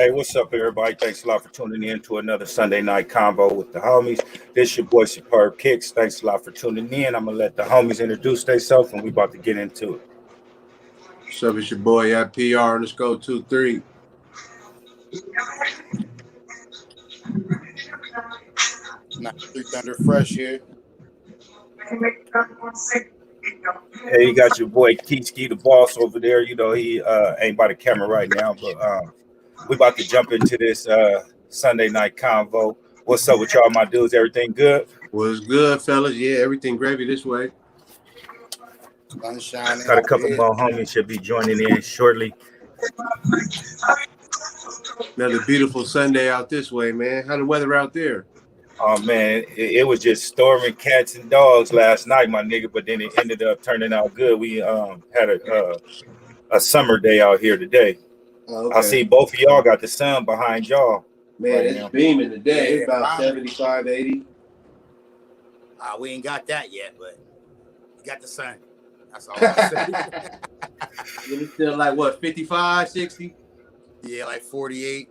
Hey, what's up, everybody? Thanks a lot for tuning in to another Sunday night convo with the homies. This your boy Superb Kicks. Thanks a lot for tuning in. I'm gonna let the homies introduce themselves, and we about to get into it. What's up? It's your boy at PR_23. Not Three Thunder Fresh here. Hey, you got your boy Keeski, the boss over there. You know he ain't by the camera right now, but we about to jump into this Sunday night convo. What's up with y'all, my dudes? Everything good? What's good, fellas? Yeah, everything gravy this way. Sunshine. Got a couple more homies should be joining in shortly. Another beautiful Sunday out this way, man. How the weather out there? Oh man, it was just storming cats and dogs last night, my nigga. But then it ended up turning out good. We had a summer day out here today. Okay. I see both of y'all got the sun behind y'all. Man, right it's now. beaming today. Yeah, about 75, 80. We ain't got that yet, but we got the sun. That's all I'm saying. It's still like what, 55, 60? Yeah, like 48.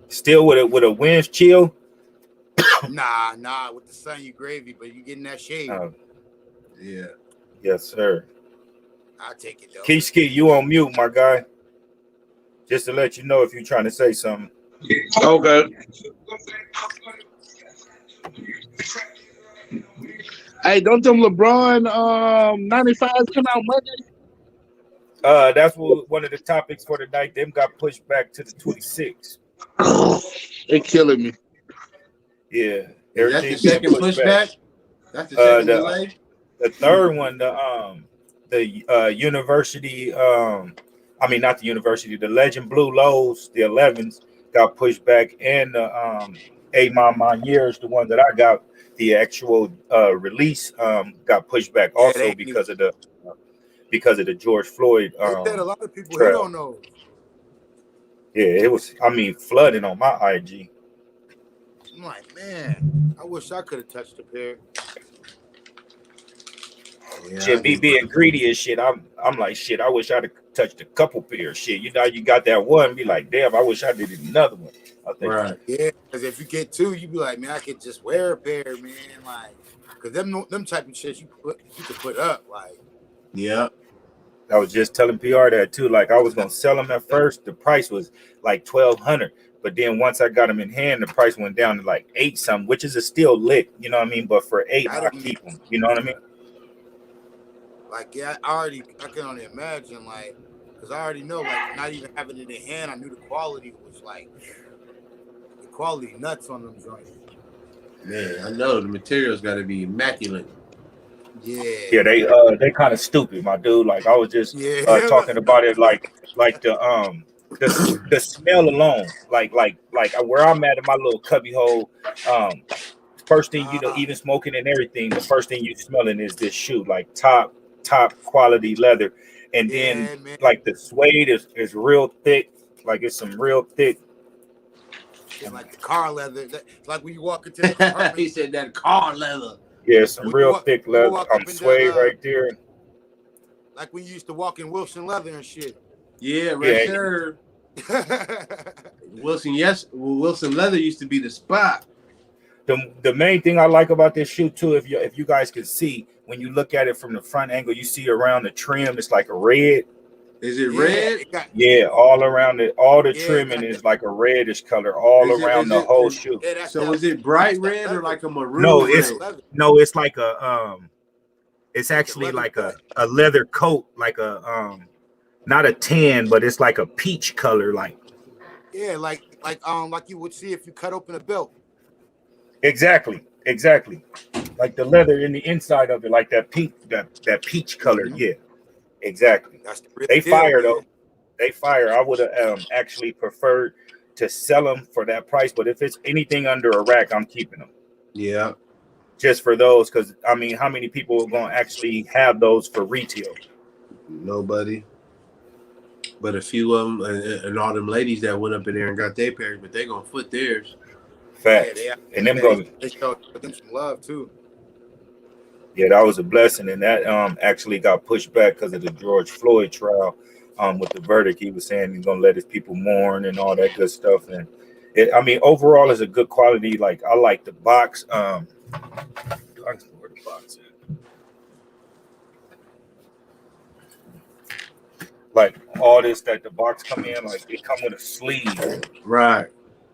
Still with a wind chill. Nah. With the sun, you gravy, but you getting that shade. Yeah. Yes, sir. I'll take it though. Keeski, you on mute, my guy. Just to let you know if you're trying to say something. Okay. Hey, don't them LeBron 95s come out Monday? That's one of the topics for tonight. Them got pushed back to the 26th. They're killing me. Yeah. Is that the second pushback? That's the second delay? The third one, the university, not the university, the Legend Blue Lows, the 11s got pushed back, and the A years, the one that I got, the actual release got pushed back also because of the George Floyd. They a lot of people who don't know. Yeah, it was. Flooding on my IG. I'm like, man, I wish I could have touched a pair. Yeah, shit, me being greedy as shit. I'm like, shit, I wish I'd have touched a couple pairs. Shit, you got that one, be like, damn, I wish I did another one. I think. Right. Yeah, because if you get two, you be like, man, I could just wear a pair, man. Like, because them type of shit you could put up, like. Yeah. I was just telling PR that too. Like, I was gonna sell them at first. The price was like $1,200, but then once I got them in hand, the price went down to like $8 something, which is a still lick, you know what I mean? But for $8, I keep them. You know what I mean? Like, yeah, I can only imagine, like, because I already know, like, not even having it in hand, I knew the quality was like, the quality nuts on them joints. Man, I know the material's got to be immaculate. Yeah, they kind of stupid, my dude. Like, I was just talking about it, like the smell alone, like where I'm at in my little cubby hole. First thing even smoking and everything, the first thing you smelling is this shoe, like top quality leather, and then man. Like the suede is real thick, like it's some real thick. And like the car leather, like when you walk into the car. He said that car leather. Yeah, some real thick leather. Suede right there. Like when you used to walk in Wilson leather and shit. Yeah, right there. Wilson leather used to be the spot. The main thing I like about this shoe too, if you guys can see, when you look at it from the front angle, you see around the trim, it's like a red. Is it red? Yeah, all around it. All the trimming is like a reddish color all around the whole shoe. So is it bright red or like a maroon? No, it's like a it's actually like a leather coat, like a not a tan, but it's like a peach color, like. Yeah, like you would see if you cut open a belt. Exactly. Like the leather in the inside of it, like that pink, that peach color. Mm-hmm. Yeah. Exactly. They fire though. They fire. I would have actually preferred to sell them for that price, but if it's anything under a rack, I'm keeping them. Yeah. Just for those, because how many people are going to actually have those for retail? Nobody. But a few of them, and all them ladies that went up in there and got their pairs, but they gonna foot theirs. Facts. Yeah, and them they showed them some love too. Yeah, that was a blessing, and that actually got pushed back because of the George Floyd trial. with the verdict. He was saying he's gonna let his people mourn and all that good stuff. And I mean, overall, it's a good quality. Like I like the box. I can where the box at. Like all this that the box come in, like it come with a sleeve. Right.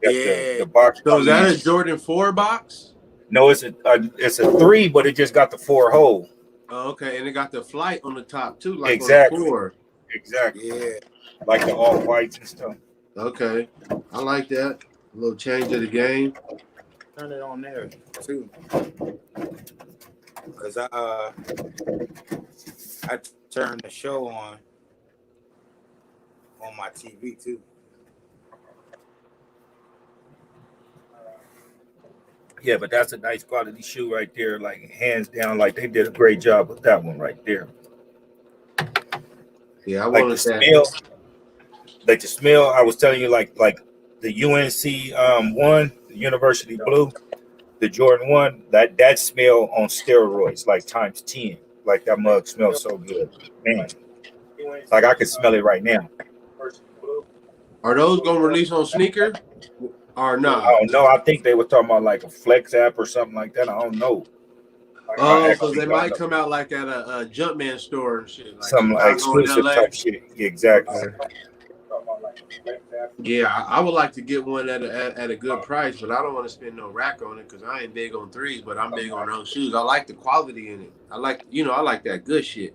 The box. So is that a Jordan 4 box? No, it's a 3, but it just got the 4 hole. Oh, okay, and it got the flight on the top too, like exactly. On the 4. Exactly. Yeah. Like the all whites and stuff. Okay, I like that. A little change of the game. Turn it on there too, because I turned the show on my TV too. Yeah, but that's a nice quality shoe right there. Like hands down, like they did a great job with that one right there. Yeah, I like wanted the that. smell. Like the smell, I was telling you, like the UNC one, the University Blue, the Jordan 1, that smell on steroids, like times 10. Like that mug smells so good, man. Like I can smell it right now. Are those gonna release on sneaker or not? I don't know. I think they were talking about like a Flex app or something like that. I don't know. Oh, so they might come out like at a Jumpman store and shit. Like some like exclusive type shit. Yeah, exactly. Yeah, I would like to get one at a good price, but I don't want to spend no rack on it because I ain't big on threes, but I'm big on those shoes. I like the quality in it. I like that good shit.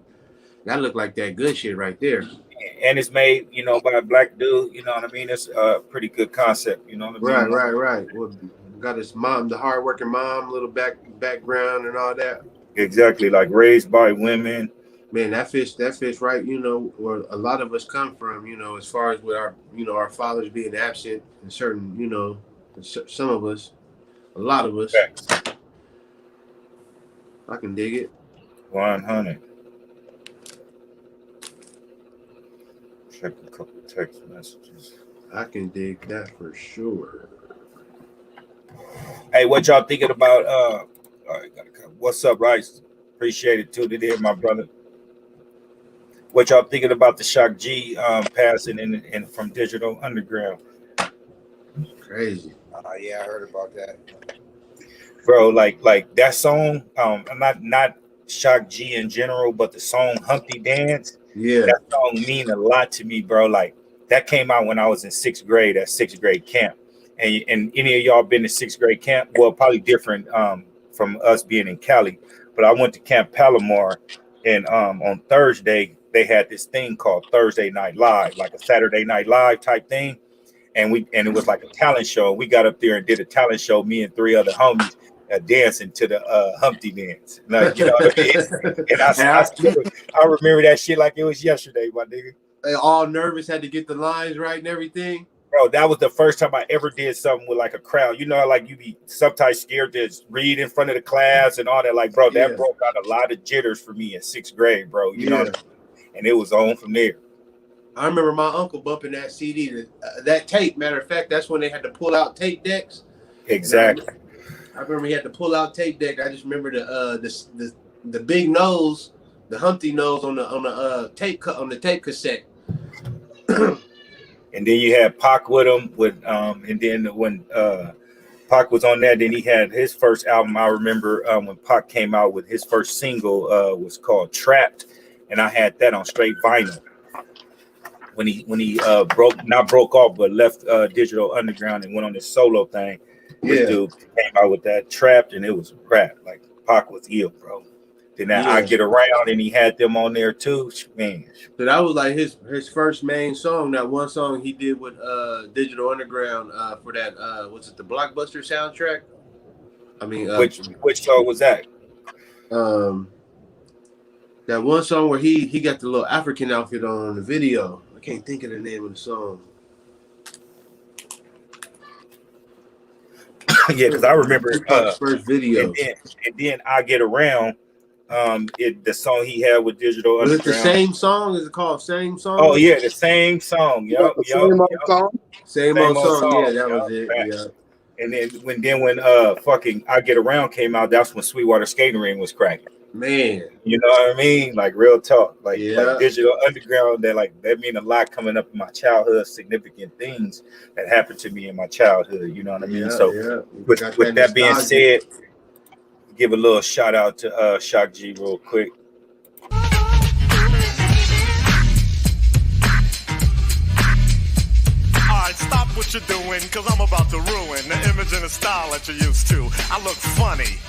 That look like that good shit right there. And it's made, by a black dude. You know what I mean? It's a pretty good concept. You know what I mean? Right. Well, got his mom, the hardworking mom, little background and all that. Exactly, like raised by women. Man, that fits right. Where a lot of us come from. As far as with our, our fathers being absent, and certain, some of us, a lot of us. I can dig it. 100. Check a couple text messages. I can dig that for sure. Hey, what y'all thinking about? All right, what's up, Rice? Appreciate it too. Today, my brother. What y'all thinking about the Shock G passing in from Digital Underground? Crazy. Yeah, I heard about that, bro. Like that song. Not Shock G in general, but the song Humpty Dance. Yeah, that song mean a lot to me, bro. Like that came out when I was in 6th grade at 6th grade camp. And any of y'all been to 6th grade camp? Well, probably different from us being in Cali. But I went to Camp Palomar, and on Thursday they had this thing called Thursday Night Live, like a Saturday Night Live type thing. And it was like a talent show. We got up there and did a talent show, me and 3 other homies dancing to the Humpty Dance. Like, you know what I mean? And I remember that shit like it was yesterday, my nigga. They all nervous, had to get the lines right and everything. Bro, that was the first time I ever did something with like a crowd. Like you be sometimes scared to read in front of the class and all that. Like, bro, that broke out a lot of jitters for me in 6th grade, bro. You know what I mean? And it was on from there. I remember my uncle bumping that CD, that tape. Matter of fact, that's when they had to pull out tape decks. Exactly. I remember he had to pull out tape deck. I just remember the big nose, the Humpty nose on the tape cassette. And then you had Pac with him and then when Pac was on that, then he had his first album. I remember when Pac came out with his first single was called Trapped, and I had that on straight vinyl. When he broke off, but left Digital Underground and went on this solo thing. This dude came out with that Trapped, and it was rap. Like Pac was ill, bro. Then I Get Around, and he had them on there too, man. So that was like his first main song. That one song he did with Digital Underground for that was it the Blockbuster soundtrack? I mean, which song was that? That one song where he got the little African outfit on the video. I can't think of the name of the song. Yeah, because I remember first video. And then I Get Around. The song he had with Digital Was Underground. it the same song? Is it called Same Song? Oh yeah, the same song. Same old song. Same old song. Yeah, that was it. And when fucking I Get Around came out, that's when Sweetwater Skating Ring was cracking. Man, You know what I mean? Like real talk. Like yeah, Digital Underground, that mean a lot coming up in my childhood, significant things that happened to me in my childhood. You know what I mean? yeah, So yeah. with that being said, give a little shout out to Shock G real quick. Alright, stop what you're doing, cause I'm about to ruin the image and the style that you're used to. I look funny,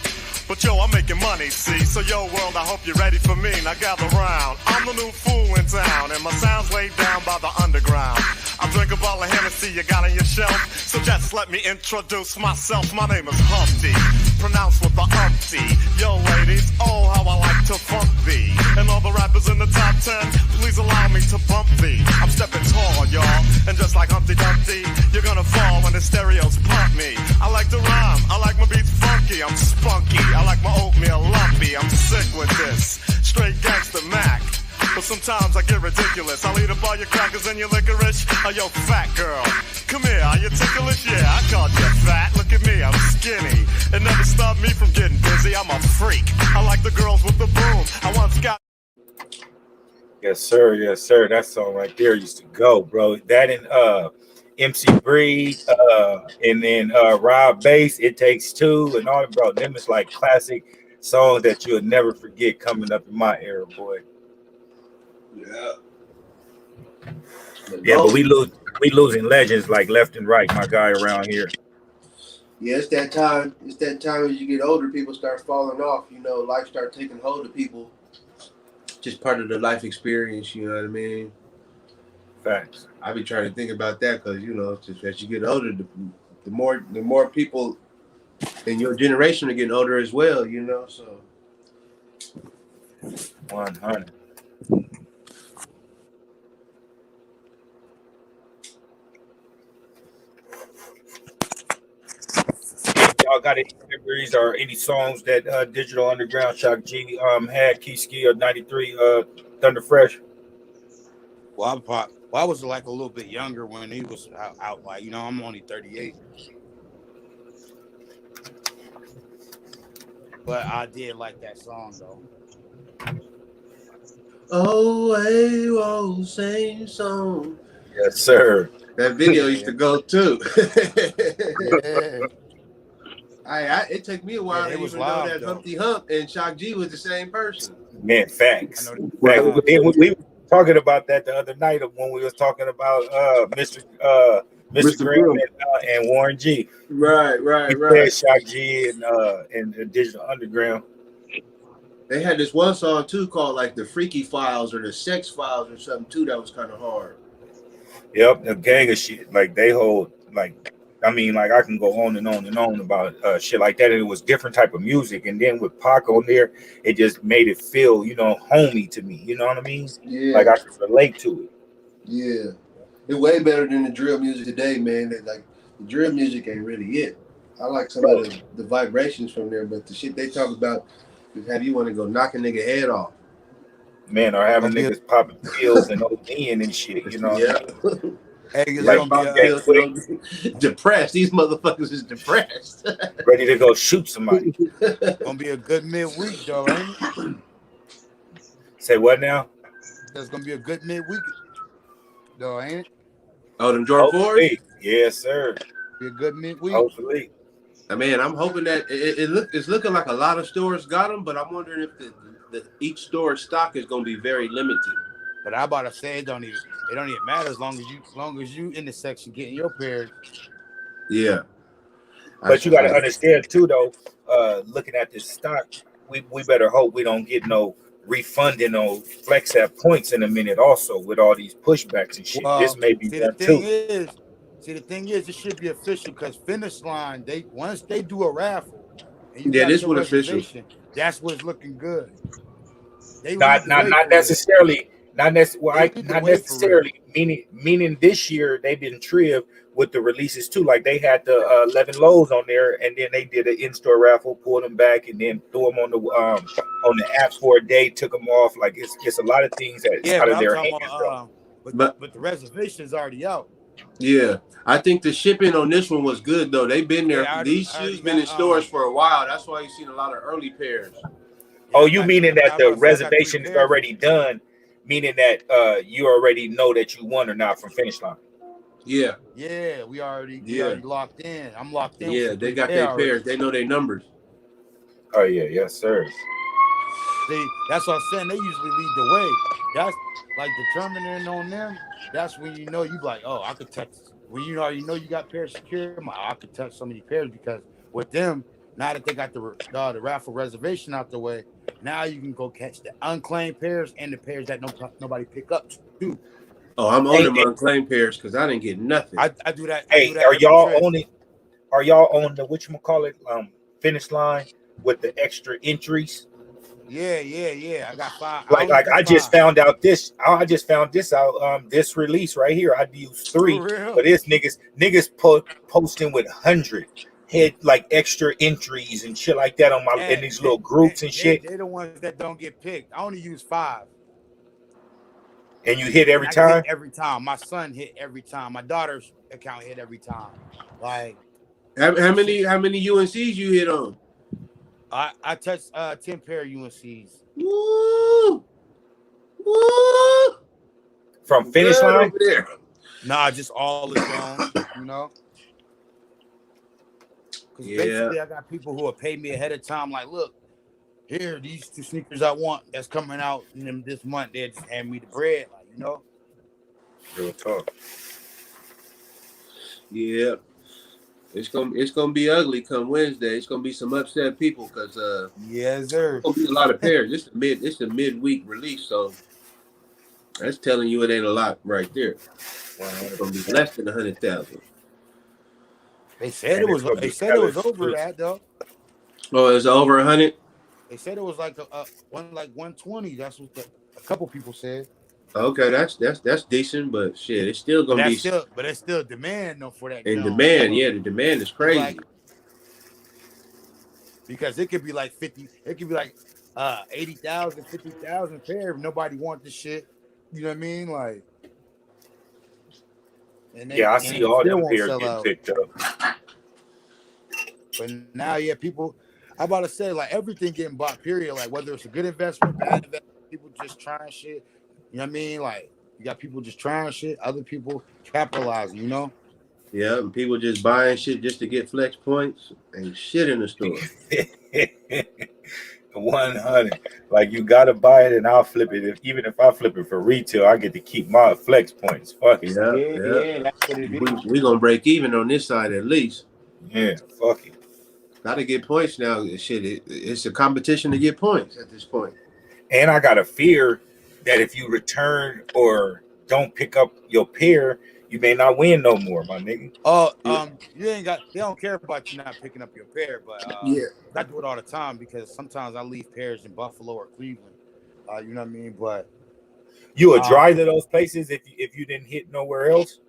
but yo, I'm making money, see? So yo, world, I hope you're ready for me. Now gather round. I'm the new fool in town, and my sound's laid down by the underground. I drink a bottle of Hennessy you got on your shelf, so just let me introduce myself. My name is Humpty, pronounced with the umpty. Yo, ladies, oh, how I like to funk thee. And all the rappers in the top 10, please allow me to bump thee. I'm stepping tall, y'all, and just like Humpty Dumpty, you're gonna fall when the stereos pump me. I like to rhyme, I like my beats funky, I'm spunky. I like my oatmeal lumpy, I'm sick with this. Straight gangster Mac. But sometimes I get ridiculous. I'll eat up all your crackers and your licorice. Oh, yo, fat girl, come here, are you ticklish? Yeah, I called you fat. Look at me, I'm skinny. It never stopped me from getting busy. I'm a freak. I like the girls with the boom. I once got. Yes, sir. Yes, sir. That song right there used to go, bro. That and MC Breed, and then Rob Bass, It Takes Two, and all, bro. Them is like classic songs that you'll never forget coming up in my era, boy. Yeah. Yeah, but we losing legends like left and right, my guy around here. Yeah, it's that time. It's that time as you get older, people start falling off. You know, life start taking hold of people. Just part of the life experience. You know what I mean? Facts. I be trying to think about that because you know, just as you get older, the more people in your generation are getting older as well. You know, so 100. Y'all got any memories or any songs that Digital Underground Shock G had Keyski or 93 Thunder Fresh? Well, I was like a little bit younger when he was out. Like, you know, I'm only 38. But I did like that song, though. oh, hey, whoa, same song. Yes, sir. That video used to go too. Yeah. It took me a while to even know that Humpty Hump and Shock G was the same person. Man, facts. We were talking about that the other night when we was talking about Mr. Grimm and Warren G. Right. Shock G and Digital Underground. They had this one song too called like the Freaky Files or the Sex Files or something too that was kind of hard. Yep, a gang of shit. Like they hold like. I mean, like I can go on and on and on about shit like that. And it was different type of music, and then with Pac on there, it just made it feel, you know, homey to me. You know what I mean? Yeah. Like I can relate to it. Yeah, it's way better than the drill music today, man. Like the drill music ain't really it. I like some of the vibrations from there, but the shit they talk about is have you want to go knock a nigga head off. Man, or having niggas popping pills and ODing and shit. You know? Yeah. Hey, like depressed. These motherfuckers is depressed. Ready to go shoot somebody. Gonna be a good midweek, though, ain't it? Say what now? That's gonna be a good midweek, though, ain't it? Oh, them Jordan 4s? Yes, sir. Be a good midweek. Hopefully. I mean, I'm hoping that it's looking like a lot of stores got them, but I'm wondering if each store stock is gonna be very limited. But I about to say it don't even matter as long as you in the section getting your pairs. Yeah. But you got to understand too, though. Looking at this stock, we better hope we don't get no refunding on flex at points in a minute. Also, with all these pushbacks and shit, this may be that too. The thing is, it should be official because Finish Line, once they do a raffle, and this was official. That's what's looking good. Not necessarily. Not necessarily. Meaning this year they've been trib with the releases too. Like they had the 11 lows on there, and then they did an in-store raffle, pulled them back, and then threw them on the apps for a day, took them off. Like it's a lot of things that's out of their hands. But the reservation's already out. Yeah, I think the shipping on this one was good though. They've been there. Yeah, These I already shoes been in got stores for a while. That's why you've seen a lot of early pairs. Oh, I you got meaning I that the about to say I got 3 reservation is pairs. already done, meaning that you already know that you won or not from finish line. Yeah, Yeah, we already yeah, locked in. I'm locked in yeah. for They 3 got pair their already. pairs. They know their numbers. Oh yeah, yes sir. See, that's what I'm saying. They usually lead the way. That's like determining on them. That's when you know you be like, oh, I could touch. When you already know you got pairs secure, I could touch so many pairs because with them, now that they got the raffle reservation out the way, now you can go catch the unclaimed pairs and the pairs that nobody pick up too. Oh, I'm on Hey, them unclaimed pairs because I didn't get nothing. I do that. I do hey, that are every y'all trip. on it? Are y'all on the whatchamacallit finish line with the extra entries? Yeah. I got 5. I Like always like do I just 5. found out this. I just found this out. This release right here. I used For 3, real. but this niggas posting with 100 had like extra entries and shit like that on my in And these little groups and shit. they're the ones that don't get picked. I only use 5. And you hit And every I hit time. every time. My son hit every time. My daughter's account hit every time. Like How many UNCs you hit on? I touched 10 pair of UNCs. Woo! Woo! From finish Good line. over there. Nah, just all is gone, you know. Because basically I got people who will pay me ahead of time, like, look, here, these 2 sneakers I want that's coming out in them this month. They just hand me the bread, like, you know. Real talk. Yeah. It's gonna be ugly come Wednesday. It's gonna be some upset people because Yes, sir. it's gonna be a lot of pairs. It's the midweek release, so that's telling you it ain't a lot right there. It's gonna be less than 100,000. They said And it it's was gonna be over exclusive. that though. Oh, it's over 100. They said it was like like 120. That's what a couple people said. Okay, that's decent, but shit, it's still But gonna be it's still demand though for that. in John. demand. Yeah, the demand is crazy. Like, because it could be like 50. It could be like 80,000, 50,000 pair. If nobody want this shit. You know what I mean? Like, Yeah, I see all them pairs sell getting out. picked up. But now, yeah, people. I'm about to say like everything getting bought. Period. Like whether it's a good investment, bad investment, people just trying shit. You know what I mean? Like you got people just trying shit. Other people capitalizing. You know. Yeah, and people just buying shit just to get flex points and shit in the store. 100. Like you gotta buy it and I'll flip it. Even if I flip it for retail, I get to keep my flex points. Fuck it. Yeah. That's what it is. We gonna break even on this side at least. Yeah, fuck it. Gotta get points now. Shit, it's a competition to get points at this point. And I got a fear that if you return or don't pick up your pair, you may not win no more, my nigga. You ain't got. They don't care about you not picking up your pair, but Yeah. I do it all the time because sometimes I leave pairs in Buffalo or Cleveland. You know what I mean? But You would drive to those places if you didn't hit nowhere else?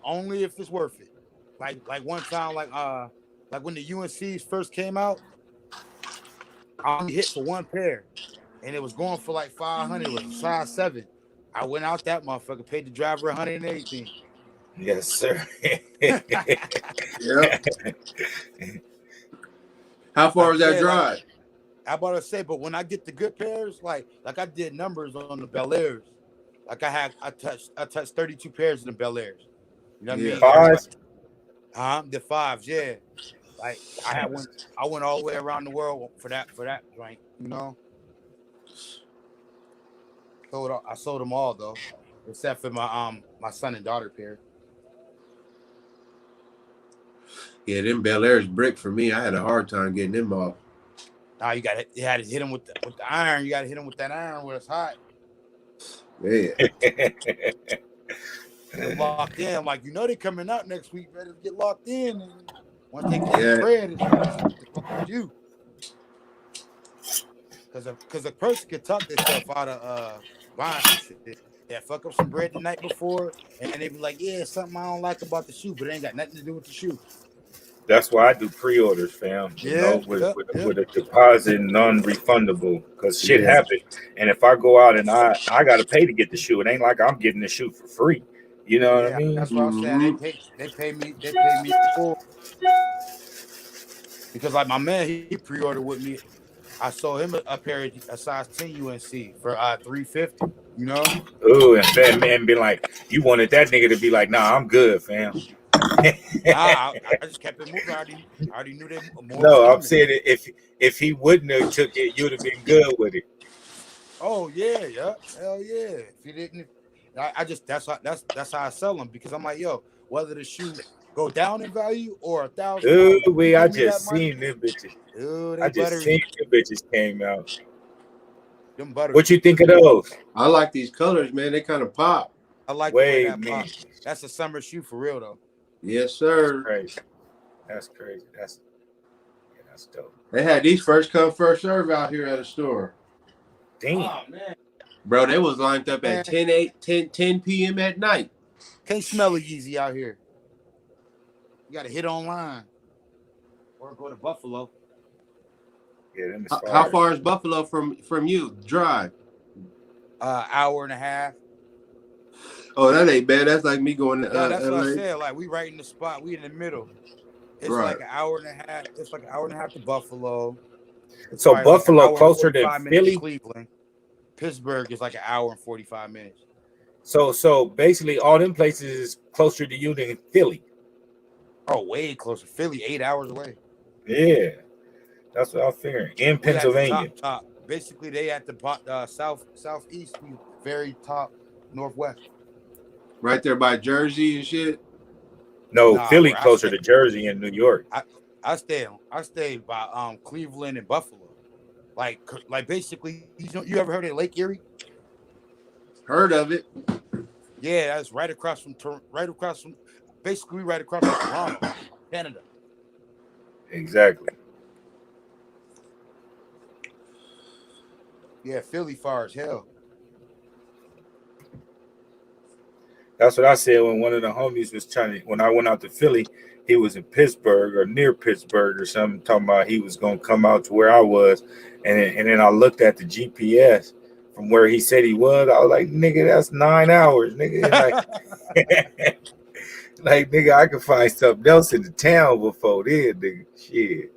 only if it's worth it. Like one time, like when the UNCs first came out, I only hit for 1 pair, and it was going for like 500. It was a size 7. I went out that motherfucker, paid the driver 118. Yes, sir. Yeah. How far is that drive? I about to say, but when I get the good pairs, like I did numbers on the Bel Airs. Like I touched 32 pairs in the Bel Airs. You know what I mean? Fives? The 5s, yeah. Like I went all the way around the world for that joint, you know. I sold them all though, except for my son and daughter pair. Yeah, them Bel Air's brick for me. I had a hard time getting them off. Now you had to hit them with the iron. You got to hit them with that iron where it's hot. Yeah. They're locked in. I'm like, you know, they're coming out next week. Better get locked in. And once they get the bread, it's you. Because a person can talk themselves out of buying some shit. Yeah, fuck up some bread the night before, and they be like, yeah, something I don't like about the shoe, but it ain't got nothing to do with the shoe. That's why I do pre-orders, fam. With a deposit non-refundable, because shit happens. And if I go out and I got to pay to get the shoe, it ain't like I'm getting the shoe for free. You know what I Yeah, mean? that's what I'm saying. They pay me full because like my man, he pre-ordered with me. I sold him a pair of a size 10 UNC for 350. You know? Ooh, and Fat Man be like, you wanted that nigga to be like, nah, I'm good, fam. Nah, I just kept it moving. I already knew that more was No, I'm coming. saying if he wouldn't have took it, you'd have been good with it. Oh yeah, hell yeah. If you didn't, I just that's how I sell them because I'm like, yo, whether the shoe go down in value or $1,000, Ooh, you I give me that just money. seen them bitches. Ooh, I they just buttery. seen them bitches came out. Them buttery. What you think of those? I like these colors, man. They kind of pop. I like the way Wait, that man, pop. That's a summer shoe for real though. Yes, that's sir. crazy. That's crazy. That's dope. They had these first come, first serve out here at the store. Damn. Oh man, Bro, they was lined up at 10 p.m. at night. can't smell a Yeezy out here. You got to hit online or go to Buffalo. Yeah, them is How fire. far is Buffalo from you? Drive. Hour and a half. Oh, that ain't bad. That's like me going to Yeah, that's what I LA. said. Like we right in the spot. We in the middle. It's Right. like an hour and a half. It's like an hour and a half to Buffalo. It's So probably like an Buffalo hour and closer than 45 minutes to Philly. Cleveland. Pittsburgh is like an hour and 45 minutes. So basically, all them places is closer to you than Philly. Oh, way closer. Philly, 8 hours away. Yeah, that's what I'm figuring. In We at the Pennsylvania. top. Basically, they at the southeast. We very top northwest. Right there by Jersey and shit. No, Nah, Philly where I closer stay, to Jersey and New York. I stay by Cleveland and Buffalo. Like basically, you ever heard of Lake Erie? Heard of it. Yeah, that's right across from basically right across from Toronto, Canada. Exactly. Yeah, Philly far as hell. That's what I said when one of the homies was when I went out to Philly, he was in Pittsburgh or near Pittsburgh or something, talking about he was going to come out to where I was. And then I looked at the GPS from where he said he was. I was like, nigga, that's 9 hours, nigga. Like, like, nigga, I could find something else in the town before then, nigga. Shit.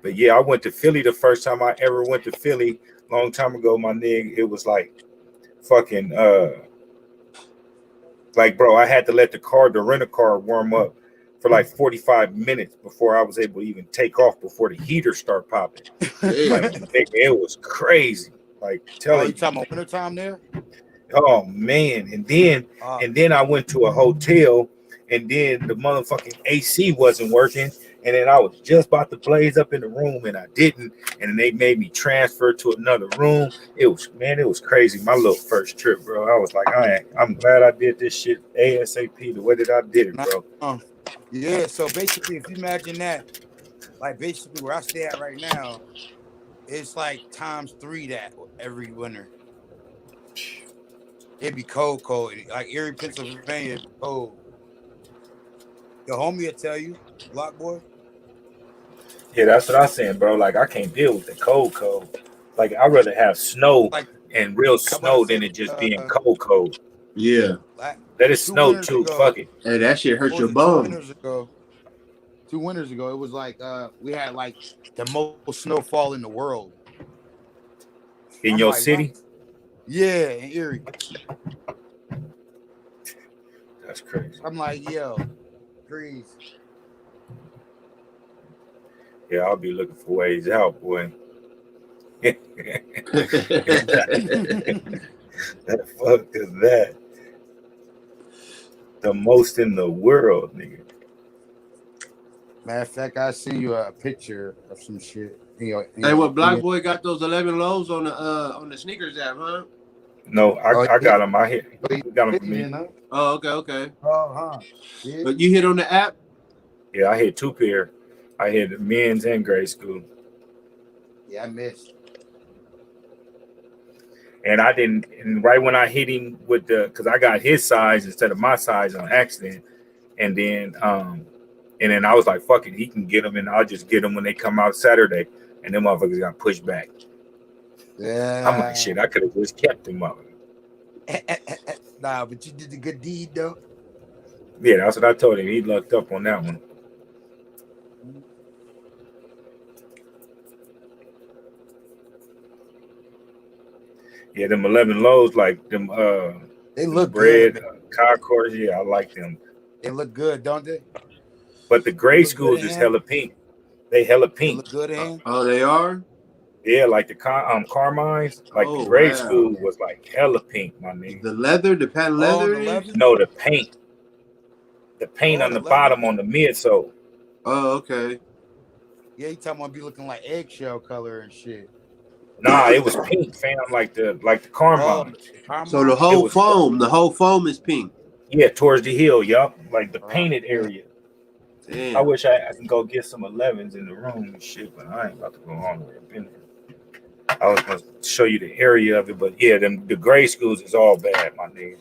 But yeah, I went to Philly the first time I ever went to Philly, long time ago, my nigga. It was like fucking like, bro, I had to let the rent-a-car warm up for like 45 minutes before I was able to even take off before the heater start popping. Like, nigga, it was crazy. Like, telling you talking about winter time there? Oh man. And then I went to a hotel and then the motherfucking AC wasn't working. And then I was just about to blaze up in the room and I didn't. And then they made me transfer to another room. It was crazy. My little first trip, bro. I was like, I'm glad I did this shit ASAP the way that I did it, bro. Yeah, so basically if you imagine that, like basically where I stay at right now, it's like times 3 that every winter. It'd be cold. Like Erie, Pennsylvania, it'd be cold. Your homie will tell you, Block Boy. Yeah, that's what I'm saying, bro. Like, I can't deal with the cold. Like, I'd rather have snow and real snow than it just being cold. Yeah. Let it snow too. Fuck it. Hey, that shit hurt your bum. 2 winters ago, it was like we had like the most snowfall in the world. In your city? Yeah, in Erie. That's crazy. I'm like, yo, crazy. Yeah, I'll be looking for ways out, boy. The fuck is that? The most in the world, nigga. Matter of fact, I seen you a picture of some shit. Hey, what Black Boy got those 11 lows on the sneakers app, huh? No, I got them. I hit. Got them for me. Oh, okay. Yeah. But you hit on the app? Yeah, I hit 2 pair. I hit men's and grade school. Yeah, I missed. And I didn't. And right when I hit him with because I got his size instead of my size on accident, and then I was like, fuck it, he can get them, and I'll just get them when they come out Saturday. And them motherfuckers got pushed back. Yeah. I'm like, shit, I could have just kept them up. Nah, but you did a good deed though. Yeah, that's what I told him. He lucked up on that one. Yeah, them 11 lows, like them They them look bread good, man. Concords. Yeah, I like them. They look good, don't they? But the They grade look good schools in is hand. hella pink. They hella They pink. look good in hand. Oh, they are. Yeah, like the Carmines, like the Oh grade wow. school was like hella pink, my nigga. The leather, the patent Oh, leather the is. 11. No, the paint Oh, on the the 11. bottom on the midsole. Oh, okay. Yeah, you talking about be looking like eggshell color and shit. Nah, it was pink, fam, like the Oh, Carmines. the So the Carmine. It whole was foam, the whole foam is pink. yeah, towards the hill, yup, like the Oh, painted yeah. area. I Damn. wish I can go get some 11s in the room and shit, but I ain't about to go all the way up in there. I was gonna show you the area of it, but yeah, the grade schools is all bad, my nigga.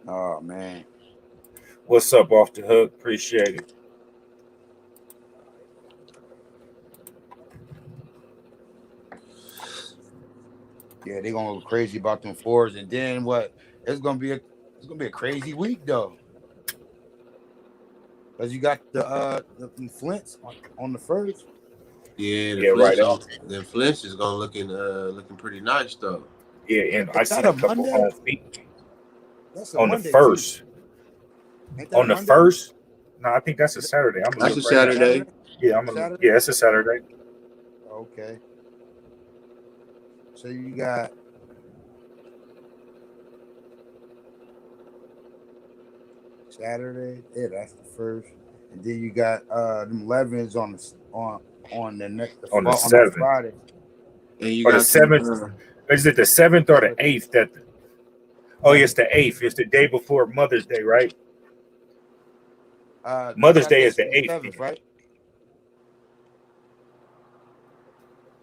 Oh man. What's up, off the hook? Appreciate it. Yeah, they gonna go crazy about them fours, and then what? It's gonna be a crazy week though, cause you got the Flints on the first. Yeah, Yeah, right on. the flinch is gonna looking pretty nice though. Yeah, and I Is seen that a a couple Monday? home feet That's a on the Monday first. too. Ain't that a On the Monday? first? No, I think that's a Saturday. I'm gonna That's a look right now. Saturday. Yeah, I'm gonna. Saturday? Yeah, it's a Saturday. Okay. So you got Saturday. Yeah, that's the first, and then you got them 11s on the next On the on 7th. Friday. And you Or the got some, 7th. Is it the 7th or the 8th? Oh, yeah, it's the 8th. It's the day before Mother's Day, right? Mother's Day is the 8th. 7th, right?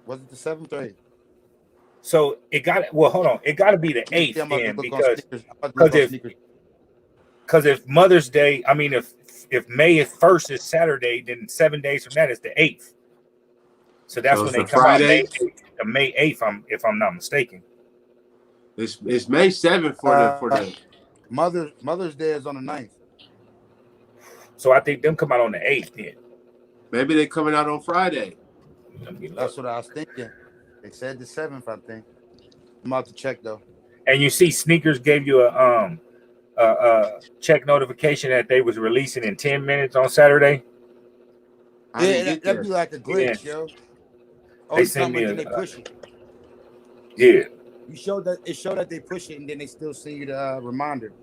Was it the 7th or 8th? So it got well. Hold on, it got to be the 8th then, because if Mother's Day, I mean, if May 1st is Saturday, then 7 days from that is the 8th. So that's when they come Friday? out. May 8th, if I'm not mistaken. It's May 7th for the Mother's Day is on the 9th. So I think them come out on the 8th then. Maybe they coming out on Friday. That's what I was thinking. They said the 7th, I think. I'm about to check though. And you see, Sneakers gave you a check notification that they was releasing in 10 minutes on Saturday. Yeah, that'd be like a glitch, yo. Oh, They sent me and they push it. Yeah. You showed that they push it, and then they still send you the reminder.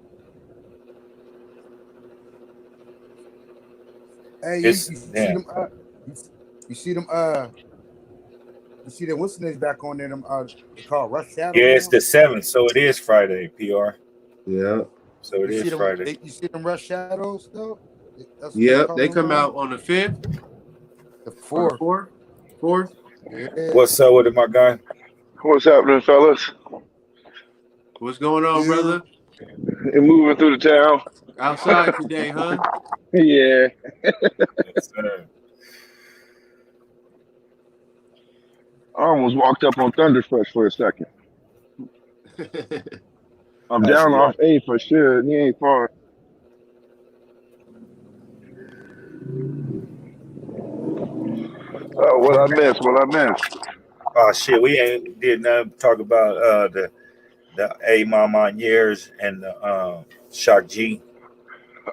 Hey, you see them? You see them? You see them? What's the name back on there? Them they call Rush Shadow. Yeah, it's the 7th, so it is Friday. PR. Yeah. So it is Friday. You see them Rush Shadows though? Yep, they come out on the 5th. The 4th. 4th. Yeah. What's up with it, my guy? What's happening, fellas? What's going on, brother? And moving through the town. Outside today, huh? Yeah. Yes, sir. I almost walked up on Thunderfresh for a second. I'm down off A for sure. He ain't far. Oh, what I missed? Oh shit, we ain't did nothing talk about the A Mamaniers and the Shock G.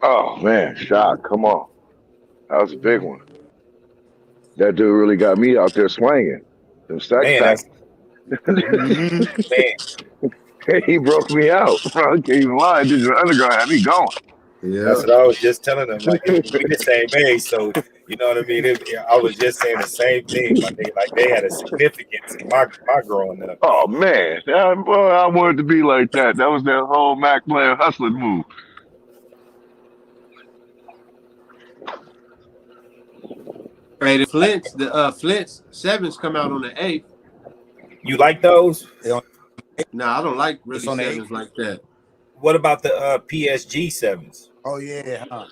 Oh man, Shock, come on. That was a big one. That dude really got me out there swinging. Them sex packs. Man. He broke me out. I can't even lie. Digital Underground had me going. Yeah. That's what I was just telling them. Like, we the same age, so you know what I mean. I was just saying the same thing. Like they had a significance in my growing up. Oh man, boy, I wanted to be like that. That was that whole Mac player hustling move. Hey, the Flints 7s come out on the 8th. You like those? Nah, I don't like really 7s like that. What about the PSG 7s? Oh yeah, huh?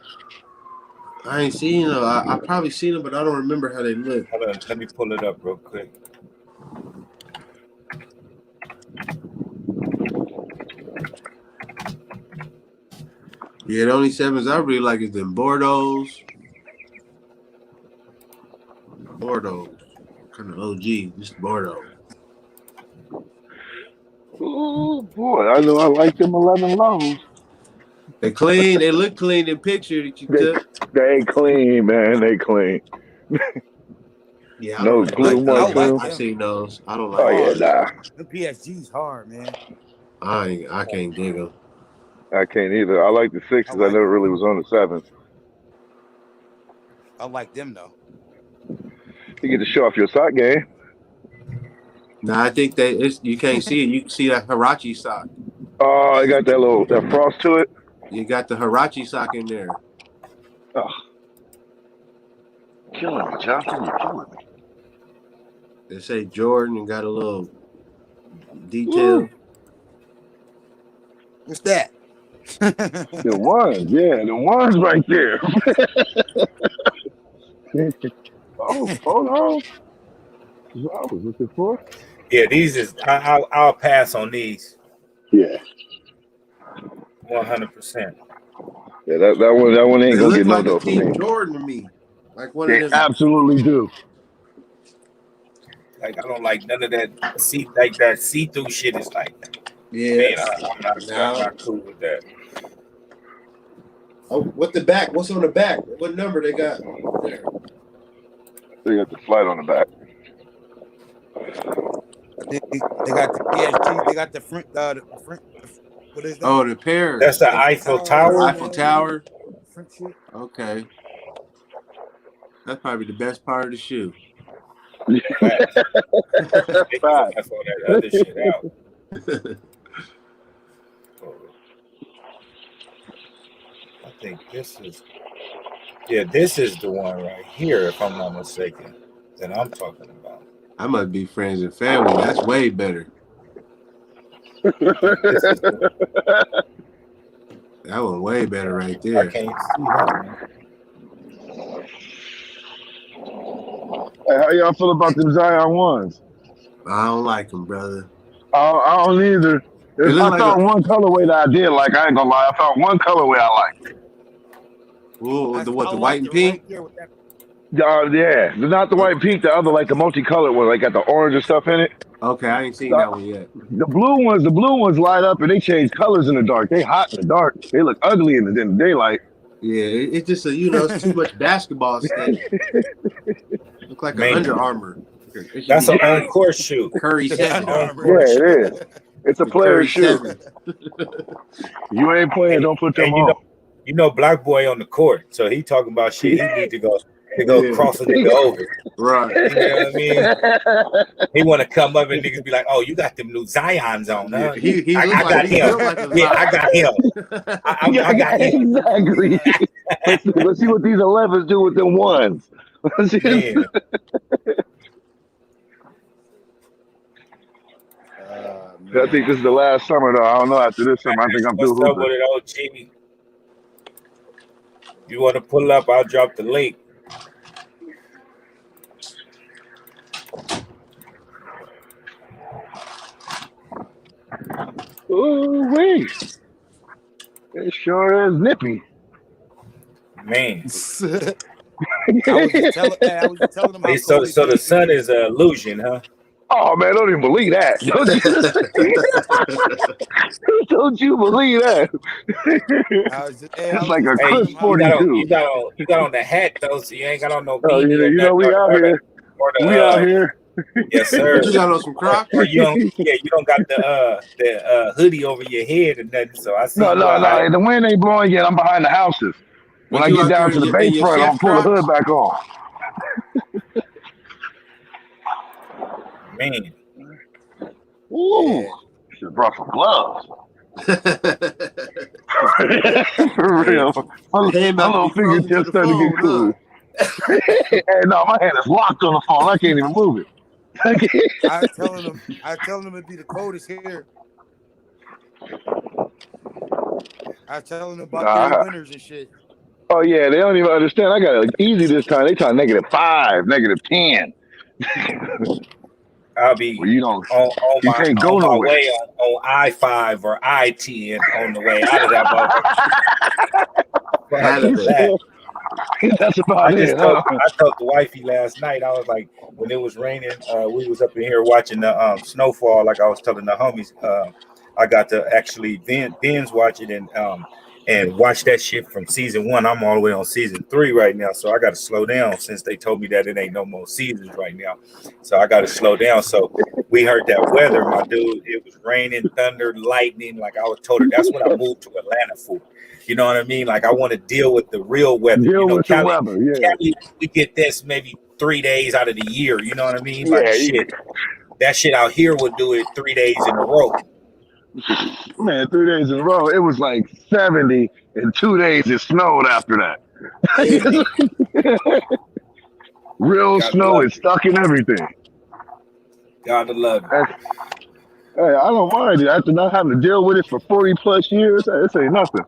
I ain't seen them. I probably seen them, but I don't remember how they look. Hold on, let me pull it up real quick. Yeah, the only 7s I really like is them Bordeaux's. Bordeaux. Kind of OG. Just Bordeaux. Oh boy, I know I like them 11 lows. They clean. They look clean in picture that you They took. they clean, man. They clean. Yeah, I No don't glue like I marks those. don't in like 'em. I them. seen those. I don't like Oh yeah, Hard. those. nah. The PSG's hard, man. I can't dig them. I can't either. I like the I sixes. I like never them. really was on the sevens. I like them though. You get to show off your sock game. Nah, I think you can't see it. You can see that Hirachi sock. Oh, it got that frost to it. You got the Hirachi sock in there. Oh, killing me, Johnson. You're killing me. They say Jordan and got a little detail. Woo. What's that? The ones, yeah, the ones right there. Oh, hold on. That's what I was looking for. Yeah, these is I'll pass on these Yeah, 100%. yeah. That one ain't They gonna look get no like a dough for me. Team Jordan to me. Like one They of them. absolutely do. Like I don't like none of that see-through shit. Is like, Yeah. man, I'm not cool with that. Oh, what the back? What's on the back? What number they got there? They got the flight on the back. They got the PSG. They got the front. What is that? Oh, the pair. That's the Eiffel Tower. Eiffel Tower. Front shit. Okay. That's probably the best part of the shoe. They can Fact. pass all that other shit out. I think this is the one right here, if I'm not mistaken, that I'm talking about. I must be friends and family. That's way better. This is the, That one way better right I there. can't see that one. Hey, how y'all feel about them Zion ones? I don't like them, brother. I don't either. They look I like found one colorway that I did like. I ain't gonna lie. I found one colorway I like. Ooh, the I white like and it pink? right there with that. Yeah, not the white pink. The other, like the multicolored one, like got the orange and stuff in it. Okay, I ain't seen that one yet. The blue ones light up and they change colors in the dark. They hot in the dark. They look ugly in the daylight. Yeah, it's just it's too much basketball stuff. Look like Man. an Under Armour. That's an on-court shoe. Curry The 7. Under Armour. Yeah, it is. It's a The player Curry shoe. 7. You ain't playing, don't put them And on. you know, Black Boy on the court, so he talking about shit. He need to go Yeah. cross a nigga over. Right. You know what I mean? He want to come up and niggas be like, "Oh, you got them new Zions on, huh?" He I look got like he him. built like a Yeah, I Zion. got him. I got him. Exactly. Let's see what these 11s do with them ones. Let's see. Man. I think this is the last summer though. I don't know. After this summer, I think I'm What's through up with hooping. it, OG? You want to pull up? I'll drop the link. Ooh wait, it sure is nippy. Man. I was just telling them how Hey, so cold the it sun is. is an illusion, huh? Oh man, don't even believe that. Don't you believe that? It's like a Hey, crisp you 42. got on the hat though, so you ain't got on no Oh, beanie or you know nothing, we out here. We out here. Yes, sir. You got on some Crocs? Or you don't got the hoodie over your head or nothing. So I see. No. The wind ain't blowing yet. I'm behind the houses. When But I you get out down there to the in your bayfront, I'm chef pull the Crocs? hood back on. Man. Ooh, should have brought some gloves. For real. My little fingertips starting to get cool. Hey, no, my hand is locked on the phone. I can't even move it. I was telling them it'd be the coldest here. I was telling them about their winters and shit. Oh yeah, they don't even understand. I got it easy this time. They try -5, -10. I'll be Well, you don't, on you my can't go on my nowhere. way on I-5 or I-10 on the way out of that motherfucker. But other than Halibut. that, That's I about just it, told huh? I told the wifey last night. I was like, when it was raining, we was up in here watching the snowfall. Like I was telling the homies, I got to actually binge watch it and watch that shit from season 1. I'm all the way on season 3 right now, so I got to slow down since they told me that it ain't no more seasons right now. So I got to slow down. So we heard that weather, my dude. It was raining, thunder, lightning. Like I was told her, that's what I moved to Atlanta for. You know what I mean? Like I want to deal with the real weather. You Deal know, with the weather. Yeah. Cali, we get this maybe 3 days out of the year. You know what I mean? Like Yeah. shit, that shit out here would do it 3 days in a row. Man, 3 days in a row, it was like 70, and 2 days it snowed after that. Real Gotta snow love is it. stuck in everything. Gotta love it. Hey, I don't mind it. After not having to deal with it for 40 plus years, this ain't nothing.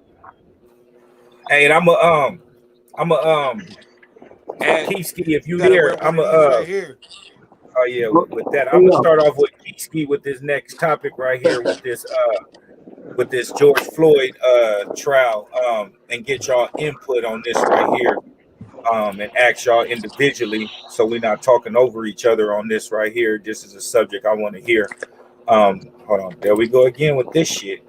Hey, and I'm a And Keeski, if you you gotta there, wear one I'm of these right a here. oh yeah, with that, I'm gonna Yeah. start off with Keeski with this next topic right here with this George Floyd trial and get y'all input on this right here and ask y'all individually so we're not talking over each other on this right here. This is a subject I want to hear. Hold on, there we go again with this shit.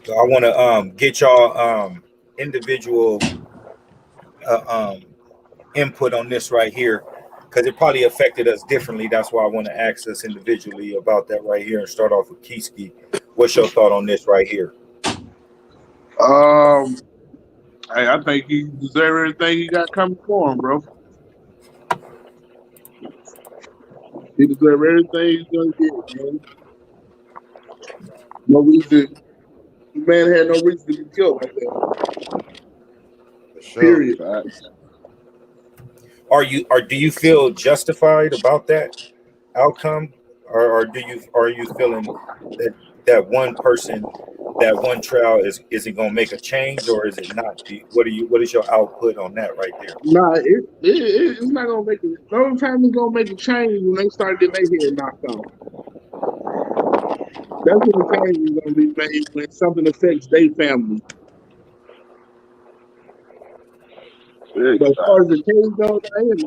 So I want to get y'all individual uh, um, input on this right here because it probably affected us differently. That's why I want to ask us individually about that right here and start off with Keeski. What's your thought on this right here? Hey, I think he deserves everything he got coming for him, bro. He deserves everything he's gonna get, man. No reason. The man had no reason to be killed like that. For sure. Period. Facts. Do you feel justified about that outcome, or are you feeling that one person, that one trial is it gonna make a change or is it not? What is your output on that right there? Nah, it's not gonna make it. The only time it's gonna make a change when they start getting their head knocked off. That's when the change is gonna be made when something affects their family. Big But as far as facts. the case goes, I ain't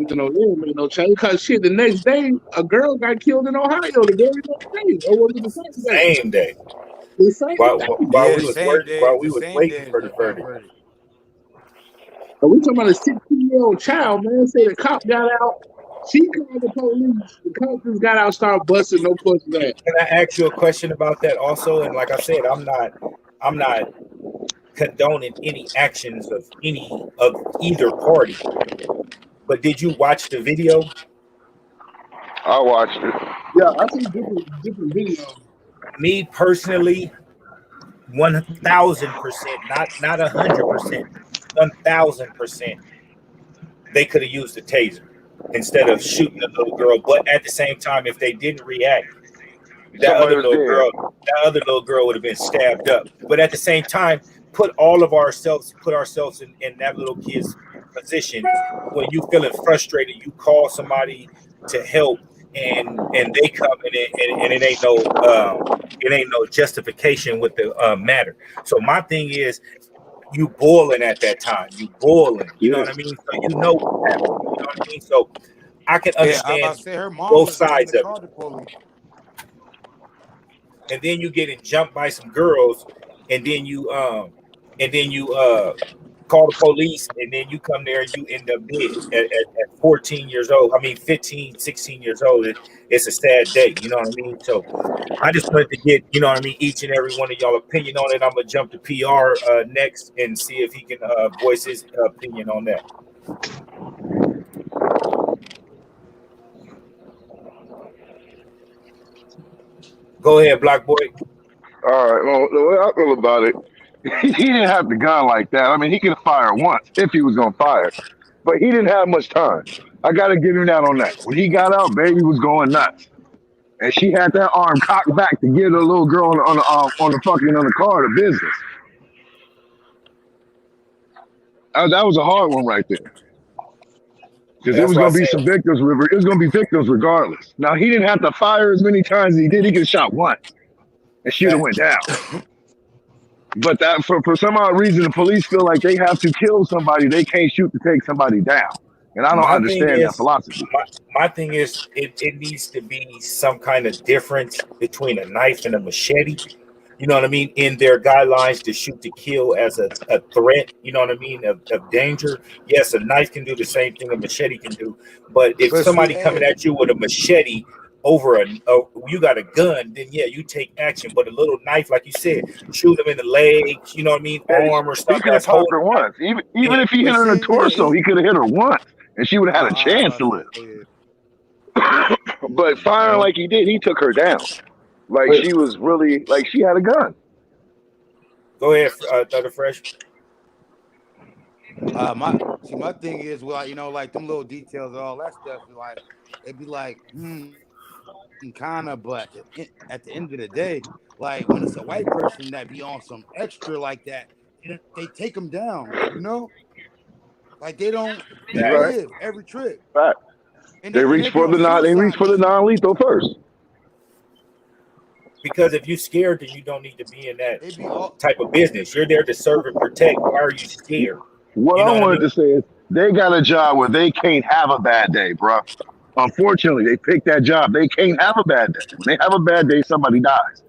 making no change. Cause shit, the next day a girl got killed in Ohio the very next day, or was it the same day? Same day. The same day. Yeah, the same day. While we The was same waiting day for as the the got verdict. verdict. And we talking about a 16-year-old child, man. Say the cop got out. She called the police. The cops just got out, started busting no questions asked. Can I ask you a question about that also? And like I said, I'm not condoning any actions of either party. But did you watch the video? I watched it. Yeah, I see different videos. Me personally, 1,000%, not 100%, 1,000%. They could have used a taser instead of shooting the little girl. But at the same time, if they didn't react, Somebody was dead. that other little girl would have been stabbed up. But at the same time, put ourselves in that little kid's position. When you feeling frustrated, you call somebody to help, and they come and it ain't no justification with the matter. So my thing is, you boiling at that time. You boiling. You know Yeah. what I mean? So you know what happened. You know what I mean? So I can Yeah, I about understand to say her mom both was the one sides that of it. called the police. And then you getting jumped by some girls, and then you call the police, and then you come there and you end up dead at 14 years old. I mean 15, 16 years old. It's a sad day, you know what I mean? So I just wanted to get, you know what I mean, each and every one of y'all opinion on it. I'm gonna jump to PR next and see if he can voice his opinion on that. Go ahead, Black Boy. All right. Well, the way I feel about it, he didn't have the gun like that. I mean, he could have fired once if he was gonna fire, but he didn't have much time. I gotta give him that on that. When he got out, baby was going nuts, and she had that arm cocked back to give the little girl on the fucking on the car the business. That was a hard one right there. Because it That's was why I going to be said some victims. It was going to be victims regardless. Now he didn't have to fire as many times as he did. He could have shot once, and she'd have went facts. down. But that for some odd reason, the police feel like they have to kill somebody. They can't shoot to take somebody down, and I don't My thing understand that is, philosophy. my thing is, it needs to be some kind of difference between a knife and a machete. You know what I mean? In their guidelines to shoot to kill as a threat, you know what I mean, of danger. Yes, a knife can do the same thing a machete can do. But if But see, somebody coming hey, at you with a machete over you got a gun, then yeah, you take action. But a little knife, like you said, shoot them in the legs, you know what I mean, Yeah, arm or he something could have that's popped her holding. once. Even And if he hit but her in the see, torso, he could have hit her once, and she would have had a I chance about to to live. say, yeah. But firing like he did, he took her down. Like she was really like she had a gun. go ahead, Thunder Fresh. My thing is, well, like them little details, all that stuff. Like it'd be like, kind of, but at the end of the day, like when it's a white person that be on some extra like that, they take them down. Like they don't. They Right. live every trip, Fact. and they be on They reach suicide for the mission. non-lethal first. Because if you're scared, then you don't need to be in that They be all. type of business. You're there to serve and protect. Why are you scared? What You I know what I wanted mean? to say is they got a job where they can't have a bad day, bro. Unfortunately, they picked that job. They can't have a bad day. When they have a bad day, somebody dies.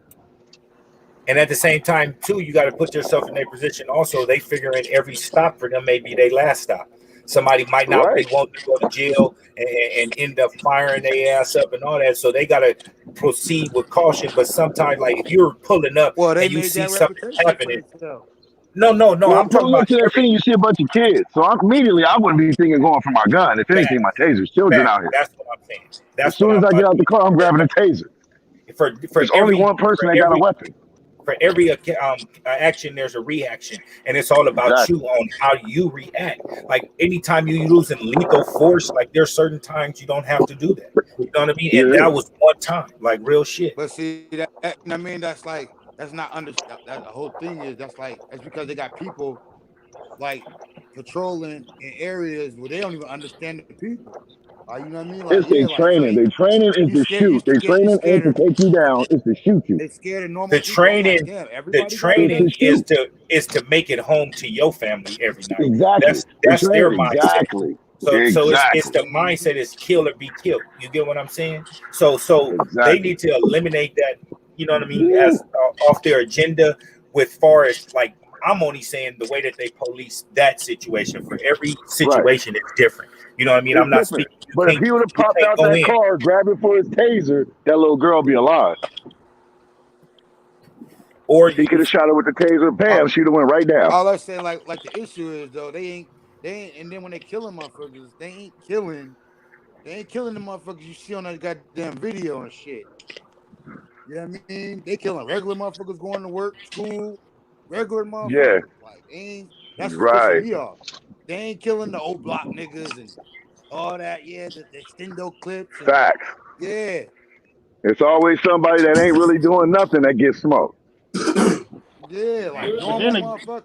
And at the same time, too, you got to put yourself in their position. Also, they figuring every stop for them may be their last stop. Somebody might not Right. be wanting to go to jail and end up firing their ass up and all that. So they got to proceed with caution. But sometimes, like if you're pulling up Well, they and you made see that something reputation for happening, themselves. no, Well, I'm talking pulling up about to that every scene, you see a bunch of kids. So immediately I wouldn't be thinking going for my gun. If anything, my fact, taser's children fact. out here. That's what I'm saying. As That's what soon I'm as I get about out the car, I'm to grabbing a say. taser. For There's only one person that got a weapon. for every action, there's a reaction, and it's all about you Exactly. on how you react. Like anytime you using lethal force, like there's certain times you don't have to do that. You know what I mean? And Yeah. that was one time, like real shit. But see I mean, that's like that's not under that the whole thing is that's because they got people like patrolling in areas where they don't even understand the people. You know what I mean? Like It's yeah, their like so training. they Their training is you to scared you shoot. Their scared you training ain't scared to of take you down. It's to shoot you. they scared of normal The people. I'm like, training, damn, the everybody got a It's gun. to training shoot. is to make it home to your family every night. Exactly. The That's their training. mindset. Exactly. So it's Exactly. the mindset is kill or be killed. You get what I'm saying? So they Exactly. need to eliminate that. You know what I mean? Yeah. As off their agenda. With far as like, I'm only saying the way that they police that situation. For every Right. situation, it's different. You know what I mean? It's I'm not different. speaking. But if he would have You popped can't out go that in. car, grabbed it for his taser, that little girl be alive. Or He could you, have shot her with the taser. Bam, All, she'd have went right down. all I'm saying, like the issue is though, they ain't and then when they killing motherfuckers, they ain't killing the motherfuckers you see on that goddamn video and shit. You know what I mean? They killing regular motherfuckers going to work, school, regular Yeah. motherfuckers. Like they ain't that's what's pissing Right. me off. They ain't killing the old block niggas and all that, yeah, the extendo clips and Facts. yeah, It's always somebody that ain't really doing nothing that gets smoked. yeah, like But normal then, motherfuckers.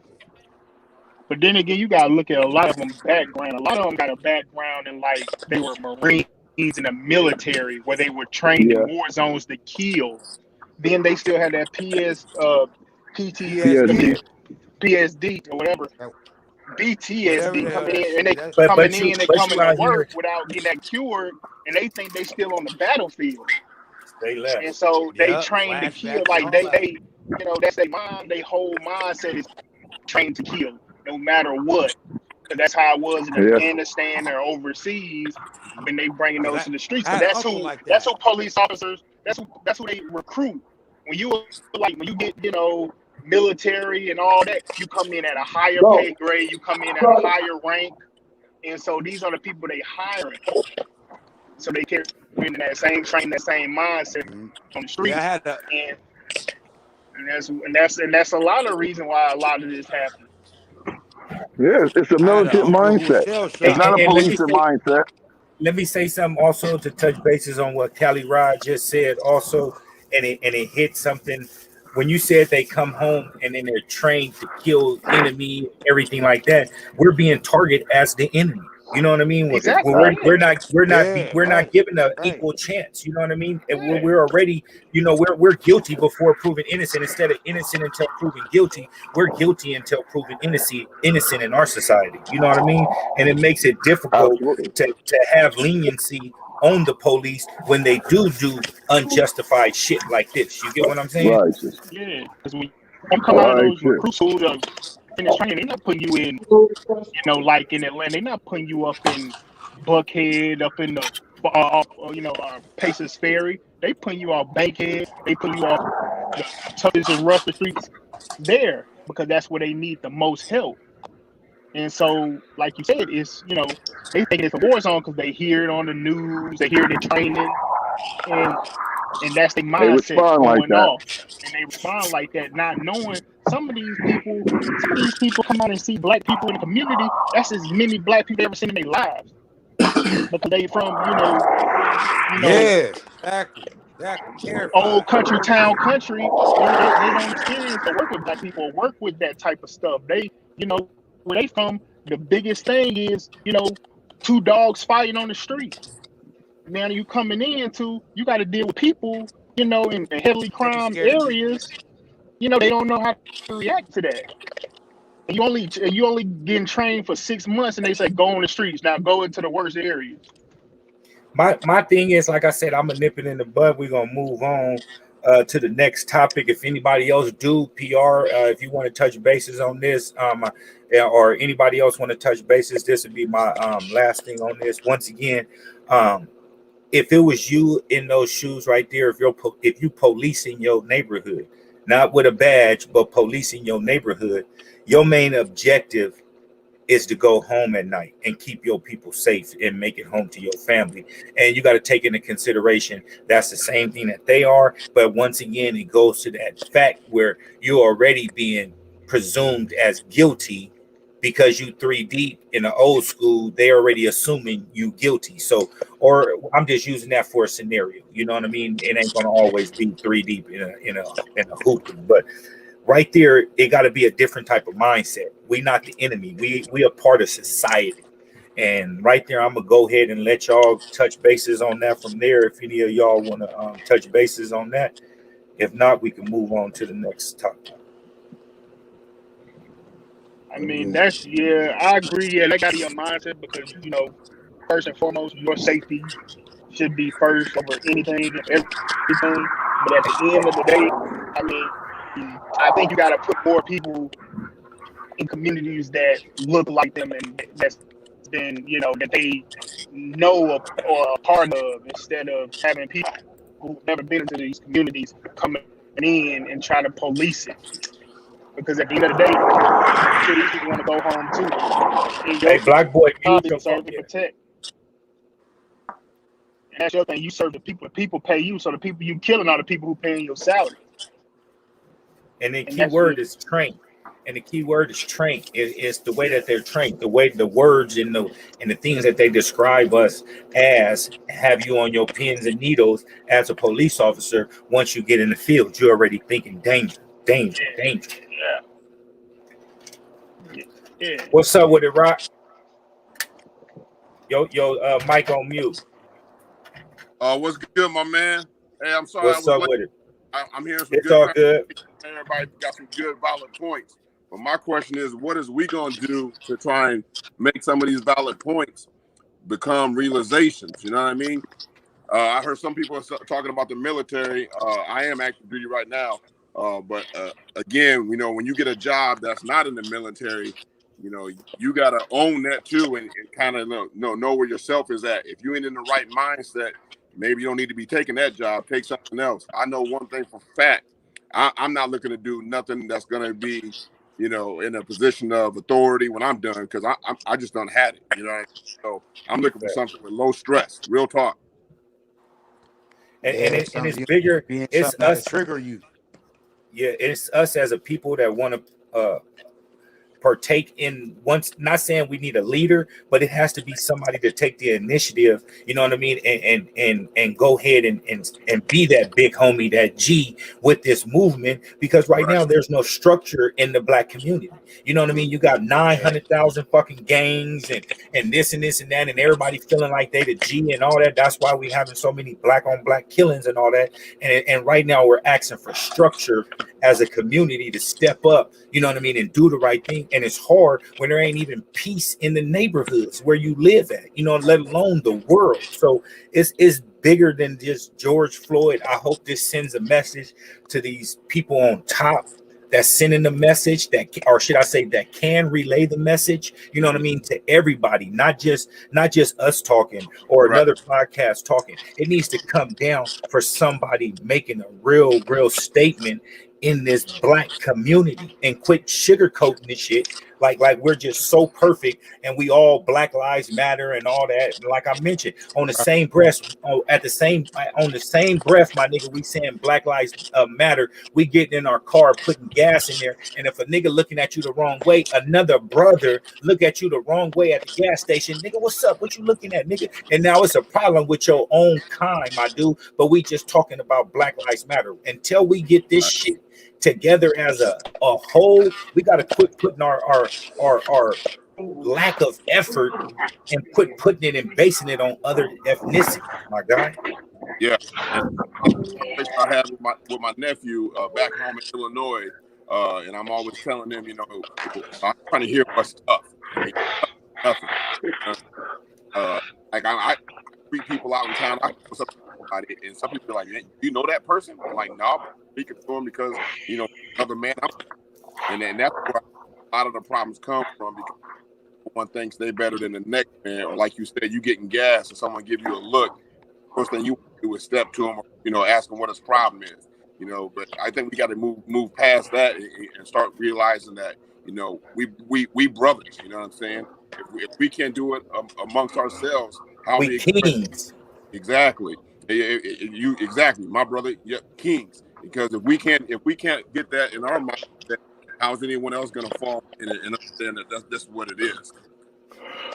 but then again, you gotta look at a lot of them background. A lot of them got a background in like they were Marines in the military where they were trained in Yeah. war zones to kill. Then they still had that PT, I PSD, mean PSD. PSD or whatever, whatever BTSD the hell coming that in, and shit they that coming you in and but you coming to out work here, without getting that cured, and they think they still on the battlefield. they And left. so they yep, train to kill. flashbacks and Like all that. that's their mind. They whole mindset is trained to kill, no matter what. Because that's how it was in Yeah. Afghanistan or overseas when they bringing Cause those to the streets. I Because had an uncle like that's that. who police officers. That's who they recruit. When you get military and all that, you come in at a higher Go. pay grade. You come in at a higher rank, and so these are the people they hiring. So they carry in that same train, that same mindset Mhm. on the Yeah, I streets, had a and that's a lot of reason why a lot of this happens. Yeah. It's a I had an militant uncle who was mindset. shell It's And, shocked. not and, a and police mindset. let me say something also to touch bases on what Cali Rod just said also, and it hit something when you said they come home and then they're trained to kill enemy, everything like that. We're being targeted as the enemy. You know what I mean? When Exactly. we're Yeah. Yeah, we're not right, given an right. equal chance. You know what I mean? And Yeah. we're already, we're guilty before proven innocent. Instead of innocent until proven guilty, we're guilty until proven innocent in our society. You know what I mean? And it makes it difficult Absolutely. to have leniency on the police when they do unjustified shit like this. You get what I'm saying? Righteous. Yeah. Because when you come out of those Righteous. recruit schools of finish training, they're not putting you in, like in Atlanta, they're not putting you up in Buckhead, up in the Paces Ferry. They putting you off Bankhead. They putting you off the toughest and roughest streets there because that's where they need the most help. And so, like you said, it's they think it's a war zone because they hear it on the news, they hear it in training, and that's their They mindset respond like going that. off, and they respond like that, not knowing some of these people come out and see black people in the community. That's as many black people they ever seen in their lives because they from Yeah, exactly. old Terrified. country town country. They don't experience or work with black people or work with that type of stuff. They where they from, the biggest thing is two dogs fighting on the street. Now you coming into, you got to deal with people in heavily They crime scared of people. areas. They don't know how to react to that. You only getting trained for 6 months, and they say go on the streets. Now go into the worst areas. My thing is, like I said, I'm gonna nip it in the bud. We're gonna move on to the next topic. If anybody else do PR, if you want to touch bases on this, or anybody else want to touch bases, this would be my last thing on this. Once again, um, if it was you in those shoes right there, if you policing your neighborhood, not with a badge, but policing your neighborhood, your main objective is to go home at night and keep your people safe and make it home to your family. And you got to take into consideration that's the same thing that they are. But once again, it goes to that fact where you're already being presumed as guilty because you three deep in the old school, they already assuming you guilty. So, or I'm just using that for a scenario. You know what I mean? It ain't gonna always be three deep in a hooping, but right there, it got to be a different type of mindset. We not the enemy. We are part of society. And right there, I'm gonna go ahead and let y'all touch bases on that from there. If any of y'all want to touch bases on that, if not, we can move on to the next topic. I mean, I agree. Yeah, that got to be a mindset because first and foremost, your safety should be first over anything and everything. But at the end of the day, I mean, I think you got to put more people in communities that look like them and that's been, that they know or a part of, instead of having people who've never been into these communities coming in and trying to police it. Because at the end of the day, I'm sure these people want to go home too. And Hey, your black boy, job mute is your to serve phone. and Yeah. protect. And that's your thing. You serve the people. The people pay you. So the people you killing are the people who paying your salary. And the And key that's word is train. And the key word is train. It's the way that they're trained, the way the words and the things that they describe us as have you on your pins and needles as a police officer. Once you get in the field, you're already thinking danger, danger, danger. yeah. What's up with it, Rock? Mic on mute. What's good, my man? Hey, I'm sorry I What's was up late. with it? I'm hearing some It's good all conversation. good. Everybody got some good, valid points. But my question is, what is we gonna do to try and make some of these valid points become realizations? You know what I mean? I heard some people talking about the military. I am active duty right now, but again, when you get a job that's not in the military, you gotta own that too, and kind of know where yourself is at. If you ain't in the right mindset, maybe you don't need to be taking that job. Take something else. I know one thing for fact. I'm not looking to do nothing that's gonna be, in a position of authority when I'm done, because I just done had it. You know what I mean? So I'm looking for something with low stress. Real talk. And Yeah, and, it, and it's something bigger. being It's something that'll us. trigger you. Yeah, it's us as a people that want to partake in once, not saying we need a leader, but it has to be somebody to take the initiative, you know what I mean, and go ahead and be that big homie, that G with this movement, because right Right. now there's no structure in the black community. You know what I mean? You got 900,000 fucking gangs and this and this and that, and everybody feeling like they the G and all that. That's why we having so many black on black killings and all that. And right now we're asking for structure as a community to step up, you know what I mean, and do the right thing. And it's hard when there ain't even peace in the neighborhoods where you live at, you know, let alone the world. So it's bigger than just George Floyd. I hope this sends a message to these people on top that's sending the message, that, or should I say, that can relay the message, you know what I mean, to everybody, not just us talking or Right. another podcast talking. It needs to come down for somebody making a real statement in this black community and quit sugarcoating this shit like we're just so perfect and we all Black Lives Matter and all that. Like I mentioned, on the same breath, on the same breath, my nigga, we saying Black Lives Matter. We getting in our car, putting gas in there, and if a nigga looking at you the wrong way, another brother look at you the wrong way at the gas station, nigga, what's up? What you looking at, nigga? And now it's a problem with your own kind, my dude. But we just talking about Black Lives Matter. Until we get this shit together as a whole, we got to quit putting our lack of effort and quit putting it and basing it on other ethnicities, my guy. Yeah. And the conversation I had with my nephew back home in Illinois, and I'm always telling them, you know, I'm trying to hear what's tough. And he nothing. Like I greet people out in town. I know some people about it, and some people are like, hey, you know that person? I'm like, no, I'm speaking to him because, you know, another man. And then that's where a lot of the problems come from, because one thinks they're better than the next man, or like you said, you getting gas and someone give you a look. First thing you do is step to him, or, you know, ask him what his problem is. You know, but I think we got to move past that and start realizing that, you know, we brothers. You know what I'm saying? If we can't do it amongst ourselves, how We we expect? kings. Exactly. You exactly, my brother. Yep, kings. Because if we can't get that in our mind, how's anyone else gonna fall and understand that that's what it is?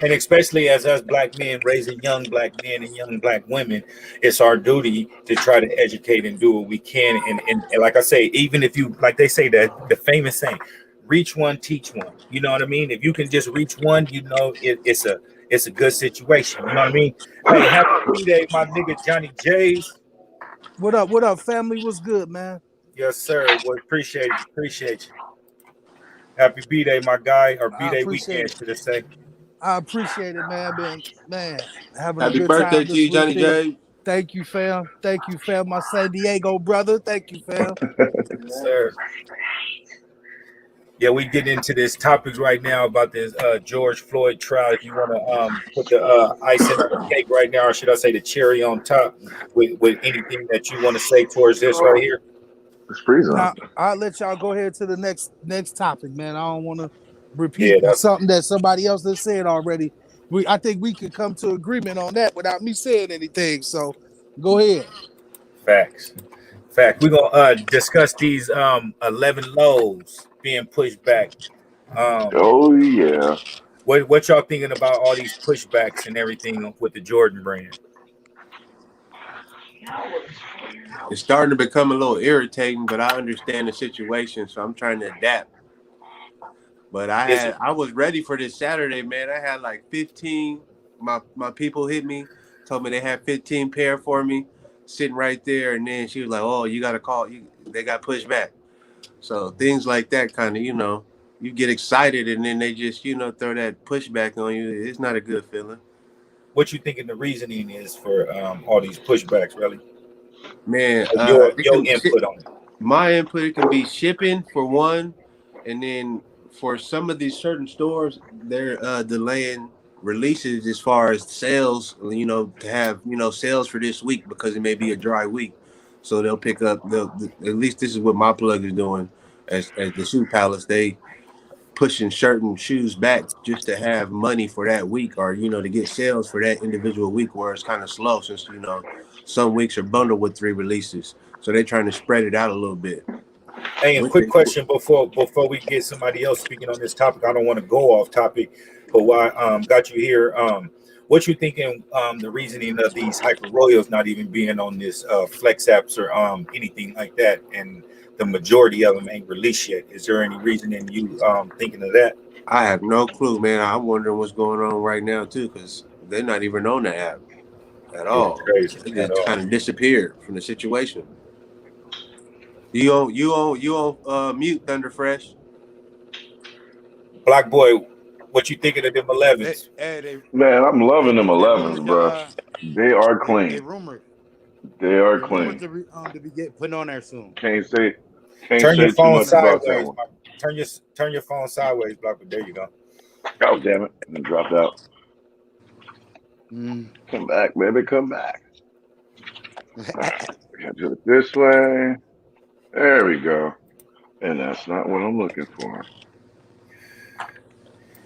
And especially as us black men raising young black men and young black women, it's our duty to try to educate and do what we can. And like I say, even if you, like they say, that the famous saying, reach one, teach one. You know what I mean? If you can just reach one, you know, it's a good situation. You know what I mean? Hey, happy B-Day, my nigga Johnny J's. What up? What up, family? What's good, man? Yes, sir. Well, appreciate you. Happy B-Day, my guy, or I B-Day appreciate weekend, it. should I say. I appreciate it, man. Man, having a Happy good birthday time to this you, Johnny weekend. J. Thank you, fam. Thank you, fam. My San Diego brother. Thank you, fam. Yes, sir. Yeah, we get into this topics right now about this George Floyd trial. If you want to put the icing on the cake right now, or should I say the cherry on top, with anything that you want to say towards this right here. It's freezing Now out. I'll let y'all go ahead to the next topic, man. I don't want to Yeah, repeat that's something that somebody else has said already. I think we could come to agreement on that without me saying anything. So go ahead. facts. We're gonna discuss these 11 lows being pushed back. Um, Oh yeah. what y'all thinking about all these pushbacks and everything with the Jordan brand? It's starting to become a little irritating, but I understand the situation, so I'm trying to adapt. But Is I was ready for this Saturday, man. I had like 15. My people hit me, told me they had 15 pair for me, sitting right there, and then she was like, "Oh, you got to call. They got pushed back." So things like that, kind of, you get excited, and then they just, throw that pushback on you. It's not a good feeling, what you thinking the reasoning is for all these pushbacks, really? man. It Your can input on it. My input, it can be shipping for one, and then for some of these certain stores, they're delaying releases as far as sales, to have sales for this week because it may be a dry week. So they'll pick up, at least this is what my plug is doing as the shoe palace. They pushing certain shoes back just to have money for that week, or to get sales for that individual week, where it's kind of slow since some weeks are bundled with 3 releases, so they're trying to spread it out a little bit. Hey, and quick question before we get somebody else speaking on this topic. I don't want to go off topic, but why got you here? What you thinking? The reasoning of these hyper royals not even being on this flex apps or anything like that, and the majority of them ain't released yet. Is there any reason in you thinking of that? I have no clue, man. I'm wondering what's going on right now too, because they're not even on the app at Yeah, all. crazy They at just all. kind of disappeared from the situation. You on mute, Thunder Fresh. Black boy, what you thinking of them They, 11s? hey, they, Man, I'm loving them they 11s, rumored to bro. They are they clean. rumored They are they rumored clean. to be get putting on there soon. Can't say can't Turn your say too phone Putting much on there about soon. that sideways. one. Turn your phone sideways, Black boy. There you go. Oh damn it. And dropped out. Mm. Come back, baby, come back. All right. We gotta do it this way. There we go. And that's not what I'm looking for.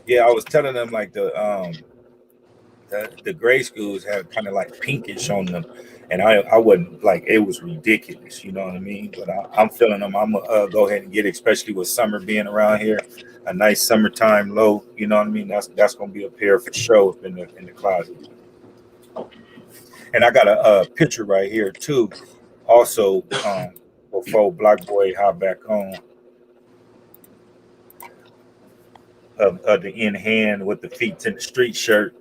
Yeah, I was telling them like the gray schools have kind of like pinkish on them, and I wasn't like it was ridiculous, you know what I mean? But I'm feeling them. I'm gonna go ahead and get it, especially with summer being around here, a nice summertime low. You know what I mean? That's gonna be a pair for sure up in the closet. And I got a picture right here too. Also, before Black Boy hop back on of the in hand with the feet in the street shirt.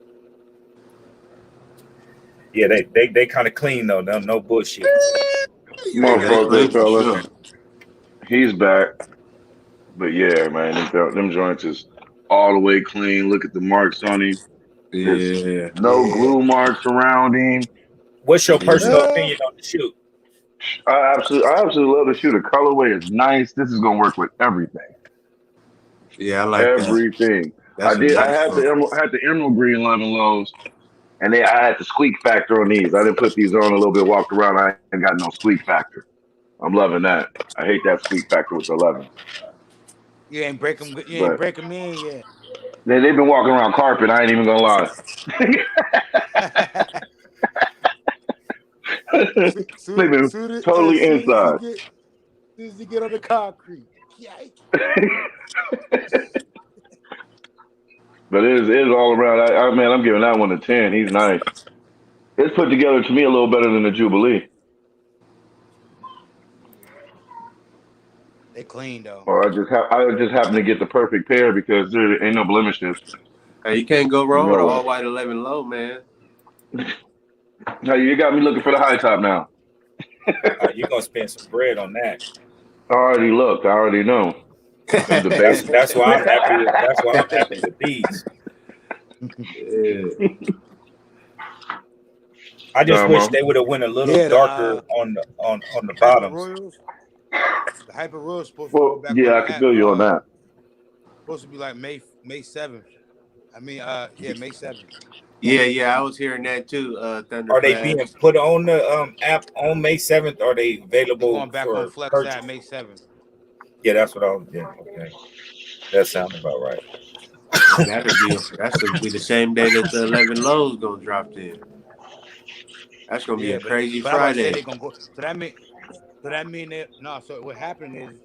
Yeah, they kind of clean though. No bullshit. Yeah, they Motherfucker, clean for fella. sure. He's back. But yeah, man, them joints is all the way clean. Look at the marks on him. There's Yeah, no yeah, glue marks around him. What's your personal yeah. opinion on the shoe? I absolutely love the shoe. The colorway is nice. This is gonna work with everything. Yeah, I like that. Everything. I That's a did. I nice had the one. emerald green 11 lows, and I had the squeak factor on these. I didn't put these on a little bit, walked around. I ain't got no squeak factor. I'm loving that. I hate that squeak factor with the 11s, You ain't break them. You ain't but break them in yet. they've been walking around carpet. I ain't even gonna lie. They've been totally Soon as inside. you get on the concrete. Yikes. But it is all around. Man, I'm giving that one a 10. He's nice. It's put together to me a little better than the Jubilee. They clean though. Or I just happen to get the perfect pair because there ain't no blemishes. Hey, you can't go You wrong with know an what? all white 11 low, man. Now you got me looking for the high top now. You're gonna spend some bread on that. I already looked. I already know. I'm debating. That's why I'm happy with these. Yeah. I just No, wish Mom. they would have went a little Yeah, darker on the Hyper bottoms. Royals. The Hyper Royals supposed to go Well, back on yeah, I the can app. feel you on that. Supposed to be like May 7th. I mean, yeah, May 7th. Yeah, I was hearing that too, Thunder Are they being Flash. put on the app on May 7th? Are they They're available going back on for Flex purchase? app May 7th. Yeah, that's what I was. Yeah, okay, that sounds about right. That's gonna be the same day that the 11 lows gonna drop in. That's gonna be Yeah, a crazy but I about to say Friday. they're gonna go. So that mean that no. So what happened is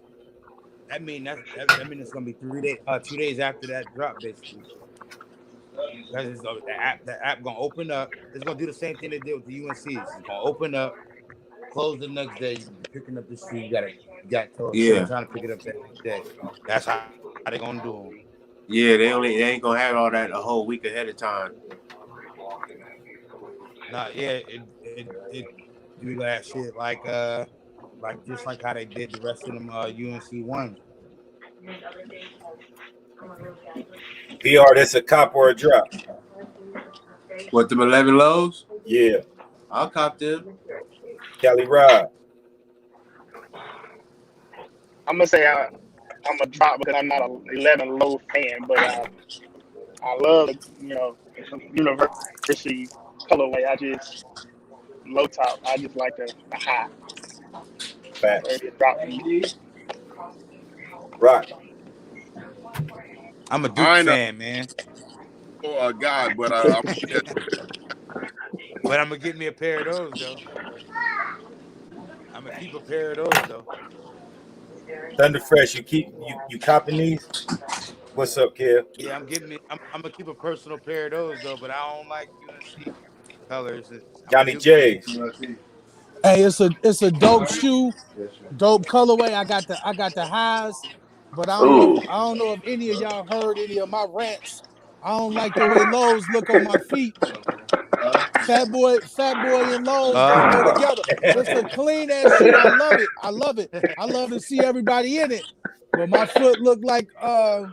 that mean it's gonna be 3 days, 2 days after that drop, basically. Because the app gonna open up. It's gonna do the same thing they did with the UNCs. It's gonna open up, close the next day. You're gonna be picking up the shoe. You got to certain Yeah, time to pick it up that next day. That's how they gonna do them. yeah. They ain't gonna have all that a whole week ahead of time. Nah, yeah, it do that shit like just like how they did the rest of them UNC ones. VR, that's a cop or a drop. What, them 11 lows? Yeah, I'll cop them. Cali Rod. I'm gonna say I'm a drop because I'm not a 11 low fan, but I love university colorway. I just low top. I just like the high. So Facts. it drop for me. Rock. I'm a Duke I ain't fan, man, a guy, but yeah, but I'm gonna get me a pair of those though. I'm gonna keep a pair of those though. Thunder Fresh, you copping these? What's up, Kev? Yeah, I'm getting it. I'm gonna keep a personal pair of those though, but I don't like UNC colors. I'm a Johnny Duke fan. J's. Hey, it's a dope shoe, dope colorway. I got the highs, but Ooh. I don't know if any of y'all heard any of my rants. I don't like the way lows look on my feet. Fat boy and lows don't go Oh, together. It's a clean ass shoe. I love it. I love it. I love to see everybody in it. But my foot look like a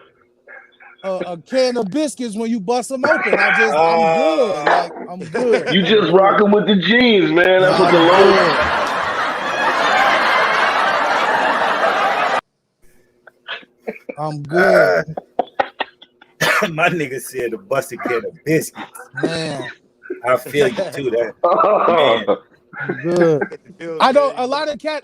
can of biscuits when you bust them open. I'm good. Like I'm good. You I'm just good. rocking with the jeans, man. That's what the I'm low. good. I'm good. My nigga said a busted can of biscuits. Man, I feel you too. That man, I'm good. it feels I don't good. a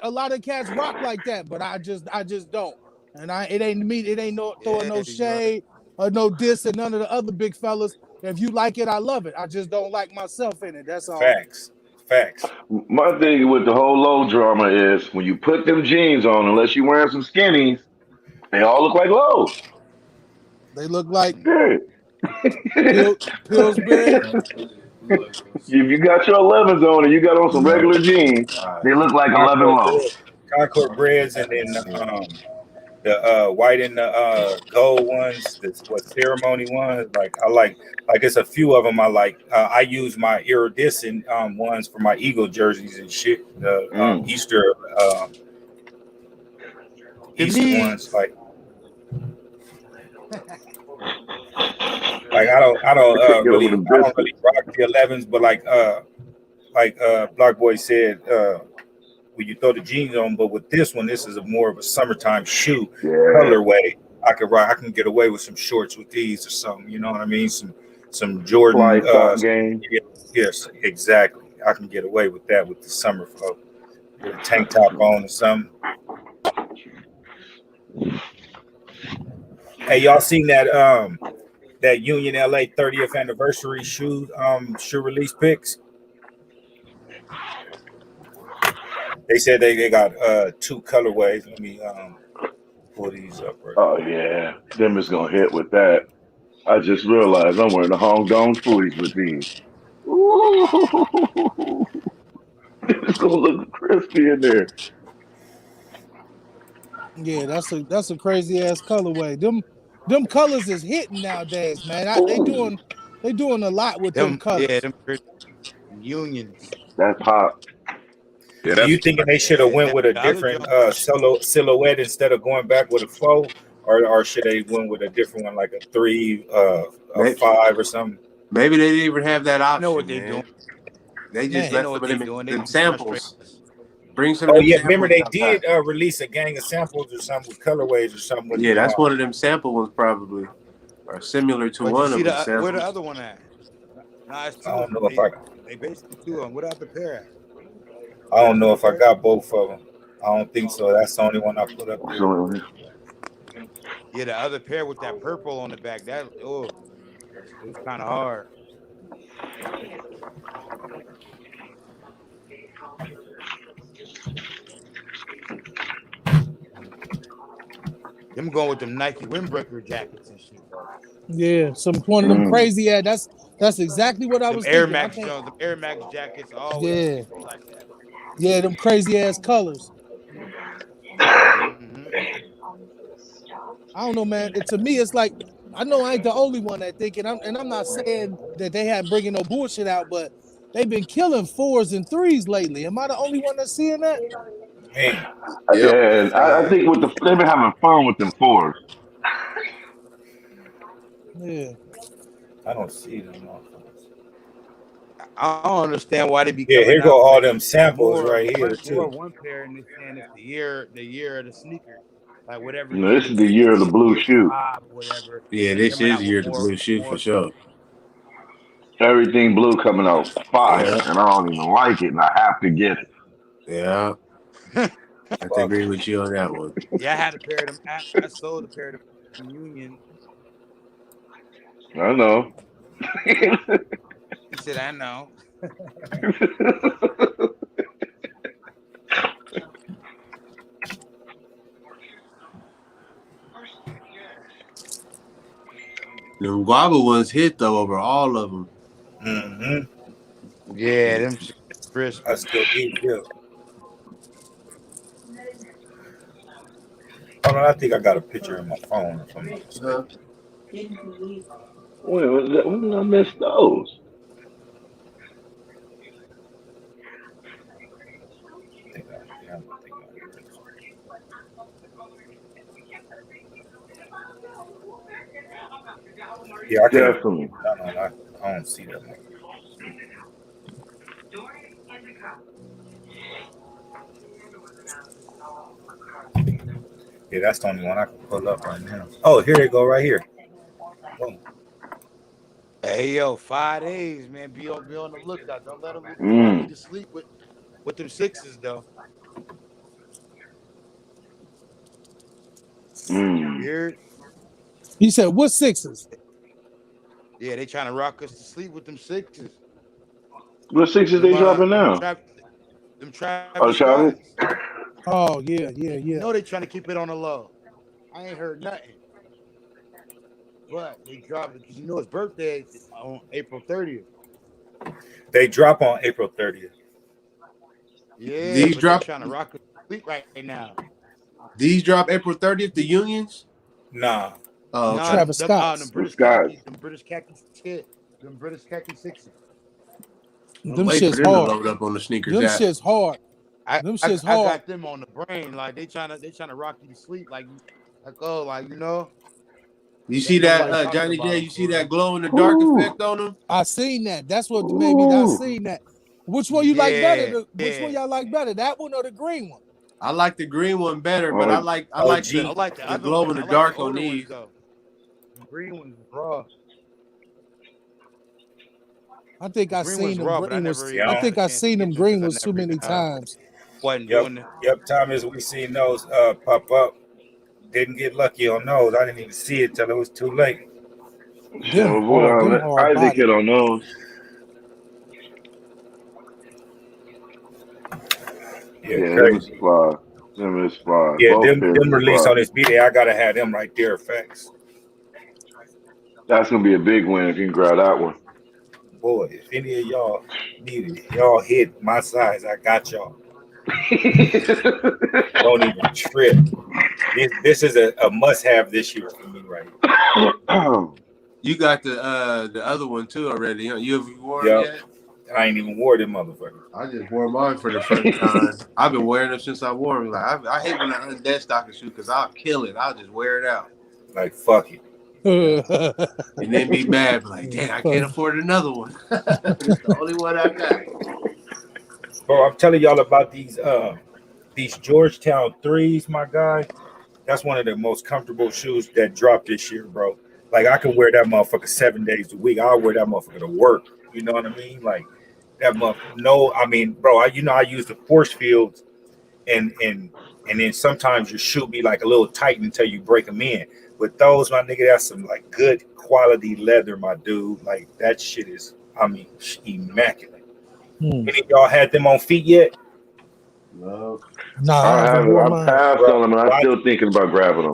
lot of cats rock like that, but I just don't. And it ain't me, it ain't no throwing Yeah, no you're right. shade or no diss and none of the other big fellas. If you like it, I love it. I just don't like myself in it. That's all. facts, facts. My thing with the whole low drama is when you put them jeans on, unless you're wearing some skinnies, they all look like lows. They look like Period. Pillsbury. If you got your 11s on and you got on some regular jeans, they look like 11 Concord lows. bread, Concord breads, and then the white and the gold ones. That's what ceremony ones. Like I like it's a few of them I like. I use my iridescent ones for my Eagle jerseys and shit. The Mm. To Easter me, ones like Get over the I don't biscuit. really rock the 11s, but Block Boy said when you throw the jeans on, but with this one, this is a more of a summertime shoe Yeah. colorway. I can get away with some shorts with these or something. You know what I mean? Some Fly Jordan. top game. Yes, exactly. I can get away with that with the summer flow. With a tank top on or something. Hey, y'all seen that Union LA 30th anniversary shoe release pics? They said they got two colorways. Let me pull these up right Oh quick. yeah. Them is gonna hit with that. I just realized I'm wearing the Hong Kong footies with these. Ooh. It's gonna look crispy in there. Yeah, that's a crazy ass colorway. Them colors is hitting nowadays, man. Ooh. They doing a lot with them colors. them unions. That's hot. Yeah, Do that's you thinking they should have Yeah, went with a the other different Jones. silhouette instead of going back with a faux, or should they went with a different one like a 3, a Maybe, 5 or something? maybe they didn't even have that They know what option, they're doing. man. They just They Man, know let some what of they're them doing. They them just frustrate samples. us. Bring some of Oh them yeah, remember samples they sometime. did release a gang of samples or something with colorways or something with Yeah, them. that's one of them sample ones probably, or similar to But you one see of them where the samples. other one at? Nah, it's I two of don't them. know if They basically two of them. What the other pair at? I You don't got the know other if I pair? got both of them. I don't think so. That's the only one I put up there. So Yeah, the other pair with that purple on the back. That it was kind of hard. Them going with them Nike windbreaker jackets and shit. yeah, some one of them mm, crazy ass. That's exactly what I Them was Air thinking. I Max can't. Jones, them Air Max jackets always Yeah, be like that. yeah, them crazy ass colors. Mm-hmm. I don't know, man. To me, it's like I know I ain't the only one that thinking. I'm not saying that they haven't bringing no bullshit out, but they've been killing 4s and 3s lately. Am I the only one that's seeing that? Man, yep. yeah, and I Yeah. think with they've been having fun with them fours. Yeah, I don't see them. Motherfuckers. I don't understand why they be Yeah, coming here go out all with them samples more right here more too. one pair and they saying it's the year of the sneaker. Like whatever You know, year this the is the year of the 60s, blue year of the shoe. pop, whatever. Yeah, They this coming is out with year the blue shoe for more sure. Everything blue coming out fire, Yeah, and I don't even like it, and I have to get it. yeah. I have to Fuck. agree with you on that one. Yeah, I had a pair of them. I sold a pair of them Union. I know. He said, I know. Them guava ones hit though over all of them. Mm-hmm. Yeah, them shit crispy. I still eat them. Hold on, I think I got a picture in my phone if I'm not mistaken. When did I miss those? I think yeah, I can't. Definitely. I don't see that one. Yeah, that's the only one I can pull up right now. Oh, here they go, right here. Boom. Hey yo, 5 days, man. Be on the lookout. Don't let them rock you Mm, to sleep with them sixes though. You mm. heard? He said, "What sixes?" Yeah, they trying to rock us to sleep with them sixes. What sixes Them they dropping now? them Oh, Travis Travis? Scotts. Oh yeah, You know they trying to keep it on the low. I ain't heard nothing, but they dropped it because you know his birthday on April 30th. They drop on April 30th. Yeah, These but they drop. trying to rock us to sleep right now. These drop April 30th. The unions. Nah, Oh, Nah, okay. Travis them Scott's. Them British Scots. khaki, them British khaki sixes. I'm Them waiting for shits them to hard. load up on the sneakers Them app. shits hard. Them shits I hard. got them on the brain. Like they trying to rock you to sleep. Like oh, like you know, You they see ain't that nobody talking Johnny about J? them You see for that real. glow in the dark Ooh, effect on them? I seen that. That's what made me. I ooh. seen that. Which one you like better? Yeah, Which one yeah. y'all like better? That one or the green one? I like the green one better, but Oh, I like I OG. like the the other glow ones. in the I like the dark on older ones these. though. The green ones was raw. I think The I green ones seen them raw, but I green never ones. even Yeah. I got think a I chance to seen them get them green because I ones too never many even times. wasn't Yep. doing it. Yep. Thomas, we seen those pop up. Didn't get lucky on those. I didn't even see it till it was too late. shit, Them my hard. Them boy, hard Isaac body. hit on those. Yeah, Yeah, them is crazy. fly. Them is fly. Yeah, Both pairs them is release fly. on this B-Day. I gotta have them right there. Facts. That's gonna be a big win if you can grab that one. Boy, if any of y'all need it, y'all hit my size. I got y'all. Don't even trip. This is a must have this year for me, right? You got the other one too already. Huh? You have worn them Yep. yet? I ain't even wore them motherfuckers. I just wore mine for the first time. I've been wearing them since I wore them. Like I hate when I undead stocking shoe because I'll kill it. I'll just wear it out Like fuck it. and then be mad. Be like, damn, I can't afford another one. It's the only one I got. Bro, I'm telling y'all about these Georgetown threes, my guy. That's one of the most comfortable shoes that dropped this year, bro. Like I can wear that motherfucker 7 days a week. I'll wear that motherfucker to work. You know what I mean? Like that motherfucker. No, I mean, bro, I use the force fields and then sometimes your shoe be like a little tight until you break them in. With those, my nigga, that's some like good quality leather, my dude. Like that shit is, I mean, immaculate. Hmm. Any of y'all had them on feet yet? No. Nah, I I haven't haven't. wore I mine. passed Bro, on them, and I'm watch, still thinking about grabbing them.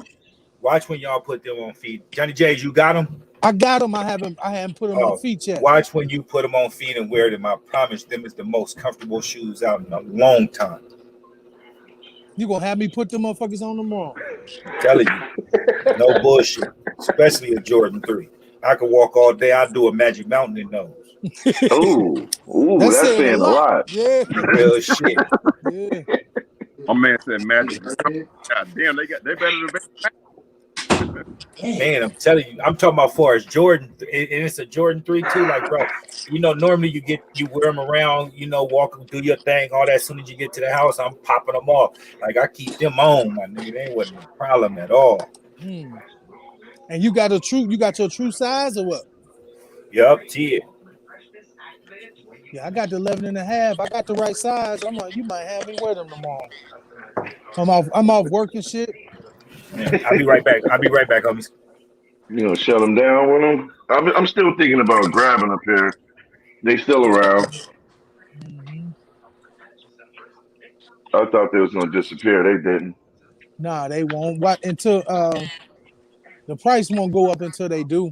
watch when y'all put them on feet. Johnny J's, you got them? I got them. I haven't put them on Oh, feet yet. watch when you put them on feet and wear them. I promise them is the most comfortable shoes out in a long time. You gonna have me put them motherfuckers on tomorrow? I'm telling you, no bullshit. Especially a Jordan 3. I could walk all day. I'd do a Magic Mountain in those. Ooh, ooh, That's that's saying a saying a lot. lot. Yeah, Real shit. yeah. My man said Magic. God damn, they better than Man, I'm telling you, I'm talking about for as Jordan, and it's a Jordan 3 too. Like, bro, normally you wear them around, walk do your thing, all that. As soon as you get to the house, I'm popping them off. Like I keep them on, my nigga. They wasn't a problem at all. Hmm. And you got your true size or what? Yup, T. Yeah, I got the 11 and a half. I got the right size. I'm like, you might have me wear them tomorrow. I'm off work and shit. Yeah, I'll be right back. Homies. Shut them down with them. I'm still thinking about grabbing a pair. They still around. Mhm. I thought they was gonna disappear. They didn't. Nah, they won't. What until the price won't go up until they do.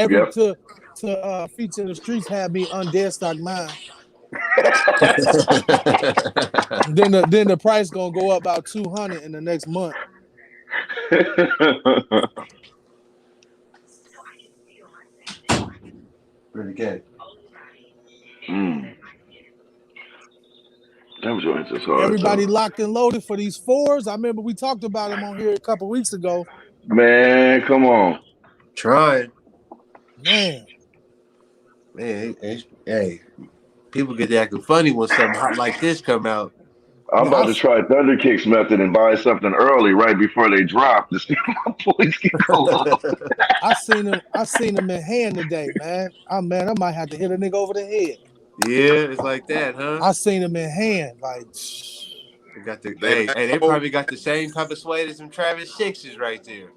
Yep. to feature the streets had me on dead stock mine. Then the price gonna go up about 200 in the next month. Pretty good. Them joints is hard Everybody though. locked and loaded for these fours. I remember we talked about them on here a couple weeks ago. Man, come on. Trying. Man, Hey, people get acting funny when something hot like this come out. I'm man, about to try Thunder Kicks method and buy something early right before they drop to see if my points get low. I seen him in hand today, man. I might have to hit a nigga over the head. Yeah, it's like that, huh? I seen him in hand, like They got the They they probably got the same type of suede as some Travis Sixes right there.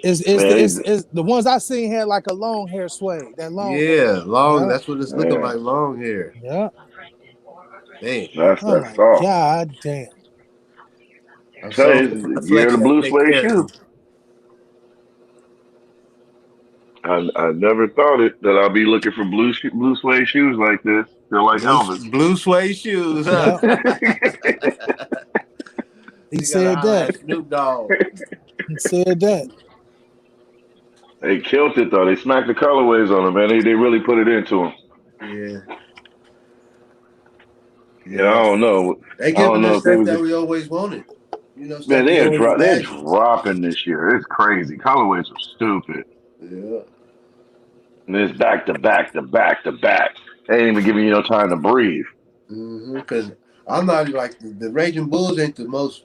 it's the ones I seen had like a long hair suede, that long hair. Yeah, long. Yeah, That's what it's looking Man, like, long hair. yeah. Damn. that's I'm that like, soft. God damn. I'm Tell so you, this is the year Flex of the that blue take suede care of shoe. me. I never thought it that I'll be looking for blue suede shoes like this. They're like Elvis. Blue suede shoes, huh? Yeah, he You gotta said holler that. at Snoop Dogg. He said that. They killed it though. They smacked the colorways on them, man. They really put it into them. Yeah, You know, yeah. They I don't giving know us if they stuff was that just we always wanted. You know, man. stuff we always They're imagined. dropping this year. It's crazy. Colorways are stupid. Yeah. And it's back to back to back to back. They ain't even giving you no time to breathe. Because I'm not like the Raging Bulls ain't the most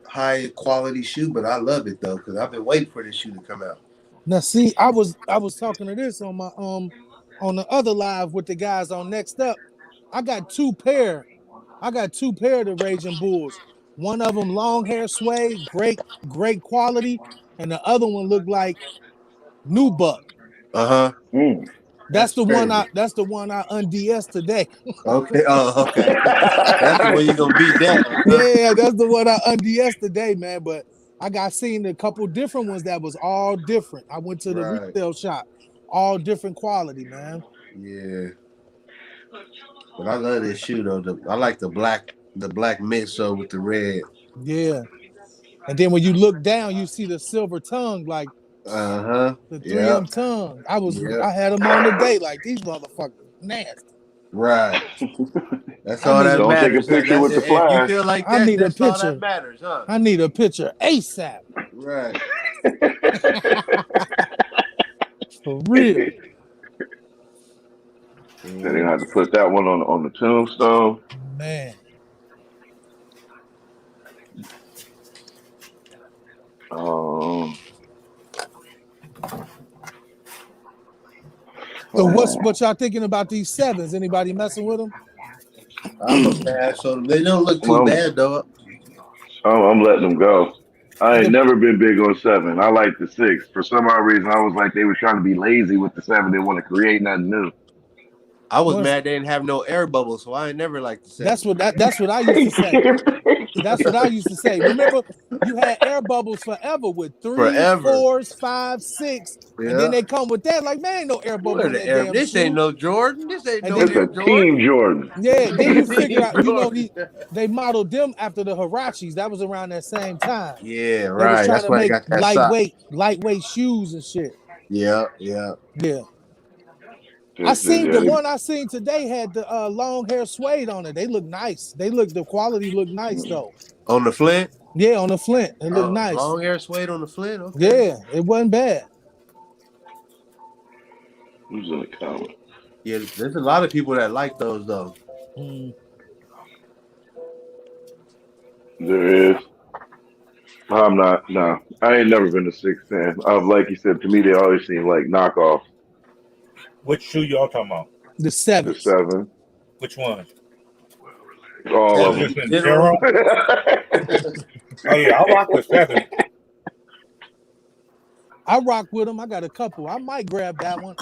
high quality shoe, but I love it though because I've been waiting for this shoe to come out. Now see, I was talking to this on my on the other live with the guys on Next Up. I got two pair. I got two pair of the Raging Bulls. One of them long hair suede, great quality, and the other one looked like new buck. Uh-huh. Mm. That's That's the one crazy. I unds today. Okay. Oh, okay. That's the way you're gonna beat that. Huh? Yeah, that's the one I unds today, man. But I got seen a couple different ones that was all different. I went to the Right. retail shop, all different quality, man. Yeah. But I love this shoe though. I like the black midsole with the red. Yeah. And then when you look down, you see the silver tongue, like Uh-huh. the Yeah. 3M tongue. Yeah. I had them on today, like these motherfuckers nasty. Right. That's I all need that a Don't take a matters. Huh? picture with the If you flash. feel like I need a that's all that picture. matters, huh? I need a picture ASAP. Right. For real. Then they have to put that one on the tombstone. Man. Um, So what y'all thinking about these sevens? Anybody messing with them? I'm a pass on them. They don't look too well, bad though. I'm letting them go. I ain't The, never been big on 7. I like the 6. For some odd reason, I was like they were trying to be lazy with the 7. They want to create nothing new. I was once, mad they didn't have no air bubbles, so I ain't never liked the 7. that's what I used to say. That's what I used to say. Remember, you had air bubbles forever with 3, Forever. 4s, 5, 6, and then Yeah. they come with that. Like, man, ain't no air bubble What in the that air? damn This ain't shoe. no Jordan. This ain't And no then It's Air a Jordan. Team Jordan. yeah, then you figure out, Jordan. they modeled them after the Hirachis. That was around that same time. Yeah, They was right. trying That's to why I make got that sock. lightweight shoes and shit. Yeah, yeah. Yeah. Yeah, The one I seen today had the long hair suede on it. They look nice. The quality looked nice though. On the Flint? Yeah, on the Flint. It looked nice. Long hair suede on the Flint? Okay. Yeah, it wasn't bad. who's in the comment? Yeah, there's a lot of people that like those though. Mm. There is. I'm not. No, I ain't never been a 6 fan. Like you said, to me, they always seem like knockoffs. Which shoe y'all talking about? The The sevens. 7, Which one? all of Seven them. Just in general. general? Oh yeah, I rock the 7. I rock with them. I got a couple. I might grab that one.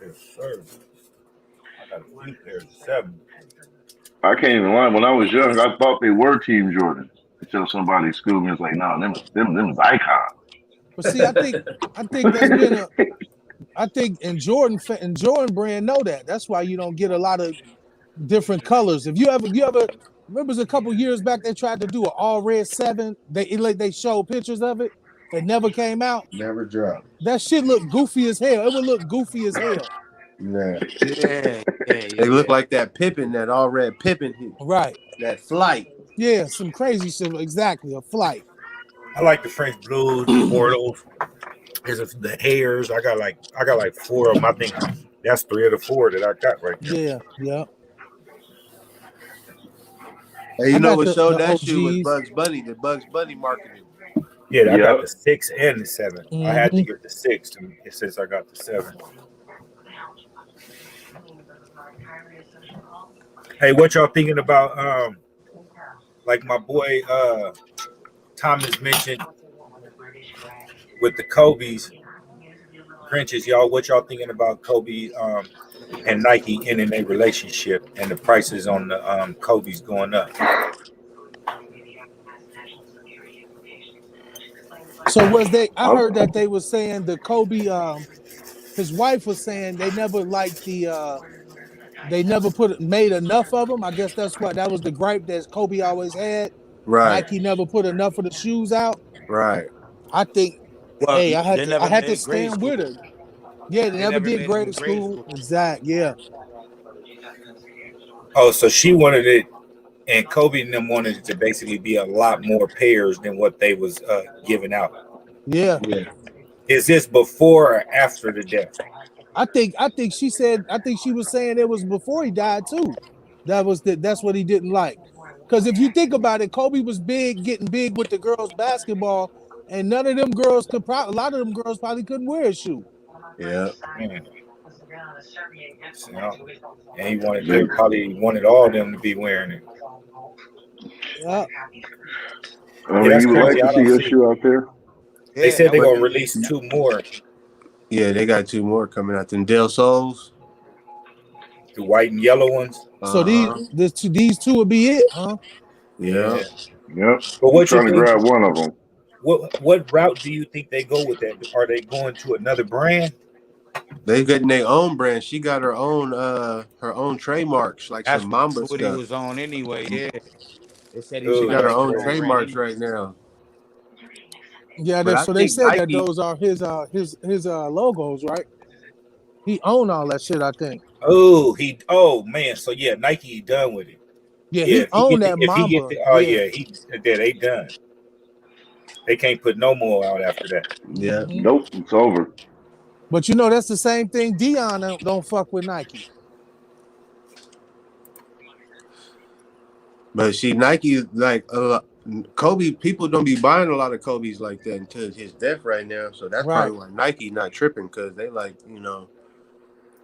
Yes, sir. I got a few pairs of 7. I can't even lie. When I was young, I thought they were Team Jordan. until somebody schooled me. It's like, no, them is icons. But see, I think that's been a. I think and Jordan brand know that. That's why you don't get a lot of different colors. If you ever remember, it was a couple years back they tried to do an all red 7. They showed pictures of it. It never came out. Never dropped. That shit looked goofy as hell. It would look goofy as hell. Yeah. Yeah. They look like that Pippin, that all red Pippin. Right. That flight. Yeah, some crazy shit. Exactly, a flight. I like the French blues, the portals. The hairs. I got like 4 of them. I think that's 3 of the 4 that I got right there. Yeah, yeah. Hey, you I know got what the showed that shit was OGs. Bugs Bunny. The Bugs Bunny marketing. Yeah, I got Yep. the 6 and the 7. I had to get the 6 since I got the 7. Hey, what y'all thinking about? Like my boy Thomas mentioned with the Kobe's Grinches, y'all. What y'all thinking about Kobe and Nike ending a relationship and the prices on the Kobe's going up? So was they? I heard that they were saying the Kobe. His wife was saying they never liked the. They never made enough of them. I guess that was the gripe that Kobe always had. Right. Nike never put enough of the shoes out. Right. I think. Well, Hey, I they never had to made grade stand with school. her. Yeah, they never did made grade them in school. Exact. Yeah. Oh, so she wanted it, and Kobe and them wanted it to basically be a lot more pairs than what they was giving out. Yeah. Yeah. Is this before or after the death? I think she said. I think she was saying it was before he died too. That's what he didn't like. Because if you think about it, Kobe was getting big with the girls basketball, and none of them girls could. A lot of them girls probably couldn't wear a shoe. Yeah. So, and he probably wanted all of them to be wearing it. Yeah. I mean, that's you would like crazy. I to see don't your see. shoe out there. They said they're gonna release 2 more. Yeah, they got 2 more coming out. Them Del Sols. The white and yellow ones. So these 2 would be it, huh? Yeah. Yep. But what trying you to think? grab one of them. What route do you think they go with that? Are they going to another brand? They getting their own brand. She got her own trademarks, like That's some Mamba what stuff. he was on anyway. Yeah. They said She got her own brand trademarks anyway. right now. Yeah, so they said that those are his logos, right? He owned all that shit, I think. Oh man, so yeah, Nike done with it. Yeah, he owned that Mamba. They done. They can't put no more out after that. Yeah. Nope, it's over. But you know that's the same thing. Dion don't fuck with Nike. But see, Nike, like Kobe, people don't be buying a lot of Kobe's like that until his death right now. So that's probably why Nike not tripping, because they like,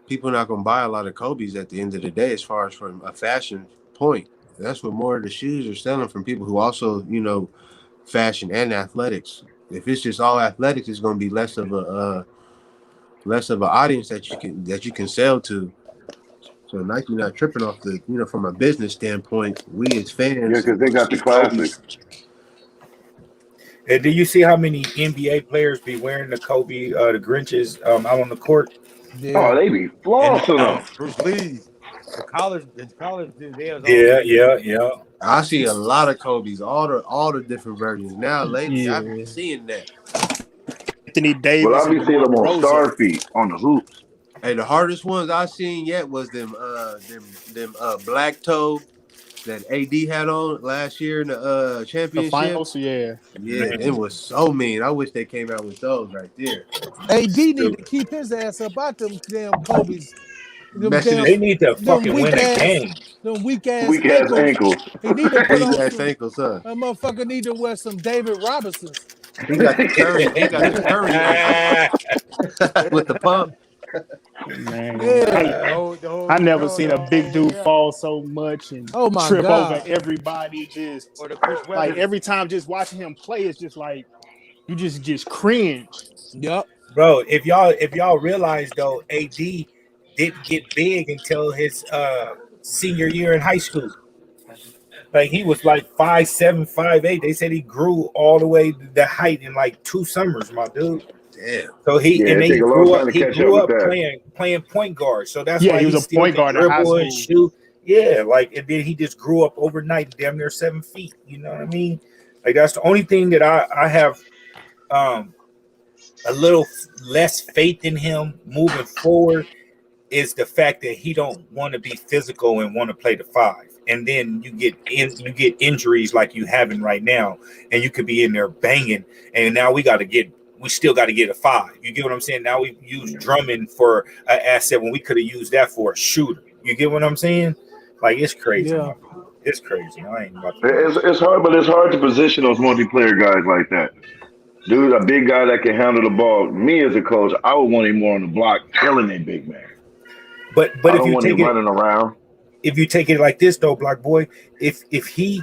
people not gonna buy a lot of Kobe's at the end of the day, as far as from a fashion point. That's what more of the shoes are selling, from people who also, fashion and athletics. If it's just all athletics, it's gonna be less of an audience that you can sell to. So Nike not tripping off the, from a business standpoint, we as fans. Yeah, because they got the classics. And do you see how many NBA players be wearing the Kobe, the Grinches out on the court? Yeah. Oh, they be flossing them. Bruce Lee, the college dude, Yeah. I see a lot of Kobe's, all the different versions. Now lately, I've been seeing that. Anthony Davis. Well, I've been seeing them on Star Feet on the hoops. Hey, the hardest ones I've seen yet was them black toe that AD had on last year in the championship. The finals, yeah, it was so mean. I wish they came out with those right there. AD need to keep his ass up out them damn Kobe's. They need to fucking win a game. Them weak ass ankles. He need to put on ass ankles, huh? That motherfucker need to wear some David Robinsons. He got the curry. With the pump. Man, Yeah. I never seen a big dude fall so much and trip over everybody. Just like every time, just watching him play, it's just like you just cringe. Yep, bro. If y'all realize though, AD didn't get big until his senior year in high school. Like he was like 5'7", 5'8". They said he grew all the way to the height in like 2 summers, my dude. Damn. So Yeah, it take a long time to he catch up grew with up that. playing point guard. So that's Yeah, why he was he a still point can guard in high dribble and school. shoot. Yeah, like and then he just grew up overnight, damn near 7 feet. You know what I mean? Like that's the only thing that I have um a little less faith in him moving forward is the fact that he don't want to be physical and want to play the 5. And then you get injuries like you having right now, and you could be in there banging, and now we still got to get a 5. You get what I'm saying? Now we use Drummond for an asset when we could have used that for a shooter. You get what I'm saying? Like it's crazy, Yeah. my dude. It's crazy. I ain't about to do It's, this. it's hard, but it's hard to position those multiplayer guys like that. Dude, a big guy that can handle the ball. Me as a coach, I would want him more on the block, killing a big man. But I don't want him running around. if you take it like this though, Black Boy, if he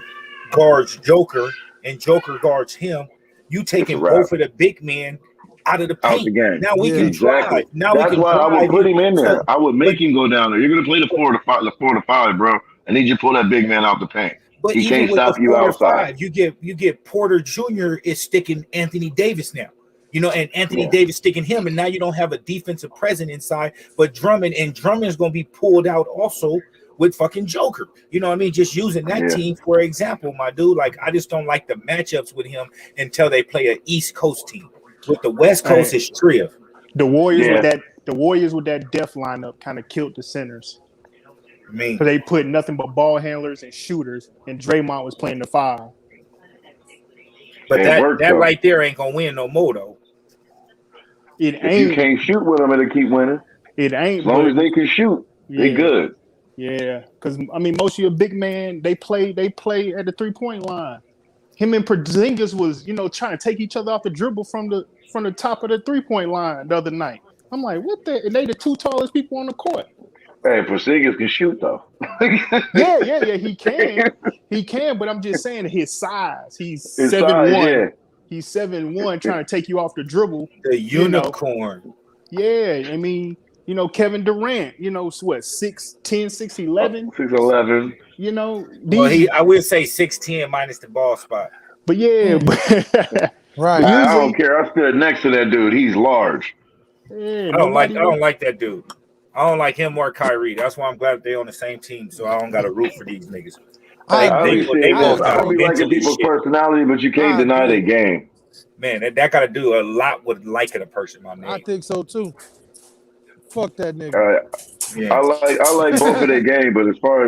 guards Joker and Joker guards him, you It's a taking wrap. both of the big men out of the Out the paint. game. Now we Yeah. can Exactly. drive. Now we That's can why I would drive put you. him in there. So, I would make but him go down there. You're gonna play the 4 to 5, bro. I need you to pull that big man out the paint. but He even can't with the stop you 4 or outside. 5, you get Porter Jr. is sticking Anthony Davis now. You know, and Anthony Yeah. Davis sticking him, and now you don't have a defensive presence inside. But Drummond's going to be pulled out also with fucking Joker. You know what I mean? Just using that Yeah. team for example, my dude. Like I just don't like the matchups with him until they play an East Coast team. With the West Coast, Hey, it's trio. the Warriors Yeah. with that def lineup kind of killed the centers. I mean, Because they put nothing but ball handlers and shooters, and Draymond was playing the 5. but It worked that though. right there ain't gonna win no more though. It If you ain't. can't shoot with them, it'll keep winning. It As ain't. long But as they can shoot, they yeah, good. yeah. Because I mean, most of your big man they play at the 3-point line. Him and Porzingis was trying to take each other off the dribble from the top of the 3-point line the other night. I'm like, what the? And they the 2 tallest people on the court. Hey, Porzingis can shoot though. Yeah. He can. But I'm just saying his size. He's His 7'1". size, yeah. He's 7'1", trying to take you off the dribble. The You know. unicorn. Yeah, I mean, Kevin Durant, what, 6'10", 6'11", 6'11". Well, I will say 6'10" minus the ball spot. But yeah, Right. but I usually, don't care. I stood next to that dude. He's large. yeah, I don't nobody. like that dude. I don't like him or Kyrie. That's why I'm glad they're on the same team, so I don't got to root for these niggas. I I agree. be They both I got don't be liking mentally people's shit. personality, but you can't I deny agree. their game. Man, that got to do a lot with liking a person, my I man. think so too. Fuck that nigga. I Yeah. like both of their game, but as far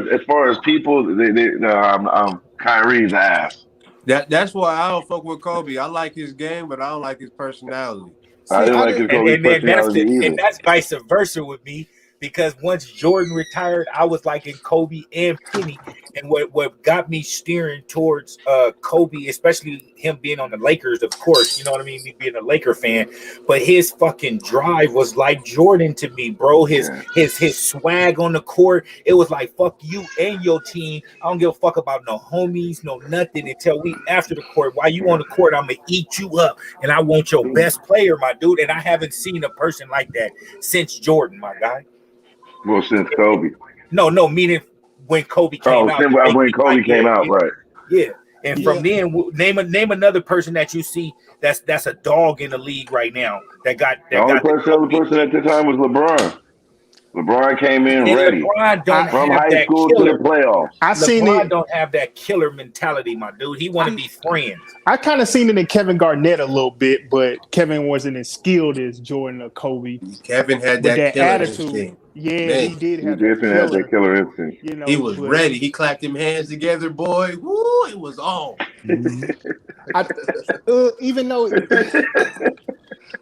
as people, I'm Kyrie's ass. That's why I don't fuck with Kobe. I like his game, but I don't like his personality. I See, didn't I like his didn't. Kobe And then personality either. that's vice versa with me because once Jordan retired, I was liking Kobe and Penny. And what got me steering towards Kobe, especially him being on the Lakers, of course, you know what I mean, me being a Laker fan, but his fucking drive was like Jordan to me, bro. His swag on the court, it was like fuck you and your team. I don't give a fuck about no homies, no nothing until we after the court. While you on the court, I'm gonna eat you up, and I want your best player, my dude. And I haven't seen a person like that since Jordan, my guy. Well, since Kobe. No, meaning when Kobe came out. When Kobe came out, right? Yeah. And from then, name another person that you see that's a dog in the league right now that got The only person at the time was LeBron. LeBron came in ready LeBron don't from have high that school killer. to the playoffs. I seen LeBron it. don't have that killer mentality, my dude. He want to be friends. I kind of seen it in Kevin Garnett a little bit, but Kevin wasn't as skilled as Jordan or Kobe. Kevin had With that that killer attitude. instinct. Yeah, Man, he did He have definitely had that killer instinct. He was ready. He clapped them hands together, boy. Woo! It was on.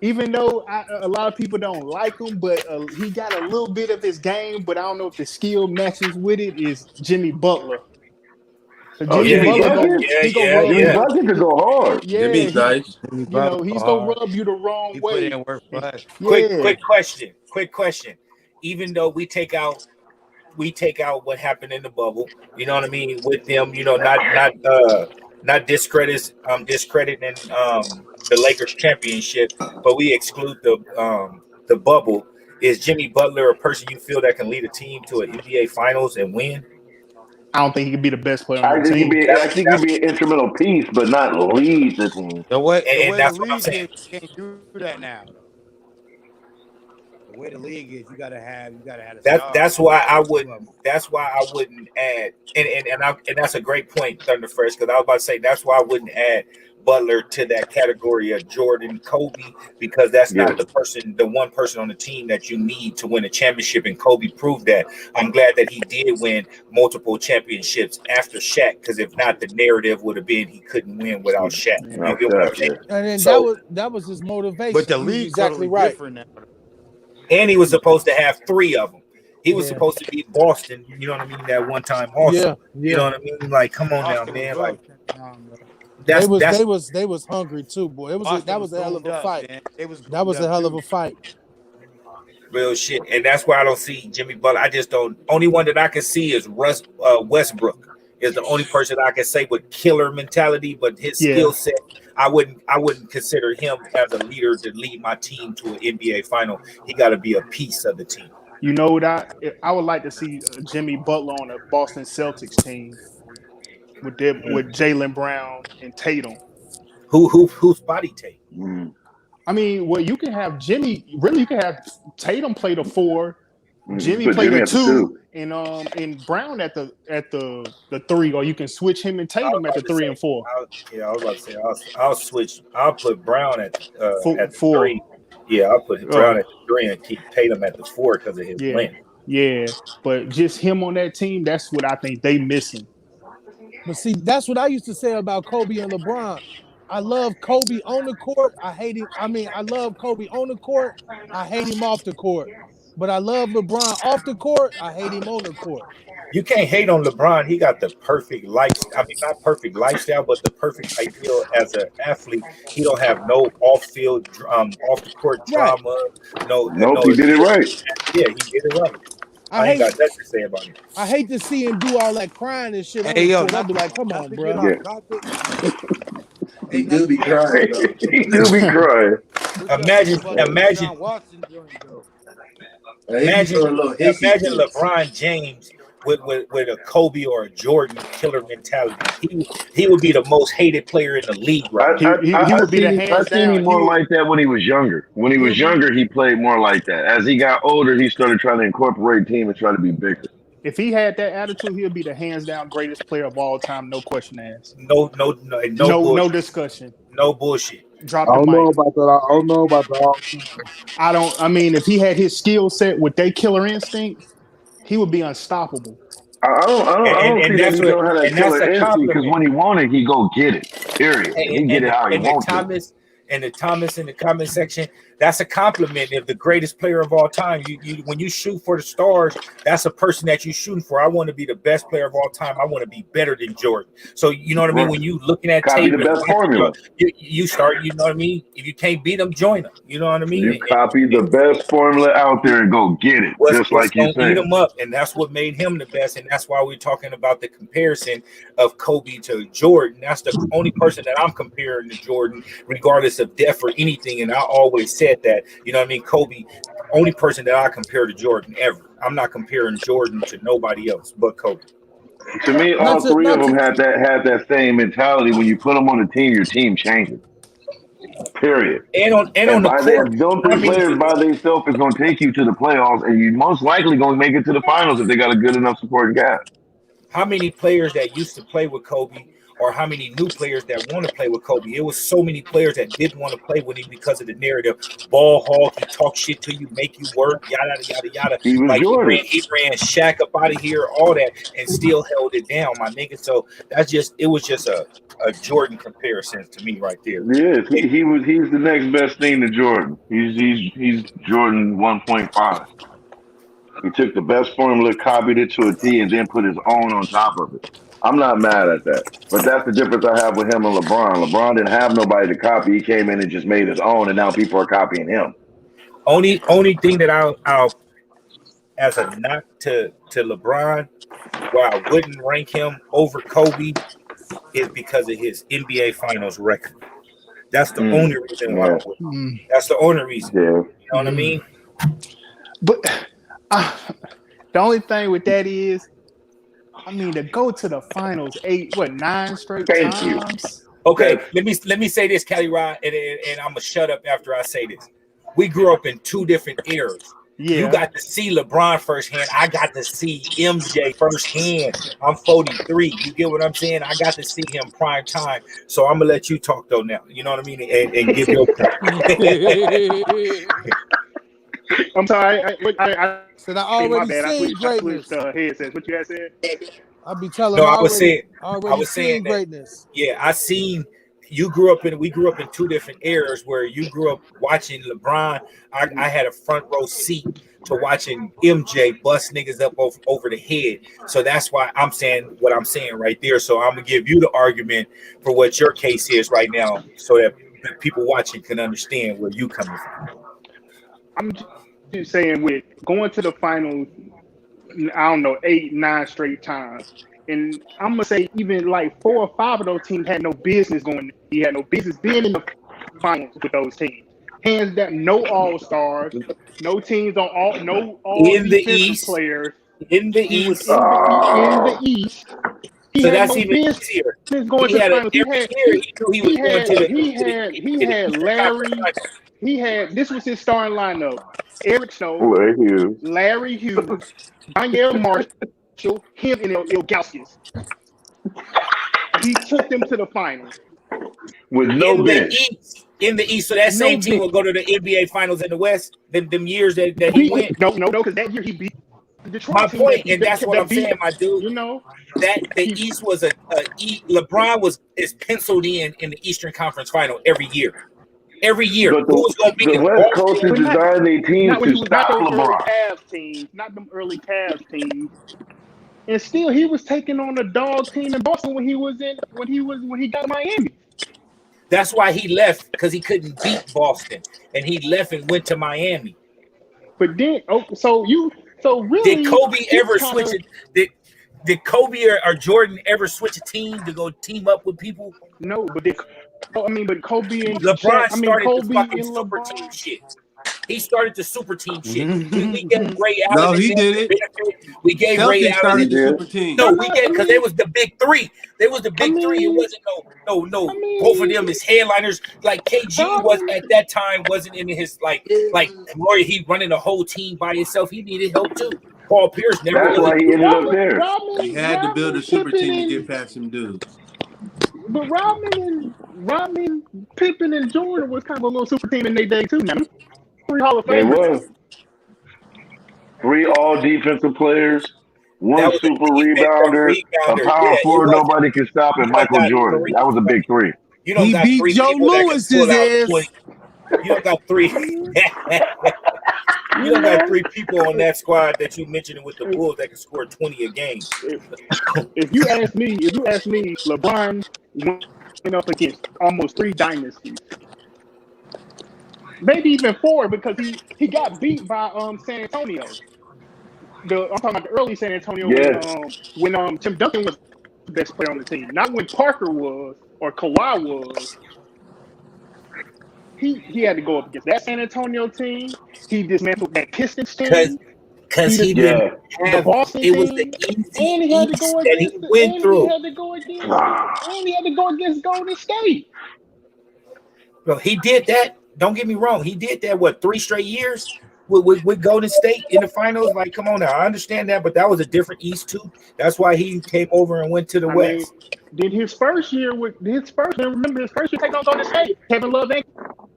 Even though a lot of people don't like him, but he got a little bit of his game, but I don't know if the skill matches with it. Is Jimmy Butler? So Jimmy Bucket? Jimmy rub Bucket could go hard. Yeah, Jimmy's nice. He's gonna rub you the wrong He put way. in work for us. Quick question. Even though we take out what happened in the bubble, you know what I mean, with them, not discrediting the Lakers championship, but we exclude the bubble. Is Jimmy Butler a person you feel that can lead a team to an NBA Finals and win? I don't think he could be the best player on I your think he'd team. be. I think he'd be an instrumental piece, but not lead the team. The way and the that's what I'm league saying. is, you can't do that now though. The way the league is, you gotta have a star. That's why I wouldn't. That's why I wouldn't add. And that's a great point, Thunderfresh, because I was about to say that's why I wouldn't add Butler to that category of Jordan, Kobe, because that's Yeah. not the one person on the team that you need to win a championship. And Kobe proved that. I'm glad that he did win multiple championships after Shaq, because if not, the narrative would have been he couldn't win without Shaq. Yeah. You get what I'm saying? And then So, that was his motivation. But the He's league exactly totally right. different now. and he was supposed to have three of them. He was Yeah. supposed to beat Boston, you know what I mean, that one time also. Yeah, You know what I mean? Like, come on now, Austin was man. well Like, down, bro. that's they was hungry too, boy. That Austin was a hell of gooned a up, fight. man. They was That was gooned a up, hell of too. a fight. real shit. And that's why I don't see Jimmy Butler. I just don't. Only one that I can see is Westbrook. Is the only person I can say with killer mentality, but his Yeah. skill set, I wouldn't consider him as a leader to lead my team to an NBA final. He got to be a piece of the team. You know what I would like to see Jimmy Butler on a Boston Celtics team with Jaylen Brown and Tatum. Who's body tape? I mean, well, you can have Jimmy. Really, you can have Tatum play the 4, Jimmy Put play Jimmy the at the 2, and Brown at the 3, or you can switch him and I was Tatum at about the to 3 say, and 4. I was about to say, I'll switch. I'll put Brown at the 4. 3. Yeah, I'll put Brown at the 3 and keep Tatum at the 4 because of his Yeah, length. yeah. But just him on that team, that's what I think they missing. But see, that's what I used to say about Kobe and LeBron. I love Kobe on the court. I hate him. I mean, I love Kobe on the court. I hate him off the court. But I love LeBron off the court. I hate him on the court. You can't hate on LeBron. He got the perfect lifestyle. I mean, not perfect lifestyle, but the perfect ideal as an athlete. He don't have no off-field, off the court Right. drama. No, Nope, he did it right. Yeah, he did it right. I ain't got nothing to say about it. I hate to see him do all that crying and shit on Hey the yo, court. I'd not be to, like, come not on, to bro. get Yeah. off topic. He do be crying though. He do be crying. Imagine John Watson joint, though. He be doing a little hissy imagine fits. LeBron James with a Kobe or a Jordan killer mentality. He would be the most hated player in the league right now. He would be the hands seen him down. more like that when he was younger. When he was younger, he played more like that. As he got older, he started trying to incorporate team and try to be bigger. If he had that attitude, he'll be the hands down greatest player of all time. No question asked. No No discussion. No bullshit. Drop I the don't know mic. about that. I don't know about that. I mean, if he had his skill set with that killer instinct, he would be unstoppable. I don't see that he don't have that killer that's a instinct because compliment. when he want it, he go get it. Period. And he get it how he wants it. And the Thomas in the comment section, that's a compliment. If the greatest player of all time, you when you shoot for the stars, that's a person that you're shooting for. I want to be the best player of all time. I want to be better than Jordan. So you know what I mean? When you looking at Copy tape, the best formula. You start. You know what I mean? If you can't beat them, join them. You know what I mean? You copy the best formula out there and go get it, just like you said. Eat them up, and that's what made him the best. And that's why we're talking about the comparison of Kobe to Jordan. That's the only person that I'm comparing to Jordan, regardless of depth or anything. And I always said that. You know what I mean? Kobe, only person that I compare to Jordan ever. I'm not comparing Jordan to nobody else but Kobe. To me, all three of them had that same mentality. When you put them on the team, your team changes. Period. And on the court, those three players by themselves is going to take you to the playoffs, and you most likely going to make it to the finals if they got a good enough supporting cast. How many players that used to play with Kobe, or how many new players that want to play with Kobe? It was so many players that didn't want to play with him because of the narrative. Ball hog, he talk shit to you, make you work, yada yada yada. He was Jordan. He ran Shaq up out of here, all that, and still held it down, my nigga. So it was just a Jordan comparison to me right there. Yes, he's the next best thing to Jordan. He's Jordan 1.5. He took the best formula, copied it to a T, and then put his own on top of it. I'm not mad at that. But that's the difference I have with him and LeBron. LeBron didn't have nobody to copy. He came in and just made his own, and now people are copying him. Only thing that I'll as a knock to LeBron, where I wouldn't rank him over Kobe, is because of his NBA Finals record. That's the only reason why I would. That's the only reason. Yeah. You know what I mean? But the only thing with that is I mean, to go to the finals 9 straight Thank you. times. Okay, That's let me say this, Kelly Rod, and I'm gonna shut up after I say this. We grew up in two different eras. You Yeah. got to see LeBron firsthand. I got to see MJ firsthand. I'm 43. You get what I'm saying? I got to see him prime time. So I'm gonna let you talk though now. You know what I mean? And give your I'm sorry. I Said I hey, my already bad. I seen switched greatness. headsets. What you guys said? I be telling No, him I was saying, already seen that. greatness. Yeah, I seen we grew up in two different eras where you grew up watching LeBron. I had a front row seat to watching MJ bust niggas up over the head. So that's why I'm saying what I'm saying right there. So I'm gonna give you the argument for what your case is right now, so that people watching can understand where you coming from. I'm just saying, with going to the finals, I don't know, 8, 9 straight times. And I'm gonna say even like 4 or 5 of those teams had no business going. He had no business being in the finals with those teams. Hands down, no all stars, no teams on no all In the defensive East, players. in the He was East. in the oh, East. He So had that's no even business easier. going He to the had it finals. every year. He knew he was going He to the had Eastern Conference Larry. Finals. He had this was his starting lineup: Eric Snow, Larry Hughes. Larry Hughes, Danielle Marshall, him, and Ilgauskas. He took them to the finals. With no In the bench. East. In the East. So that No same team bench. will go to the NBA Finals in the West. Them years that he went. No, because that year he beat the My Detroit team point, and that's what I'm that beat. saying, my dude. You know, That the he East was LeBron is penciled in the Eastern Conference Final every year. Every year. But Who was going to beat the him? West Coast Boston. is but designing their teams not when to he was not stop those early LeBron. Cavs teams, not them early Cavs teams. And still, he was taking on a dog team in Boston when he got to Miami. That's why he left, because he couldn't beat Boston, and he left and went to Miami. But then, so Did really, Kobe he ever kind switch of it? Did Kobe or Jordan ever switch a team to go team up with people? no, but Kobe and Shaq. LeBron I mean, started the Kobe fucking and super team LeBron. shit. He started the super team shit. We gave Ray Allen No, and he them did the it. benefit. We gave Ray Celtics Allen. He started the did. super team. No, I'm we not. did, because they was the big three. They was the I big three. It mean, wasn't no. I Both of mean, them is headliners. Like KG was Robin, at that time wasn't in his like glory. He running the whole team by himself. He needed help too. Paul Pierce never That's was a why he ended up Robin, there. He Robin, had to build a Robin, super Pippen, team to get and past some dudes. but Robin, Pippen, and Jordan was kind of a little super team in their day too. Now, 3 Hall of They Famers. was 3 all defensive players, that 1 was a super defensive rebounder, a rebounder. power Yeah, it forward wasn't. nobody can stop, You and don't Michael got Jordan. three. That was a big 3. You don't He got beat 3 Joe people that can Lewis's pull out ass. 20. You don't got 3. You You don't got know, 3 people on that squad that you mentioned with the Bulls that can score 20 a game. if you ask me, LeBron went up against almost 3 dynasties, maybe even 4, because he got beat by San Antonio. I'm talking about the early San Antonio Yes. when Tim Duncan was the best player on the team, not when Parker was or Kawhi was. He had to go up against that San Antonio team. He dismantled that Pistons Cause team. cause He he dismantled didn't Yeah. the have Boston it was the team, easy and he had to East go that he against went through. Golden State. Bro, he did that. Don't get me wrong. He did that, what, 3 straight years with Golden State in the finals? Like, come on now. I understand that, but that was a different East too. That's why he came over and went to the I mean, West. then remember his first year taking on Golden State. Kevin Love and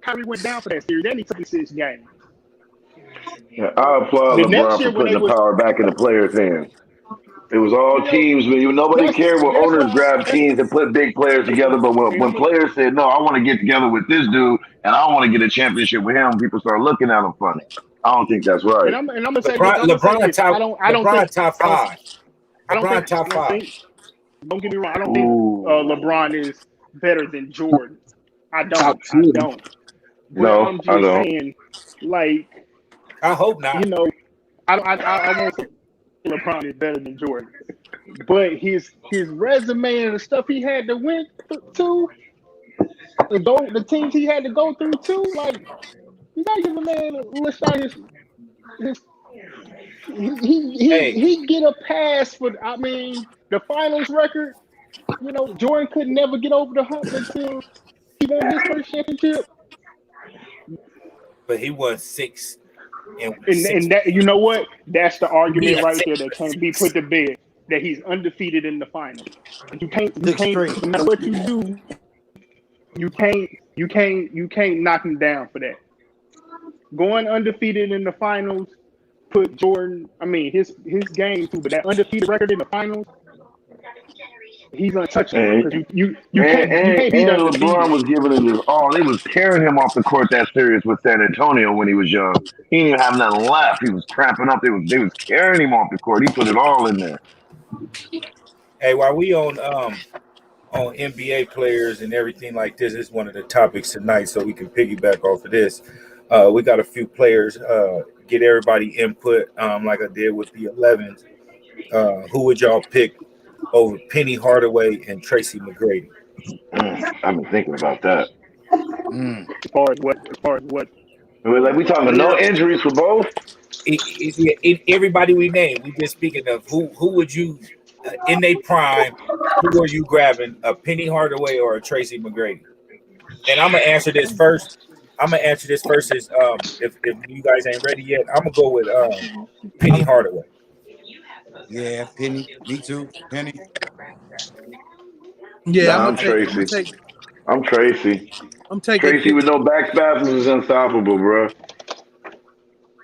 Kyrie went down for that series. Then he took the 6 games. Yeah, I applaud The next LeBron year for when putting they the was, power back in the players' hands. It was all you know, teams, but nobody that's cared when that's owners why grabbed that's teams and put big players together. But and when players said, "No, I want to get together with this dude, and I want to get a championship with him," people start looking at him funny. I don't think that's right. I'm gonna say this. LeBron top I don't 5. I don't LeBron think top I don't 5. think don't get me wrong. I don't think Ooh, LeBron is better than Jordan. I Top don't. 10. But no, I'm I just don't. saying, like, I hope not. I won't say LeBron is better than Jordan. But his resume and the stuff he had to win to, the teams he had to go through too, like, you gotta give a man a list out his Hey, he get a pass for. I mean, the finals record, you know, Jordan could never get over the hump until he won his first championship. But he won six and And six. that, you know what? That's the argument Yeah, right six. there that can't be put to bed. That he's undefeated in the finals. You Six can't, straight. no matter what you do, you can't knock him down for that. Going undefeated in the finals put Jordan. I mean, his game too, but that undefeated record in the finals, he's untouchable And because and, you and, can't beat and LeBron undefeated. was giving it his all. They was carrying him off the court that series with San Antonio when he was young. He didn't even have nothing left. He was cramping up. They was carrying him off the court. He put it all in there. Hey, while we on NBA players and everything like this, is one of the topics tonight, so we can piggyback off of this. We got a few players. Get everybody input, like I did with the 11s. Who would y'all pick over Penny Hardaway and Tracy McGrady? I've been thinking about that. Mm. As far as what Like we talking no career. injuries for both. Everybody we name, we just speaking of who would you in their prime? Who are you grabbing, a Penny Hardaway or a Tracy McGrady? And I'm gonna answer this first. Is if you guys ain't ready yet, I'm gonna go with Penny Hardaway. Yeah, Penny. Me too. Penny. Yeah, Nah, I'm I'm gonna take. I'm gonna Tracy. take. I'm Tracy. I'm taking Tracy with Penny. no back spasms is unstoppable, bro.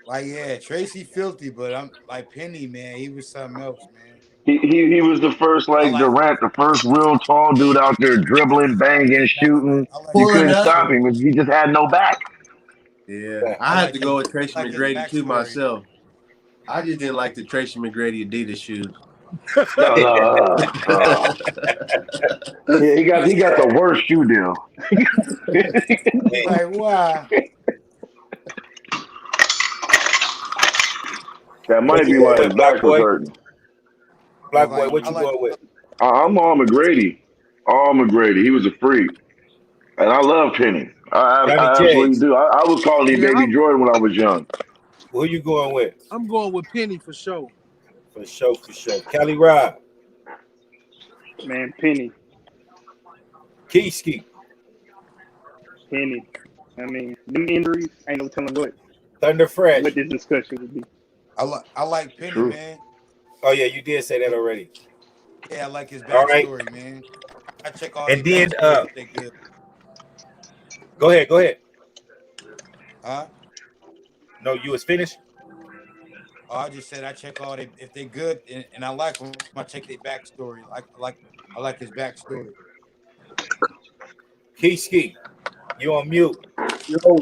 Like, yeah, Tracy filthy, but I'm like Penny, man. He was something else, man. He was the first I like like Durant, the first real tall dude out there dribbling, banging, shooting. I like You Pulling couldn't up. stop him. He just had no back. Yeah, I I had like to his go with Tracy I like his McGrady too backstory. myself. I just didn't like the Tracy McGrady Adidas shoes. No, no, yeah, he got the worst shoe deal. Like, wow. That What might you be going why with, his Black back was Boy? hurting. Black Boy, I what you like going with? I'm all McGrady. All McGrady. He was a freak. And I love Penny. Johnny I absolutely J's. do. I was calling him Yeah, Baby Jordan when I was young. Who you going with? I'm going with Penny for sure. For sure, for sure. Cali Rob, Man, Penny. Keyski, Penny. I mean, them injuries ain't no telling Thunder what Fresh. this discussion would be. I like Penny, True. man. Oh yeah, you did say that already. Yeah, I like his All right, backstory, man. I check all and their then backstory if they good. go ahead. Huh? No, you was finished. Oh, I just said I check all they if they good and I like them. I check their backstory. I like his backstory. Keyski, you on mute. Yo,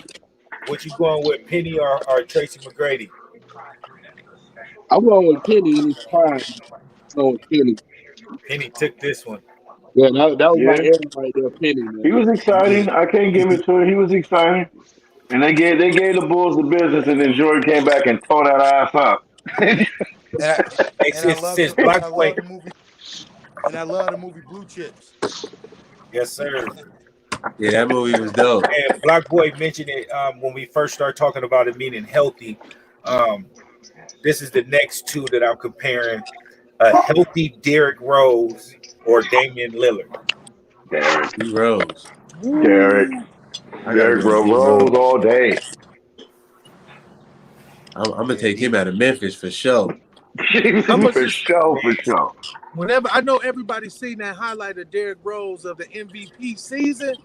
What you going with, Penny or Tracy McGrady? I'm going with Penny in his prime. I'm going with Penny. Penny took this one. Yeah, that was my Yeah. era right there, Penny, He man. was exciting. I can't give it to him. He was exciting. And they gave the Bulls the business, and then Jordan came back and tore that ass up. And I Hey, and I since Black Boy, love the movie Blue Chips. yes sir. Yeah, that movie was dope. And Black Boy mentioned it when we first started talking about it meaning healthy. This is the next two that I'm comparing: a healthy Derrick Rose or Damian Lillard. Derrick, D Rose. Derrick, I gotta Derrick go with D Rose Rose. all day. I'm gonna Yeah, take him out of Memphis for sure. I'm gonna For just sure, for sure. whenever I know everybody's seen that highlight of Derrick Rose of the MVP season.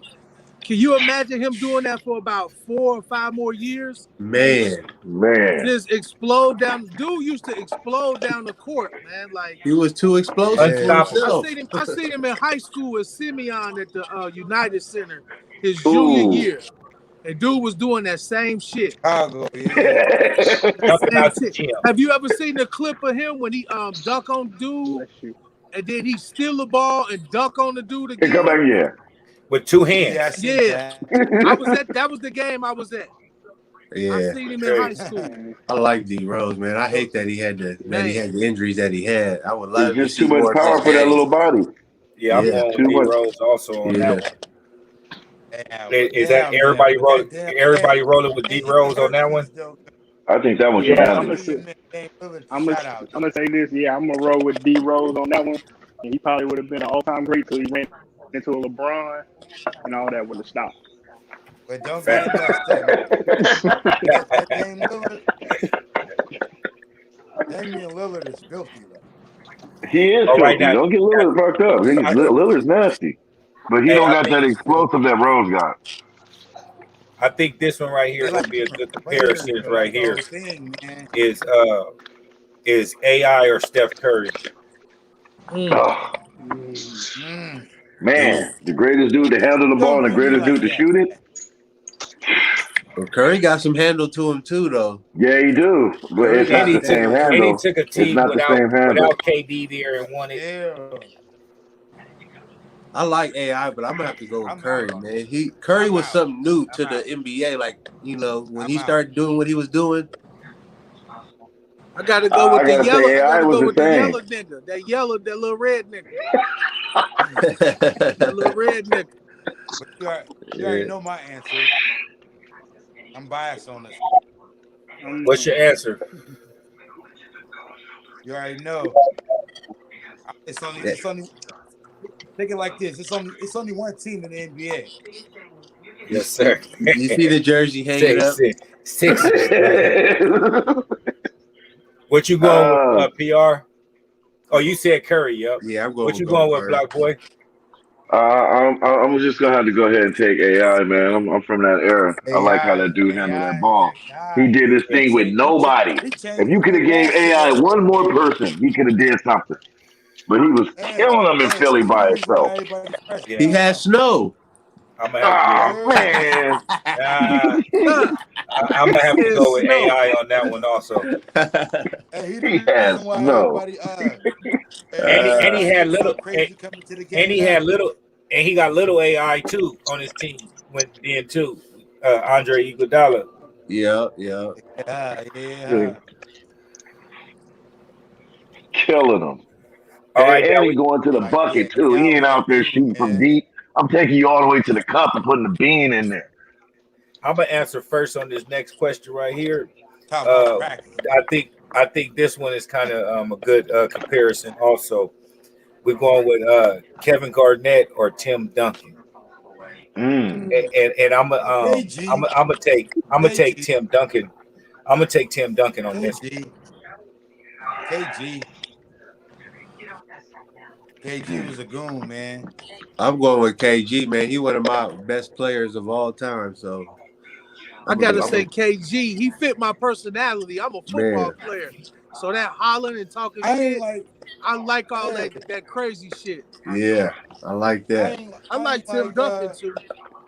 Can you imagine him doing that for about 4 or 5 more years? Man, Man. Just explode down. Dude used to explode down the court, man. Like he was too explosive for yeah. Unstoppable. himself. I seen him in high school with Simeon at the United Center his junior Ooh. year. And dude was doing that same shit. Chicago, yeah. Jumping Same out the shit. gym. Have you ever seen the clip of him when he dunk on dude Bless you. and then he steal the ball and dunk on the dude Hey, come back again? here. With two Yeah, I hands. seen Yeah. That was the game I was at. I Yeah, seen him in high school. that. I like D Rose, man. I hate that he had the injuries that he had. I would It's love to just too see much more of power his for that games. little body. Yeah, I'm Yeah, going Too with D much. Rose also on yeah. that one. Damn, Is that everybody rolling with D Rose on that one? I think that one's Yeah, unanimous. I'm gonna say this. Yeah, I'm gonna roll with D Rose on that one. and he probably would have been an all-time great till he ran into a LeBron, and all that would have stopped. But don't get Fact. it messed up. That Dame Lillard, Damian Lillard is filthy though. He is All right filthy. now, Don't get Lillard fucked up. Lillard's nasty, but he hey, don't got that explosive that Rose got. I think this one right They here like gonna be a different good players, comparison though. right That's the here. whole thing, man. Is AI or Steph Curry? Oh, Mm. man, the greatest dude to handle the ball Don't and the do me greatest like dude to that. shoot it. Well, Curry got some handle to him too, though. Yeah, he do, but Curry it's not And got he the took same handle and he handle. took a It's team not the same handle. without KD there and won it. Yeah. I like AI, but I'm gonna have to go with I'm Curry, out. man. Curry I'm was out. something new to I'm the out. NBA. Like, when I'm he out. started doing what he was doing, I gotta go with I the gotta yellow. say, I AI gotta was go the with the same. yellow nigga. That little red nigga. That little red nigga. But you already know my answer. I'm biased on this. What's your answer? You already know. It's only think it like this. It's only one team in the NBA. Yes, sir. You see the jersey hanging up? Sixers. What you going with, PR? Oh, you said Curry. Yep. Yeah, I'm going What with you going with, Curry. Black Boy? I'm just gonna have to go ahead and take AI, man. I'm from that era. I like how that dude handled that ball. He did his thing with nobody. He changed If you the could have whole gave AI basketball. one more person, he could have did something. But he was killing them in Philly He by the reason why himself. everybody fresh. Yeah. He had snow. I'm gonna have to. Oh man, I'm gonna have to go with Snow. AI on that one also. Hey, he he the has reason why no. everybody And he had little crazy coming to the game. and he had little and he got little AI too on his team when then too. Andre Iguodala. Yeah. Yeah. Killing them. All right, And now he going to the bucket too. He ain't Diallo out that there dude, shooting from man. deep. I'm taking you all the way to the cup and putting the bean in there. I'm gonna answer first on this next question right here. Talk about practice. I think this one is kind of a good comparison. Also, we're going with Kevin Garnett or Tim Duncan, and I'm gonna take Tim Duncan. I'm gonna take Tim Duncan on this. KG was a goon, man. I'm going with KG, man. He one of my best players of all time. So I gotta say KG. He fit my personality. I'm a football player, so that hollering and talking shit, I like all that crazy shit. Yeah, I like that. I like Tim Duncan too.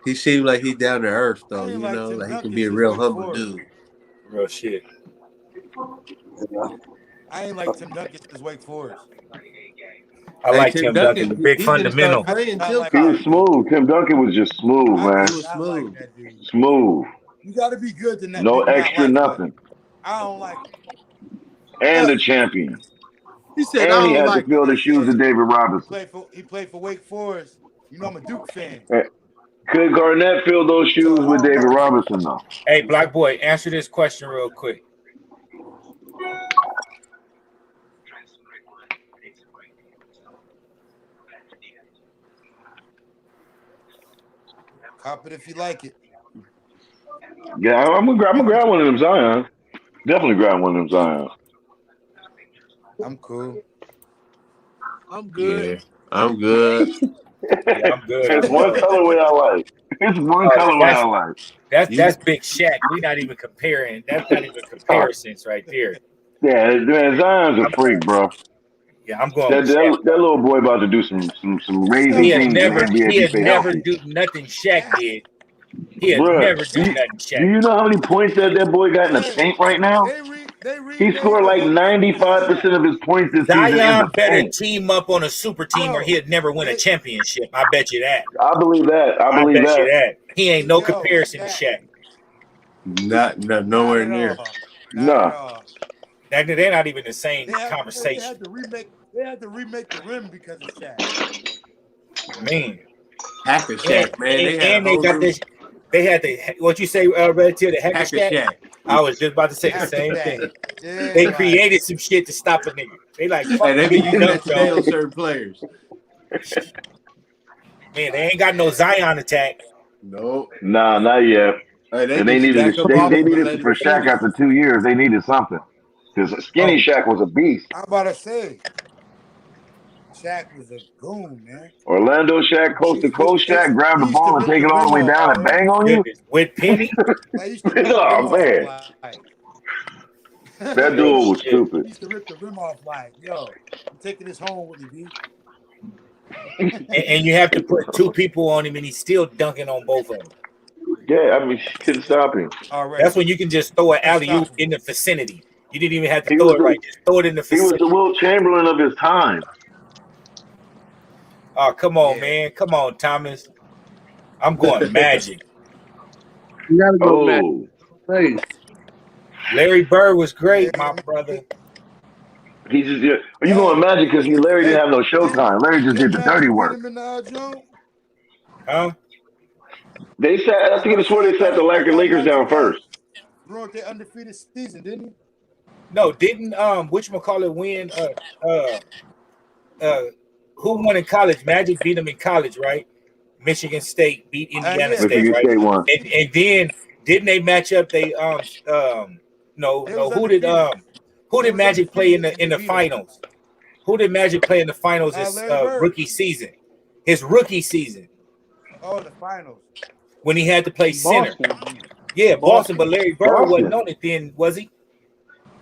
He seemed like he down to earth though. Like he can be a real humble dude. Real shit. I ain't like Tim Duncan since Wake Forest. I like Tim Duncan, the big fundamental. He was smooth. Tim Duncan was just smooth, man. He was smooth. Smooth. You got to be good to not No not extra like nothing. I don't like him. And the champion. He said, and I he don't had like to fill the shoes of David Robinson. He played for Wake Forest. You know I'm a Duke fan. Could Garnett fill those shoes with David Robinson, though? Hey, Black Boy, answer this question real quick. Cop it if you like it. Yeah, I'm gonna grab one of them Zions. Definitely grab one of them Zions. I'm cool. I'm good. Yeah, I'm good. Yeah, I'm good. It's one colorway I like. It's one colorway I like. That's Big Shaq. We're not even comparing. That's not even comparisons right there. Yeah, man, Zion's a freak, bro. Yeah, I'm going with Shaq. That little boy about to do some amazing things in the NBA. He had never do nothing Shaq did. He had never do nothing Shaq. Do you know how many points that boy got in the paint right now? He scored like 95% of his points this season in Zion the better paint. team up on a super team or he'd never win a championship. I bet you that. I believe that. I bet you that. He ain't no comparison to Shaq. Not nowhere near. No. They're not even the same conversation. They had to remake the rim because of Shaq. Man. Hacker Shaq, man. They got this. They had the what you say, Red Tier, the Hacker Shack. I was just about to say the After same that. thing. Yeah, They like, created some shit to stop a nigga. They like, fuck Hey, they you, be you using that dunked today on. on certain players. Man, they ain't got no Zion attack. No. Nah, not yet. Hey, they And they just needed stack up off they him and needed let him for Shaq finish. after 2 years. They needed something because Skinny Oh, Shaq was a beast. I'm about to say, Shaq was a goon, man. Orlando Shaq, coast to coast Shaq, grab He the used to ball and rip take the it all the rim way off, down and oh man. bang my on you. goodness. With Penny? Like, he used to rip the Oh rim off, man, like. that Oh duel was shit. He stupid. used to rip the rim off, like, yo, I'm taking this home with me, B. And you have to put two people on him and he's still dunking on both of them. Yeah, I mean, she couldn't stop him. That's Already. when you can just throw an alley oop in Unstoppable. the vicinity. You didn't even have to He throw was it right. Just throw it in the the vicinity. Will Chamberlain of his time. Oh, come on, Yeah. man. Come on, Thomas. I'm going Magic. You gotta go Matt. Oh, Hey, Larry Bird was great, my Man, brother. he just are you going hey, Magic because Larry didn't hey, have no showtime. Larry just did didn't the dirty Magic beat work. him in the joint? Huh? They sat. I I'm think about to it's say, where they sat the I thought Lakers down Magic first. ruined their undefeated season, didn't he? No, didn't whatchamacallit win uh who won in college? Magic beat them in college, right? Michigan State beat Indiana Yeah, State, Michigan right? State won. And then didn't they match up? They no they was who undefeated. They did was Magic play in undefeated, the and they beat him. finals? Who did Magic play in the finals his Larry Bird. rookie season? His rookie season Oh, the finals. when he had to play center. Boston. Yeah, Boston, but Boston. Larry Bird wasn't Boston. on it then, was he?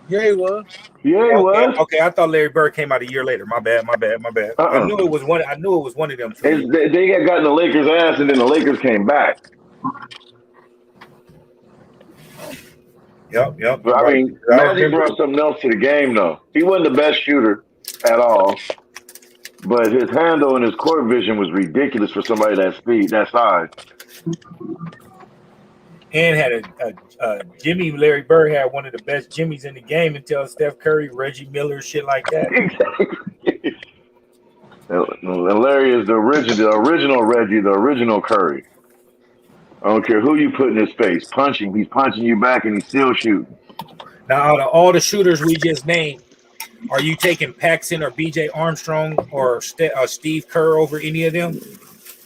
yeah, he was. Yeah, he Okay, was. okay. I thought Larry Bird came out a year later. My bad. I Uh-uh. knew it was one. I knew it was one of them two years. They had gotten the Lakers' ass, and then the Lakers came back. Yep. But You're I right. mean, I Magic remember. brought something else to the game, though. He wasn't the best shooter at all, but his handle and his court vision was ridiculous for somebody that speed, that size. And had a Jimmy. Larry Bird had one of the best Jimmys in the game until Steph Curry, Reggie Miller, shit like that. And Larry is the original Reggie, the original Curry. I don't care who you put in his face. Punching, he's punching you back, and he's still shooting. Now, out of all the shooters we just named, are you taking Paxson or B.J. Armstrong or Steve Kerr over any of them?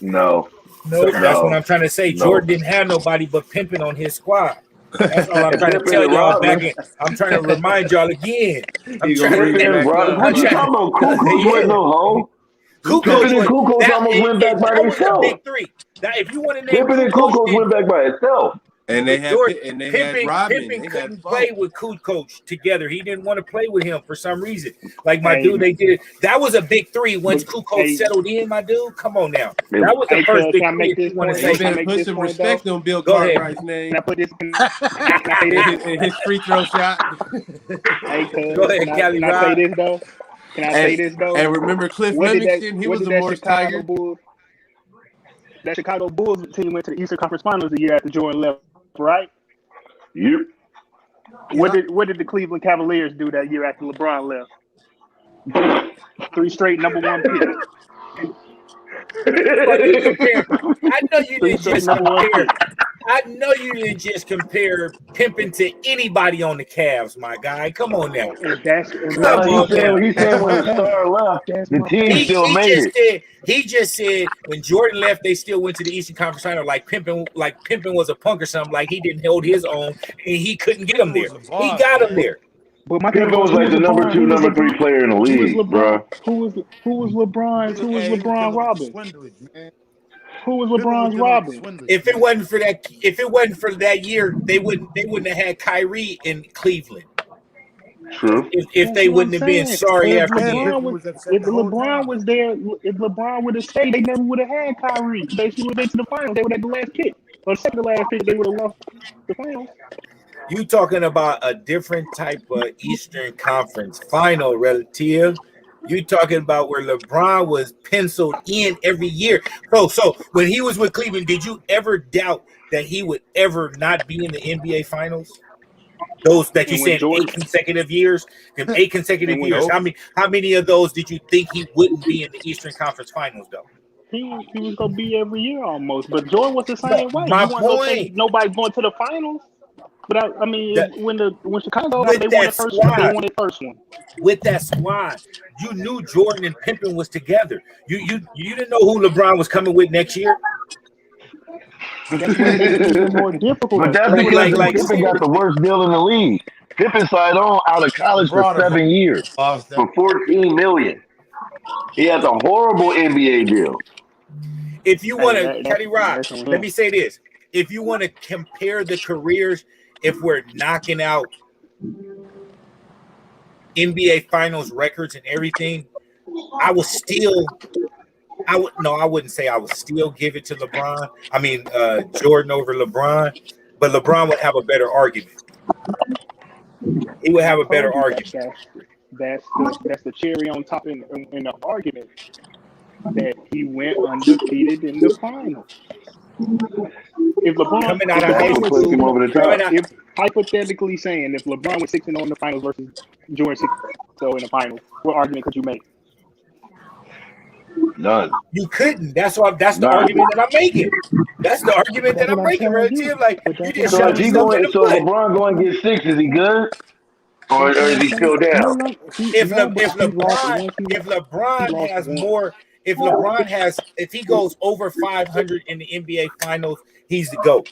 No, So that's what no, I'm trying to say. Jordan no. didn't have nobody but pimping on his squad. That's all I'm trying to Pippen tell and y'all back Rodman. in. I'm trying to remind y'all again. I'm He gonna trying bring Pippen it and back Rodman. up, I'm What you right? talking trying. about? Kukoc wasn't Yeah. no hoe. Kukoc Pippen and was Kukoc that, almost went back by that was a themselves. big three. That if you want to name Pippen two and coach, Kukoc then went back by itself. And they with had Jordan, and they had Rodman. Pippen They had couldn't play both. with Kukoc together. He didn't want to play with him for some reason. Like my Hey, dude, they did it. That was a big three once but Kukoc hey, settled in. My dude, come on now. It, That was the hey, first cuz, big can I three. make If this you want to point? Hey, you say Can I better make put this some point though? respect on Bill go ahead. Cartwright's Can name I put this? Can I say this? and his free throw shot. Hey, Go cuz, ahead, Cali can I say Rod. this though? Can I say and this though? and remember Cliff What did that? Livingston? He What was did a that Morris Chicago Tiger. Bulls? That Chicago Bulls team went to the Eastern Conference Finals the year after Jordan left, right? you. Yep. What did the Cleveland Cavaliers do that year after LeBron left? 3 straight #1 picks. But you compare. I know you 3 didn't straight just #1 compare. picks. I know you didn't just compare pimping to anybody on the Cavs, my guy. Come on now. And Come No, that's on my now. he's saying when the point. star left, That's the my team point. still made it. He just said when Jordan left, they still went to the Eastern Conference Final. Like pimping was a punk or something. Like he didn't hold his own and he couldn't get him Pippen there. was a He boss, got him man. there. But my thing Pippen was, was who like was the number LeBron? two, Who was number three LeBron? player in the Who was league, LeBron? bro. Who was LeBron's? Who was He was LeBron dealing with the Robin? swindlers, man. Who was Pippen was LeBron's dealing with the Robin? swindlers, If it man. wasn't for that year, they wouldn't have had Kyrie in Cleveland. True. If That's they what I'm wouldn't have been saying. But sorry if after the end. Pippen was upset If the whole LeBron time. was there, if LeBron would have stayed, they never would have had Kyrie. They should have been to the finals. They would have had the last pick or second to last pick. They would have lost the finals. You talking about a different type of Eastern Conference final, relative. You talking about where LeBron was penciled in every year. So when he was with Cleveland, did you ever doubt that he would ever not be in the NBA Finals? Those that you And when said Jordan 8 consecutive years, them 8 consecutive and when years. Nope. How many of those did you think he wouldn't be in the Eastern Conference Finals though? he was gonna be every year almost, but Jordan was the No, same way. my You weren't gonna point. think nobody going to the finals. But I mean, The- when Chicago with they won that the first one, they squad, won their first one. with that squad, you knew Jordan and Pippen was together. You didn't know who LeBron was coming with next year. That's what made it even more difficult. But that's That's what because made it more Pippen got the difficult. worst deal in the league. Pippen signed on out of college for LeBron 7 years lost for that. $14 million. He has a horrible NBA deal. If you want to, Kelly Rock, That's on let him. me say this: if you want to compare the careers, if we're knocking out NBA Finals records and everything, I would I wouldn't say I would still give it to LeBron. I mean, Jordan over LeBron, but LeBron would have a better argument. He would have a better Told you argument. that's the cherry on top in the argument that he went undefeated in the finals. If Coming out But of high that's what was puts him school, over the coming top. out, if hypothetically saying if LeBron was 6-0 in the finals versus Jordan 6-0 in the finals, what argument could you make? None. you couldn't. That's why. That's the None. argument that I'm making. That's the argument that That's I'm what I'm making, telling right, you. Tim? Like But you that's what just I'm So shot if he telling yourself you. in the so foot. LeBron going to get 6, is he good? Or That's what is I'm he saying. still down? No, if no, but if he lost LeBron once. He if LeBron lost has once. more, if he goes over 500 in the NBA Finals, he's the GOAT.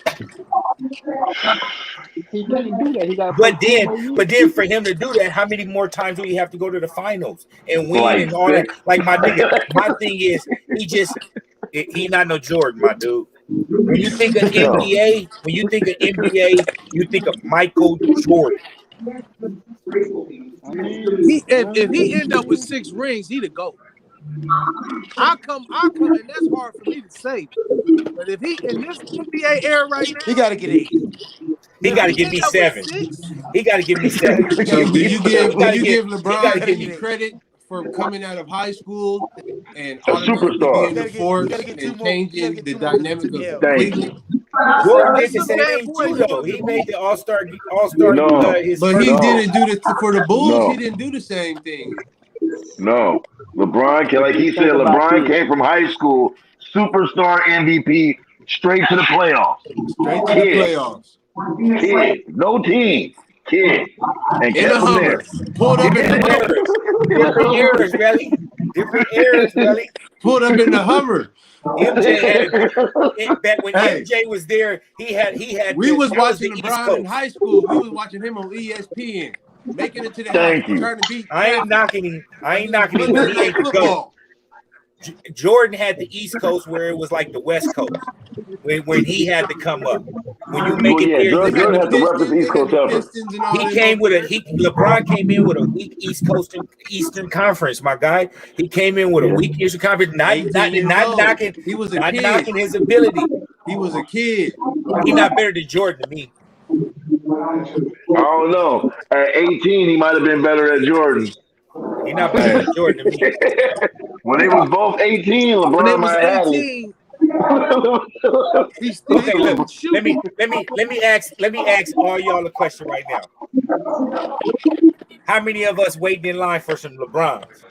He can't do that. He got to play 10 more But years. then for him to do that, how many more times do he have to go to the finals and win Like and all that? 6. Like my nigga, my thing is he not no Jordan, my dude. When you think of No. NBA, you think of Michael Jordan. I mean, If he end up with 6 rings, he the GOAT. I come, and that's hard for me to say. But if he in this NBA era right now, He got to get 8. He if got to he give end me up with 7. 6, He got to give me He gotta 7. So get- do gotta you give- give he LeBron gotta give any me- credit for coming out of high school and A automatically superstar. being You the gotta get- force you gotta get two and more- you gotta changing get the 2 more dynamic to of L. Cleveland? Jordan there's did the some same bad thing boys too, in though. the He league. made the All-Star No, his but first he goal. didn't do it for the Bulls. He didn't do the same thing. No, LeBron, like he said, think about LeBron this. came from high school, superstar MVP, straight to the playoffs. Straight to the Kid, playoffs. kid, no team, kid, and In kept a him there. Hummer. Pulled up in the Different Hummer. eras. Different eras, Belly. Different eras, Belly. Pulled up in the Hummer. MJ had back when Hey. MJ was there. He had. We was that was watching the East LeBron in Coast. high school. We was watching him on ESPN, making it to the house, Thank you. trying to beat I ain't traffic. knocking him. I ain't knocking him, Monday but he Night ain't the GOAT. Football. Jordan had the East Coast where it was like the West Coast when he had to come up. When you make Well, it yeah, there, They had Jordan the had the roughest Pistons. They East had Coast the ever. Pistons and all he them came over with there. LeBron came in with a weak Eastern Conference, my guy. He came in with a weak Eastern Conference, 18 years not old. knocking, He was a not kid. knocking his ability. He was a kid. He not better than Jordan to me. I don't know. At 18, he might have been better at Jordan. He not better than Jordan to me. When they was both 18, when they LeBron was might have had 18, it. he still Okay, look. couldn't shoot. Let me ask all y'all a question right now. How many of us waiting in line for some LeBrons?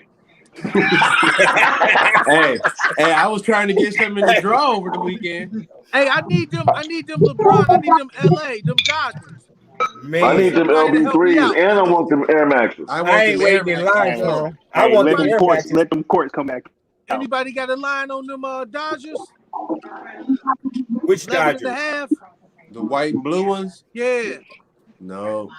Hey, I was trying to get something in the draw over the weekend. Hey, I need them LeBron. I need them LA, them Dodgers. Man, I need them Somebody to help me LB3s out. and I want them Air Maxes. I I want ain't them Air waiting in Maxes line too. for them. I Hey, want let them them Air courts Maxes. let them courts come back out. Anybody got a line on them Dodgers? Which 11 and a Dodgers? half? The white and blue ones? Yeah. No.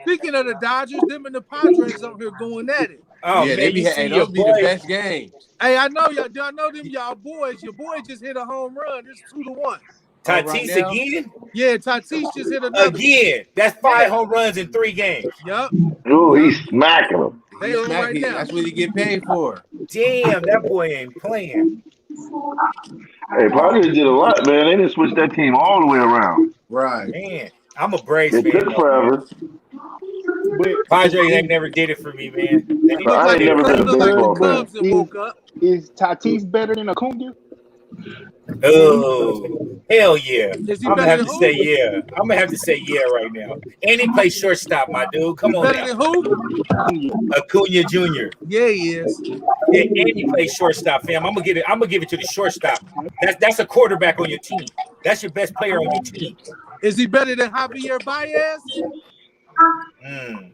Speaking of the Dodgers, them and the Padres out here going at it. Oh yeah, man, they be you see your those be the boy. best games. Hey, I know them y'all boys. Your boy just hit a home run. It's 2-1. Right Tatis now? again? Yeah, Tatis just hit another. Again. That's 5 home runs in 3 games. Yup. Ooh, he's smacking them. They on right now. That's what he get paid for. Damn, that boy ain't playing. Hey, Padres did a lot, man. They didn't switch that team all the way around. Right. Man, I'm a Braves It fan. took Though, man. forever. But Padres ain't never did it for me, man. They ain't Look I never like ain't did never it. been a look like the baseball fan. Cubs that woke up. is Tatis better than Acuna? Oh, hell yeah. Is he I'm gonna better have than to who? say yeah. I'm gonna have to say yeah right now. And he plays shortstop, my dude. Come He on better now. than who? Acuna Jr. Yeah, he is. Yeah, and he plays shortstop, fam. I'm gonna give it to the shortstop. That's a quarterback on your team. That's your best player on your team. Is he better than Javier Baez? Mm.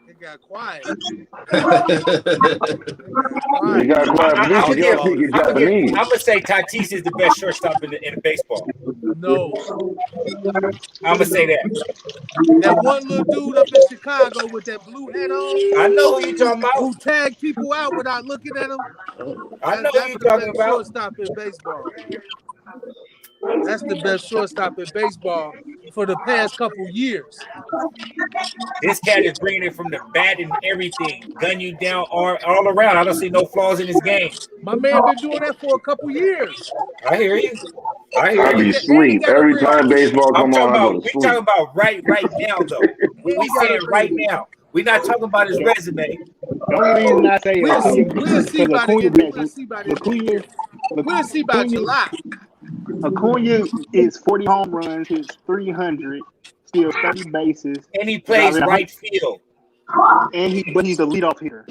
It got quiet. You got quiet for me I'm because y'all speaking Japanese. gonna say Tatis is the best shortstop in baseball. No. I'm gonna say that. That one little dude up in Chicago with that blue hat on. I know who you talking about. Who tagged people out without looking at them. I know who That's you the talking best about. shortstop in baseball. That's the best shortstop in baseball for the past couple years. This cat is bringing it from the bat and everything, gun you down all around. I don't see no flaws in his game. My man been doing that for a couple years. I hear you. I hear I you. be And he asleep got a every ring. time baseball I'm come talking on. I go about. to We sleep. talking about right now though. We he got saying a right ring. now. We're not talking about his The, resume. the only reason I say We'll see because by the Acuna end. been We'll see by the end of the Acuna, year. We'll see by July. Acuna is 40 home runs, hits 300, steals 30 bases, And he drives plays in 100, right field. but he's a leadoff hitter.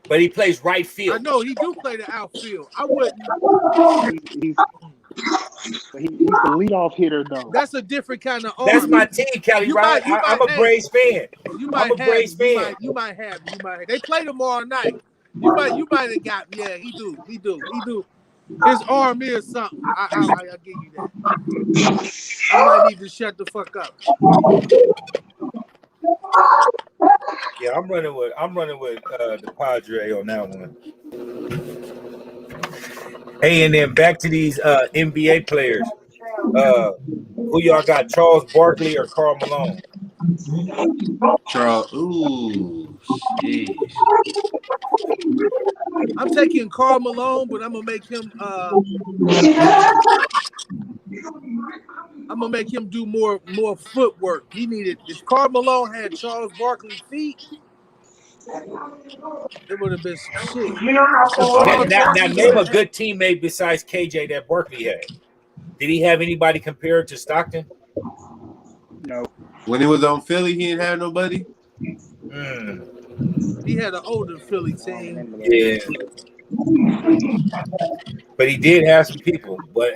But he plays right I field. know he do play the outfield. I wouldn't. He's the leadoff hitter though. That's a different kind of That's arm. my team, Kelly. You Right? might, I'm a Braves fan. you I'm might a have Braves me. fan. You might have me. They play tomorrow night. You might have got. Yeah, he do. His arm is something. I'll give you that. I might need to shut the fuck up. Yeah, I'm running with the Padre on that one. Hey, and then back to these NBA players. Who y'all got? Charles Barkley or Karl Malone? Charles. Ooh, sheesh. I'm taking Karl Malone, but I'm gonna make him. I'm gonna make him do more footwork. He needed. If Karl Malone had Charles Barkley feet, it would have been some shit. Now name a good teammate besides KJ that Barkley had. Did he have anybody compared to Stockton? No. When he was on Philly, he didn't have nobody. He had an older Philly team. Yeah. But he did have some people, but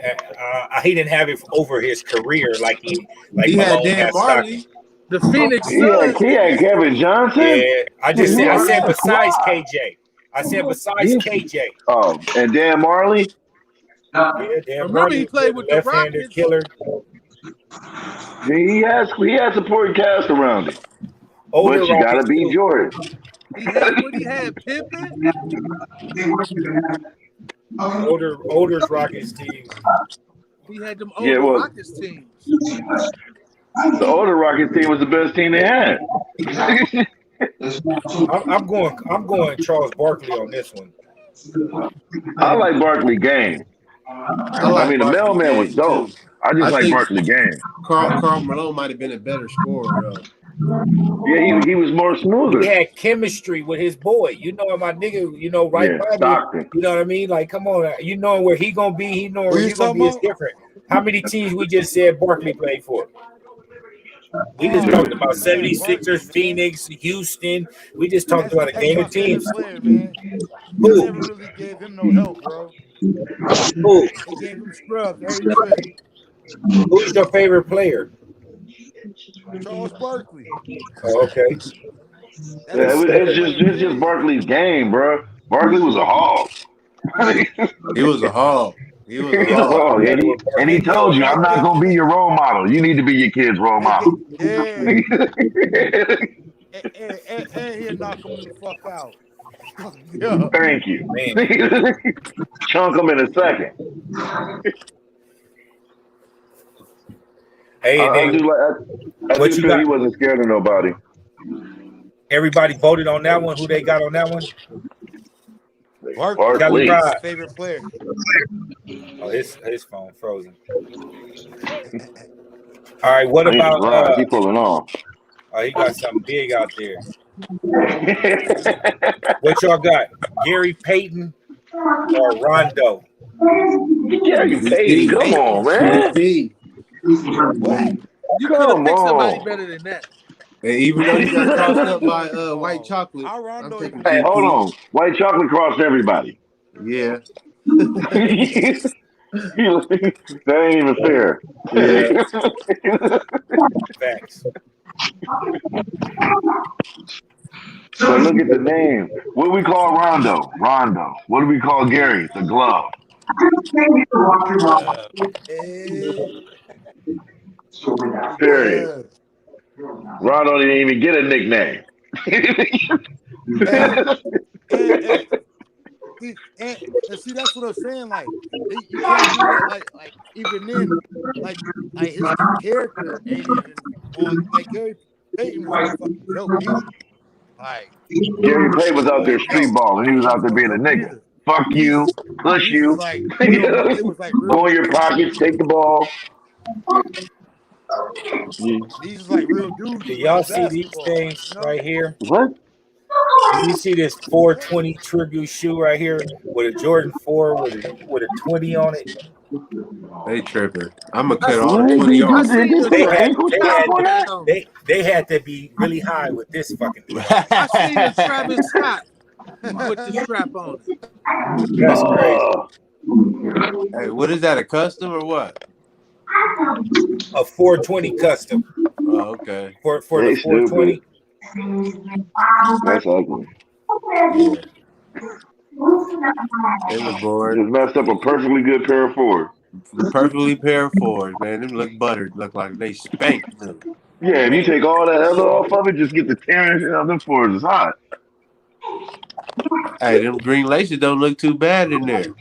he didn't have it over his career like He Malone had Dan had Marley. Stockton. The Phoenix He had Suns. Kevin Johnson. Yeah, I just said Marley. besides KJ. I said besides KJ. Oh, and Dan Marley. Yeah, Dan Remember, Marley he was played the with the left-handed Rockets. killer. He has supporting cast around him. Older But you got to Rockets beat too. Jordan. He had Pippen. Older Rockets teams. He had them Yeah, older well, Rockets teams. the older Rockets team was the best team they had. I'm going Charles Barkley on this one. I like Barkley game. I like The Barkley mailman was game dope. too. I just I like think Barkley game. Karl Malone might have been a better scorer though. Yeah, he was more He smoother. had chemistry with his boy. You know my nigga, right Yeah, by me. Stockton. You know what I mean? Like, come on. You know where he gonna be, he know Who where you you gonna talking be. It's about? different. How many teams we just said Barkley played for? We just talked about Man, 76ers, Barkley, man. Phoenix, Houston. We just talked about a That's game my of favorite teams. player, man. They Who? never really gave him no help, bro. Who? They gave him scrubs every trip. Who's your favorite player? Charles Barkley. Oh, okay. That's my Yeah, favorite it's player, just period. Barkley's game, bro. Barkley was a hog. He was a hog. He was a He's a hog. hog. I'm running And with he Barkley. told you, I'm not And, going to be your role model. You need to be your kid's role model. yeah. And he'll knock him the fuck out. Yeah. Thank you. Man. Chunk him in a second. Hey, and I then what do you feel got? he wasn't scared of nobody. Everybody voted on that one. Who they got on that one? Barkley, Kelly Barkley. Rod. favorite player. Oh, his phone frozen. All right, what Jesus about Christ, he pulling off. oh, he got something big out there. What y'all got? Gary Payton or Rondo? Gary Payton, come on, man. DC. What? You could have Come picked somebody on. better than that. And even though he got crossed up by Oh, white chocolate, how I'm Rondo taking even Hey, hold GP. on. White chocolate crossed everybody. Yeah. That ain't even fair. Yeah. Facts. But look at the name. What do we call Rondo? Rondo. What do we call Gary? The glove. Uh, eh, Period. yeah. Rondo didn't even get a nickname. Hey, and see that's what I'm saying. Like you can't do that. Like even then, like his character ain't even on. Like Gary Payton was a fucking joke either. Like Gary Payton was out there street no, balling. He was he out was there no being a joke nigga. either. Fuck you. Push These is you. like real. It was like real. Go in your pockets. Take the ball. These is like real dudes Do playing y'all see these basketball. things You know. right here? What? Do you see this 420 tribute shoe right here with a Jordan 4 with a 20 on it? They tripping. I'm gonna cut all the What? 20 I off. Did seen you the put They an had ankle they strap had on to that? they had to be really high with this fucking thing. I seen the Travis Scott with the strap on it. That's crazy. Hey, what is that? A custom or what? A 420 custom Oh, okay. for the They stupid. 420. That's ugly. Yeah. They was bored. Just messed up a perfectly good pair of fours. Perfectly pair of fours, man. Them look buttered. Look like they spanked them. Yeah, if you take all that other off of it, just get the tearing shit out them fours. It's hot. Hey, them green laces don't look too bad in there.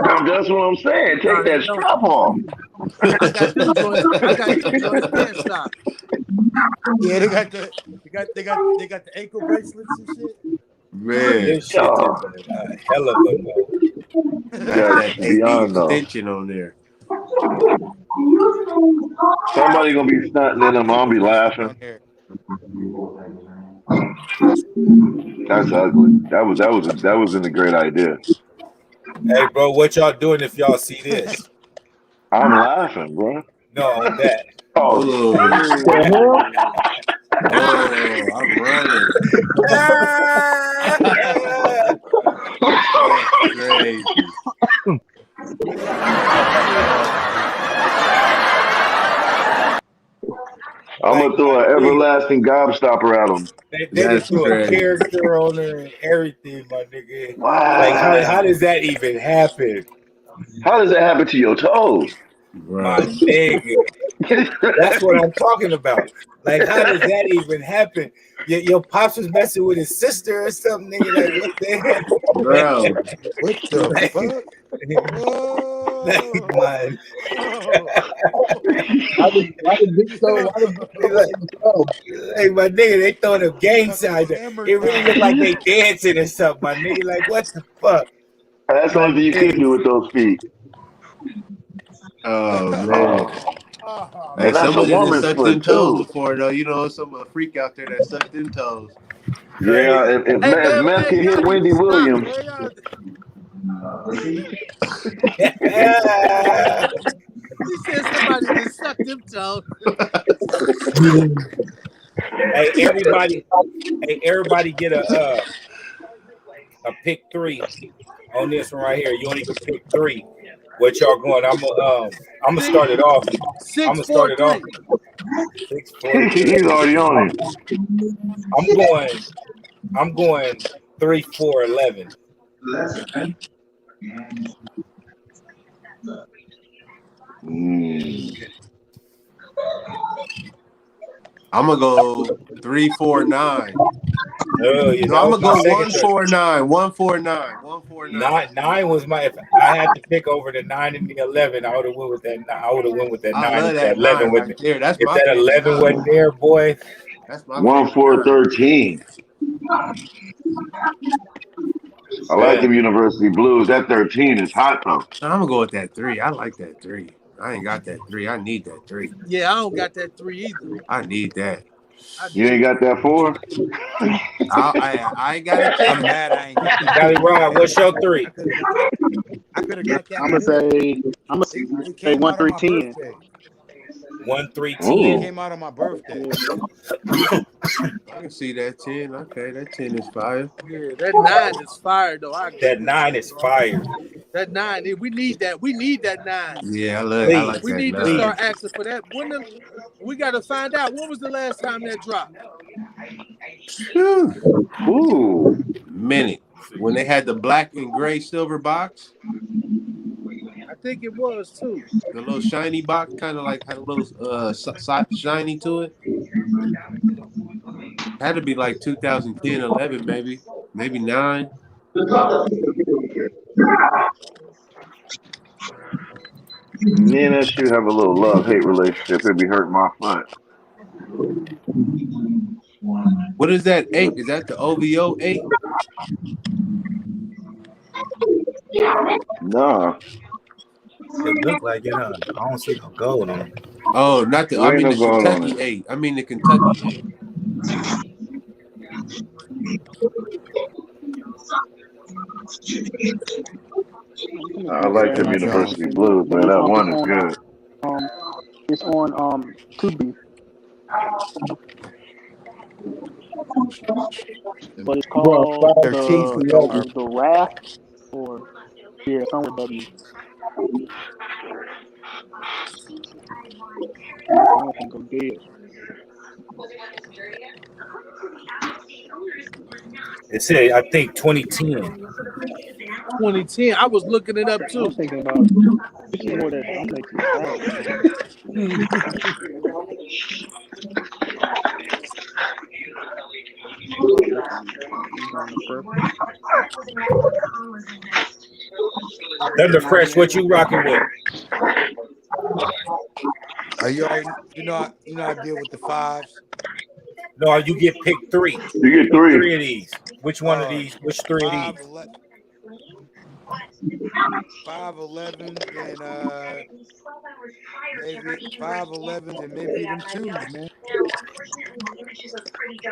That's what I'm saying. No, Take they that don't. strap off. I got them joints. I got them joints pant stop. Yeah, they got the ankle bracelets and shit. Man, This shit is Oh, a hell of a no. got that's that AD beyond though. extension on there. Somebody gonna be stunting in them. I'll be laughing. On there. That's ugly. That wasn't a great idea. Hey, bro, what y'all doing if y'all see this? I'm laughing, bro. No, on that. Oh, Oh, The hell? oh, I'm running. That's crazy. I'm Like, gonna throw an golly. everlasting gobstopper at him. They just That's threw a crazy. character on there and everything, my nigga. Like, how Wow. does that even happen? How does that happen to your toes? My Right. nigga. That's what I'm talking about. Like, how does that even happen? Your pops was messing with his sister or something, nigga. Like, what the hell? Bro. What the Like, fuck? like, Oh, man. oh. Why the big toe? Why the big toe Like, on the toe? like, my nigga, they throwing up gang Fucking signs. It hammer really looked time. like they dancing or something, my nigga. Like, what the fuck? That's the My only thing you could nigga. do with those feet. Oh man. Oh, Oh, Hey, and that's a somebody that woman's sucked them foot toes too. before though. You know, some freak out there that sucked them toes. Yeah, Crazy. Hey, if man, Meth hey, can hit y'all need to Wendy stop, Williams, man. Y'all, he said somebody that sucked them toes. Hey, everybody get a pick three on this one right here. You only can pick three. What y'all going? I'm gonna start it off. I'm Six, gonna four, start it off. three. 6, 4, 3. he's already on it. I'm going. I'm going 3, 4, 11. Mm. I'm gonna go 3, 4, 9. Oh yeah, No, that I'm was gonna my go second one, choice. 4, 9. 1, 4, 9. 1, 4, 9. Nine was my. If I had to pick over the 9 and the 11, I would have went with that. I would have went with that I 9 love if that that 11 9 would. right there. That's If my that favorite 11 9. wasn't there, boy. That's my One, favorite four, 9. 13. I like Man, them University Blues. That 13 is hot though. I'm gonna go with that 3. I like that 3. I ain't got that 3. I need that 3. Yeah, I don't got that 3 either. I need that. I You ain't need got that 4? I ain't got it I'm yet. mad I ain't get that Golly three. Rod, what's your I 3? could have got. I could have got that that. one. I'm gonna It say came out on my 1-3-10. birthday. 1, 3, It 10. Ooh. came out on my birthday. I can see that 10. Okay, that 10 is fire. Yeah, that 9 is fire though. I agree That with you. 9 is fire. That 9. We need that. We need that 9. Yeah, I Please, like We that need to nine. start asking for that. We got to find out when was the last time that dropped. Whew. Ooh. Minute when they had the black and gray silver box, I think it was too. the little shiny box, kind of like had a little shiny to it. Had to be like 2010, 11, maybe 9. Me and that shoe have a little love-hate relationship. It'd be hurting my foot. What is that 8? Is that the OVO 8? Nah, it look like it, huh? I don't see no gold on it. Oh, not the. I there ain't mean no the gold on Kentucky it. 8. I mean the Kentucky 8. I'm gonna I check like that them out. Jones. University Blues, man. That It's one is on good. um it's on Tubi, but it's Bro, called 13th and over. the Wrath or yeah, somewhere W. My phone can go dead. It said I think 2010. 2010. I was looking it up I was too. thinking about this is more that I'm making travel, man. He's on the purple. Thunder Fresh, what you rocking with? You already, I deal with the 5s. No, you get picked 3. You get Pick 3 3. of these. Which one of these? Which 3 of 5, these? 5'11", and maybe 5'11", and maybe them 2s, man.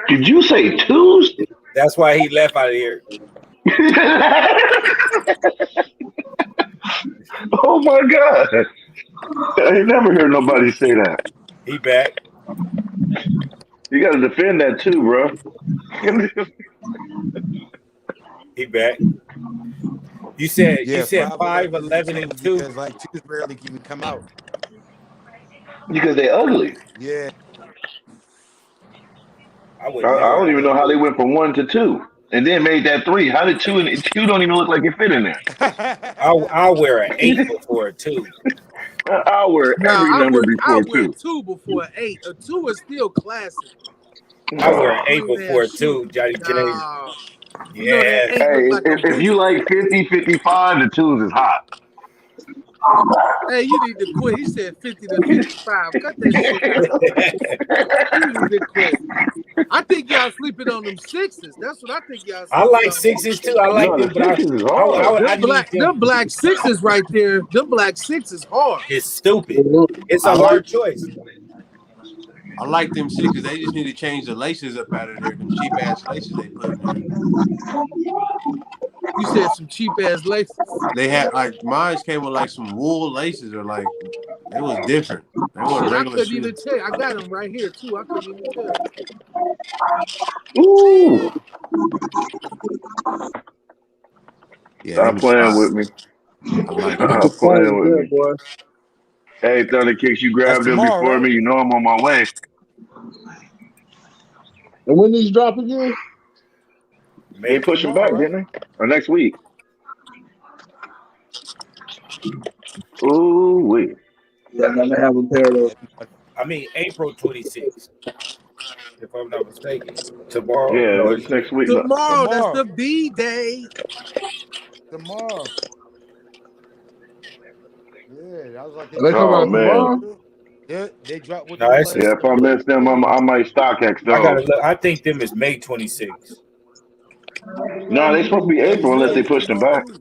Did you say 2s? That's why he left out of here. Oh my God. I ain't never heard nobody say that. He back. You got to defend that too, bro. He back. You said Yeah, 5'11", and 5'11" and 2s, 2. because like 2s barely even come out. Because they ugly. Yeah. I would I never don't have even that. know how they went from 1 to 2 and then made that 3. How did 2 and 2 don't even look like it fit in there? I'll wear an 8 before it too. I'll wear Nah, every number I before wear 2. 2 before 8. A 2 is still classic. I wear an 8 Plain before ass it too, shoe. Johnny J. Nah. You know that Yes. 8 look Hey, like a if you boost. like 50, 55, the 2s is hot. Hey, you need to quit. He said 50 to 55. Cut that shit out. You need to quit. I think y'all sleeping on them 6s. That's what I think y'all I sleeping like on. 6s too. I like No, the them, but I 6s is I, hard. I, I need Them them. black 6s right there. Them black 6s hard. It's stupid. It's I a like hard choice. them 6s. They just need to change the laces up out of there. Them cheap ass laces they put in there. You said some cheap ass laces. They had like mine came with like some wool laces or like it was different. They weren't Shit, I regular couldn't shoes. even tell. I got them right here too. I couldn't even tell. Ooh. Yeah, Stop them playing with shits. me. I like The them. Stop phone is playing with good, me. boy. Hey, Thunder Kicks, you That's grabbed them tomorrow, before right? me. You know I'm on my way. And when these drop again? They May pushed them 20. Tomorrow, back, right? didn't they? Or next week. Ooh, wait. Yeah, I gotta have a pair of those. I mean April 26th, if I'm not mistaken. Tomorrow. Yeah, No, it's next week. No. Tomorrow, that's Tomorrow. the B-Day. Tomorrow. Yeah, that was like they Are they dropped coming Oh, out with the man. tomorrow? new. Yeah, they dropped with the no, new it's like Yeah, if I miss them, I might StockX I gotta those. look. I think them is May 26th. No, they supposed to be yeah, they April unless said they it's push them tomorrow back. too.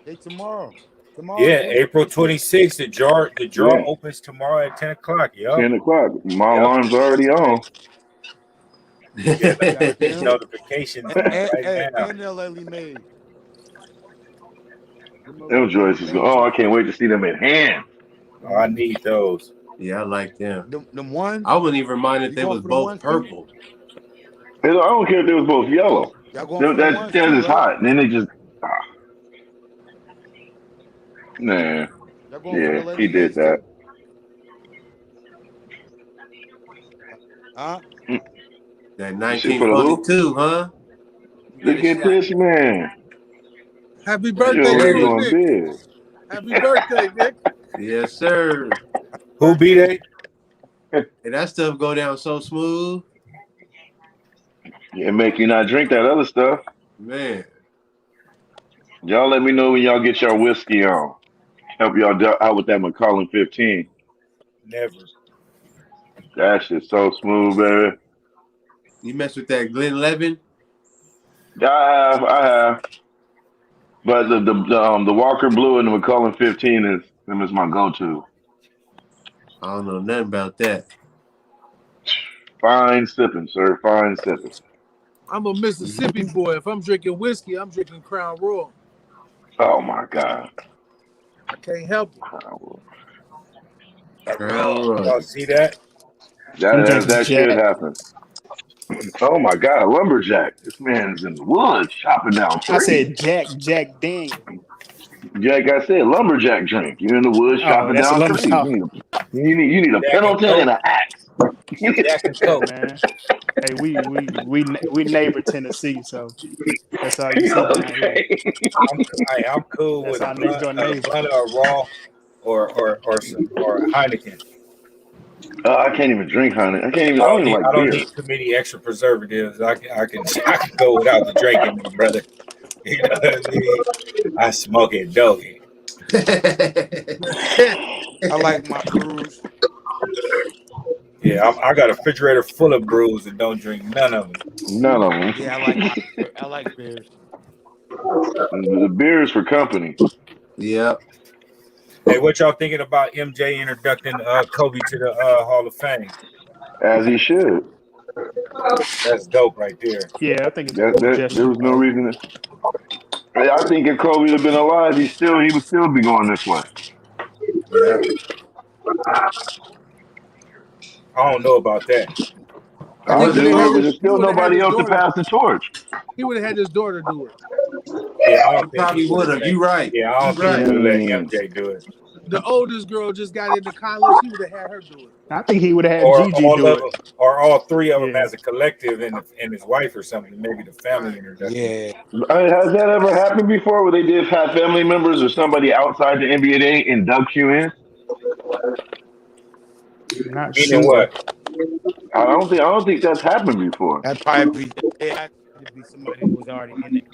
They tomorrow. Tomorrow's Yeah, the April 26th. The draw Yeah, opens tomorrow at 10 o'clock. Yep. 10 o'clock. My Yep. alarm's already on. Yeah, let me got put these them notifications on right now. and LA made. Them joints is go. Oh, I can't wait to see them in hand. Oh, I need those. Yeah, I like them. Them ones. I wouldn't even mind if You they going was for them both ones too? purple. I don't care if they was both yellow. Y'all going for them That ones that too, is right? hot. And then they just Nah. Y'all going for the Yeah, lady he did gates that. too? Huh? That You said for the who? 1942, huh? You get Look a at shot. this man. Happy Yes, birthday Junior to you, sir. going Nick. big. Happy birthday, Nick. Yes, sir. Who be they? And that stuff go down so smooth, Yeah, make you not drink that other stuff. man. Y'all let me know when y'all get your whiskey on. Help y'all out with that McCollum 15. Never. That shit's so smooth, baby. You mess with that Glenlivet, I have. But the Walker Blue and the McCollum 15 is my go-to. I don't know nothing about that. Fine sipping, sir. Fine sipping. I'm a Mississippi boy. If I'm drinking whiskey, I'm drinking Crown Royal. Oh my God. I can't help it. Crown Royal. Y'all see that? I'm That drinking that should Jack. happen. Oh my God, a lumberjack. This man's in the woods chopping down I trees. said Jack Daniel. Jack, I said lumberjack drink. You're in the woods Oh, chopping that's a down lumber. trees. Oh, You need a Jack and Pendleton and Coke. an axe. Jack and hey Coke. man. Hey, we neighbor Tennessee, so that's all you see down here. Okay. I'm cool That's with our next door a neighbor. blunt or raw or Heineken. I can't even drink honey. I don't even I like don't beer. need too many extra preservatives. I can go without the drink in me, brother. You know what I mean? I smoke it doggy. I like my brews. Yeah, I got a refrigerator full of brews and don't drink none of them. None of them. Yeah, I like beers. The beer is for company. Yep. Hey, what y'all thinking about MJ introducing Kobe to the Hall of Fame? As he should. That's dope right there. Yeah, I think it's a That, cool that there gesture. was no reason to, I think if Kobe had been alive, he would still be going this way. Yeah, I don't know about that. I I think What's he'd it have do, had but going? his there's still nobody else to pass the torch. he would have had his daughter do it. Yeah, I He don't think he probably would would have have. let. You right. Yeah, I You don't think he right. would have let Mm, MJ do it, The oldest girl just got into college. He would have had her do it. I think he would have had or Gigi all do of it. them, or all three of them Yeah. as a collective, and his wife or something. Maybe the family Right. introduction. Yeah. has that ever happened before where they did have family members or somebody outside the NBA induct you in? Not Meaning sure. what? I don't think that's happened before. That'd probably be it had to be somebody who was already in it.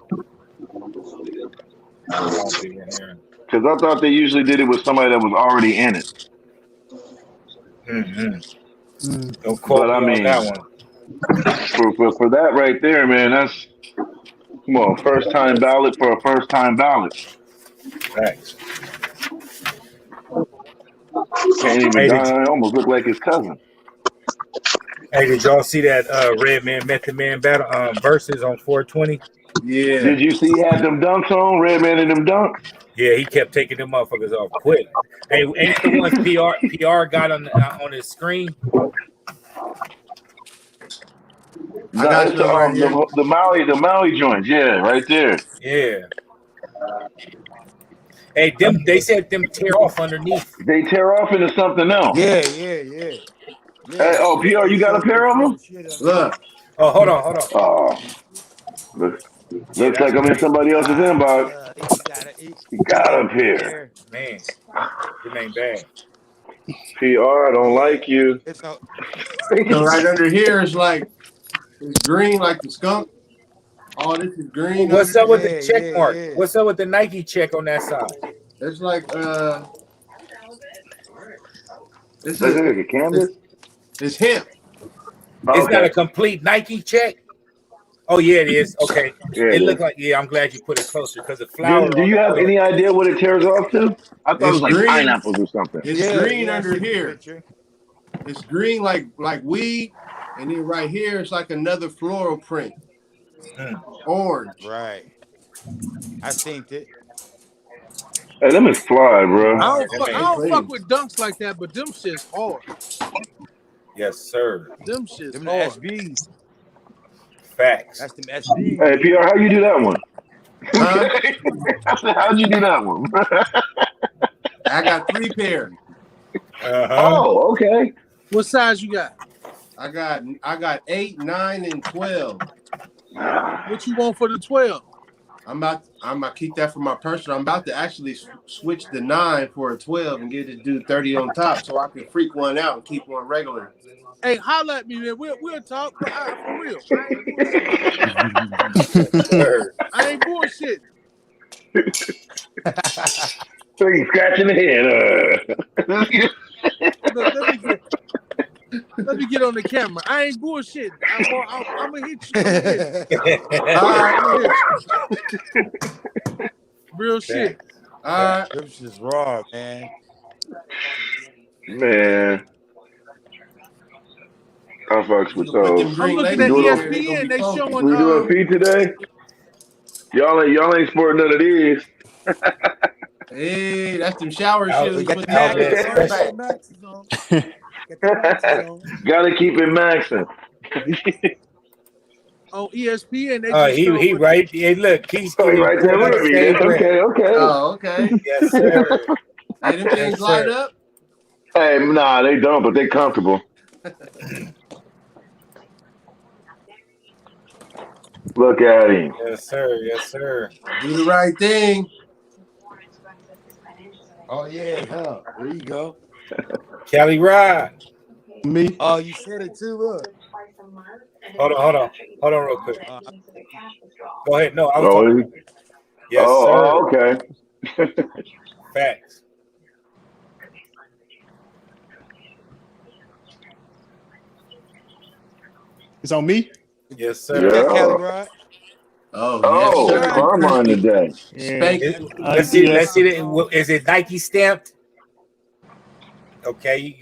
I don't think in here. Because I thought they usually did it with somebody that was already in it. Mm-hmm. Mm. Don't quote But I me on that mean, one. for that right there, man, that's come on, first time ballot for a first time ballot. Facts. Can't even Hey, die. Almost look like his cousin. did y'all see that Red Man Method Man battle verses on 420? Yeah. Did you see he had them dunks on? Redman and them dunks? Yeah, he kept taking them motherfuckers off quick. Hey, ain't the ones PR got on his screen? I No, got it's some right here. the Maui joints. Yeah, right there. Yeah. Hey, them they said them tear off underneath. They tear off into something else. Yeah. Hey, oh, PR, They you got a showed pair of them? the shit underneath. Look. Oh, hold on. Oh, looks, Yeah, looks that's like I'm in crazy. somebody else's inbox. He He got got a a pair. pair. Man, it ain't bad. PR, I don't Yeah. like you. It's a So right under here is like it's green like the skunk. All this is green What's under up with here. the check mark? yeah. What's up with the Nike check on that side? It's like this Looks is like a canvas. it's hemp. It's not Okay. a complete Nike check. Oh yeah, it is. Okay, Yeah, it it looked is. like I'm glad you put it closer because the Do, flower do on you the have other. any idea what it tears off to? I thought it It's was like green. pineapples or something. It's green Yeah, I under seen the here. picture. It's green like weed, and then right here it's like another floral print. Mm. Orange. Right. I seen it. Hey, them is fly, Yeah, bro. I Man, don't that fuck, I they man. don't fuck clean. with dunks like that, but them shit's hard. Yes, sir. Them shit's Them the hard. SBs. Facts. That's them SBs. Hey, PR, how you do that one? Huh? I said, how'd you do that one? I got 3 pairs. Oh, okay. What size you got? I got 8, 9, and 12. What you want for the 12? I'm about to keep that for my personal. I'm about to actually switch the 9 for a 12 and get it do 30 on top, so I can freak one out and keep one regular. Hey, holla at me, man. We'll talk, but for real, I ain't bullshitting. I ain't bullshitting. So you scratching the head. Look, let me get on the camera. I ain't bullshitting. I'm gonna hit you. I'm gonna hit you. Real shit. Them shit's raw, man. Man. I fucks with those. I'm looking at ESPN. They showing We doing feet today? Y'all ain't sporting none of these. Hey, that's them shower shoes. Got With the the maxes on. Got the maxes on. Gotta keep it maxing. on ESPN. They just he right. Hey, look, he's right there with me. That's okay. Oh, okay. Yes, sir. Hey, them things light up. Hey, nah, they don't, but they comfortable. Look at him. Yes, sir. Yes, sir. Do the right thing. Oh yeah, hell. There you go. Kelly Rod. Me? Oh, you said it too. Look. Hold on real quick. Go ahead. No, I was Oh, talking. Yes, oh, sir. okay. Facts. It's on me? Yes, sir. Yeah. Kelly Rod. Oh, yes, sir. Carmine today. Yeah. Let's see. Is it Nike stamped? Okay.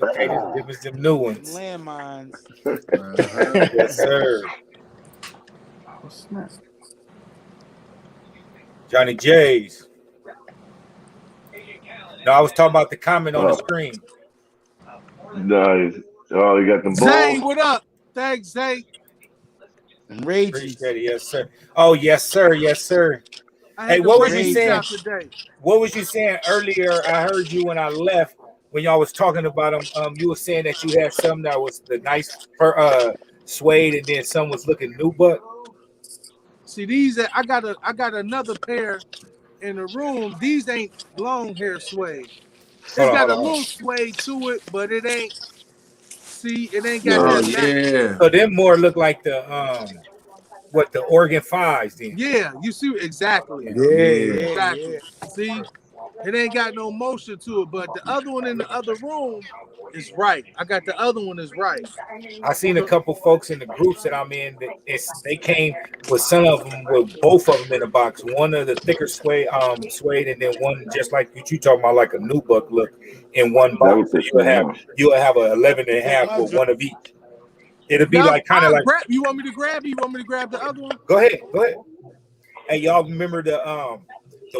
This was them new ones. Landmines. Yes, sir. What's that? Johnny J's. No, I was talking about the comment on the screen. Nice. Oh, you got them Zay, balls. what up? Thanks, Zay. Appreciate it. Yes, sir. Oh, yes, sir. Yes, sir. Hey, what was you saying? What was you saying earlier? I heard you when I left when y'all was talking about them. You were saying that you had some that was the nice suede, and then some was looking new, but see these. I got another pair in the room. These ain't long hair suede. It's got a little suede to it, but it ain't. See, it ain't got that. Yeah. So them more look like the what the Oregon Fives then. Yeah, you see exactly. Yeah. Exactly. See, it ain't got no motion to it, but the other one in the other room is right. I got the other one is right. I seen a couple folks in the groups that I'm in that they came with some of them with both of them in a box. One of the thicker suede, and then one just like what you talking about, like a new buck look in one box. So you'll have a 11 and a half with one of each. It'll be like kind of like. You want me to grab it? You want me to grab the other one? Go ahead. Hey, y'all remember the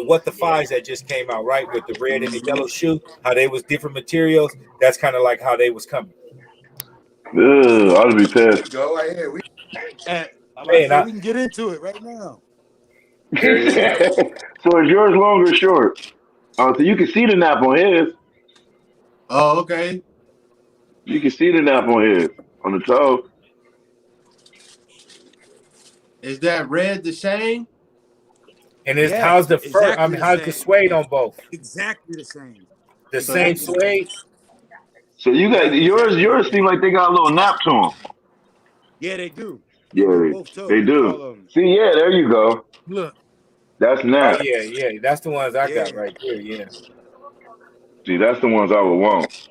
what the fives that just came out, right? With the red and the yellow shoe, how they was different materials. That's kind of like how they was coming. I'll be pissed. Go ahead. We can get into it right now. So is yours long or short? Oh, so you can see the nap on his. Oh, okay. You can see the nap on his on the toe. Is that red the same? And how's the fur? Exactly, I mean, how's the suede on both? Exactly the same. The same suede. So you got yours seem like they got a little nap to them. Yeah, they do. Yeah, they do. See, yeah, there you go. Look, that's nap. Oh, yeah, that's the ones I got right here. Yeah. See, that's the ones I would want.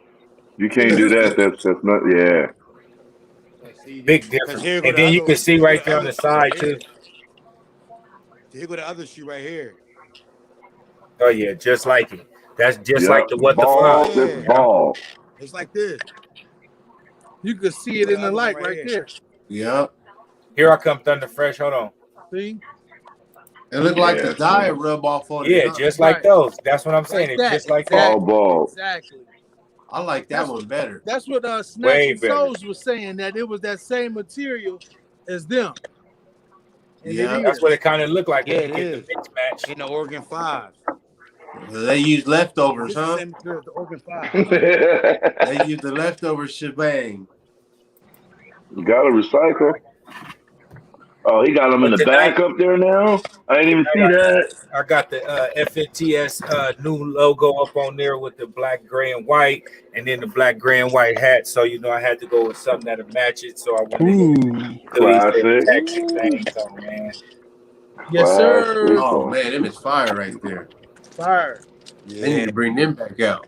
You can't do that. That's not. Yeah. Big difference. And then you can see right there on the side too. Here go the other shoe right here. Oh yeah, just like it. That's just like the what ball, the fuck. It's ball. It's like this. You can see it in the light right there. Yeah. Here I come, Thunder Fresh. Hold on. See? It looked like the dye rub off on it. Yeah, just like those. That's what I'm saying. It's just like that. All ball. Exactly. I like that one better. That's what Snatch and Souls was saying, that it was that same material as them. And yeah, that's what it kind of looked like. Yeah, it is. In the Oregon 5. They use leftovers, This is the huh? same material as the Organ 5. They use the leftover shebang. You gotta recycle. Oh, he got them in But the back up there now. I didn't even see that. I got the FNTS new logo up on there with the black, gray, and white, and then the black, gray, and white hat. So I had to go with something that'll match it. So I went Ooh. to these Classic. protection things on, man. Yes, sir. Oh man, them is fire right there. Fire. They need Yeah. to bring them back out.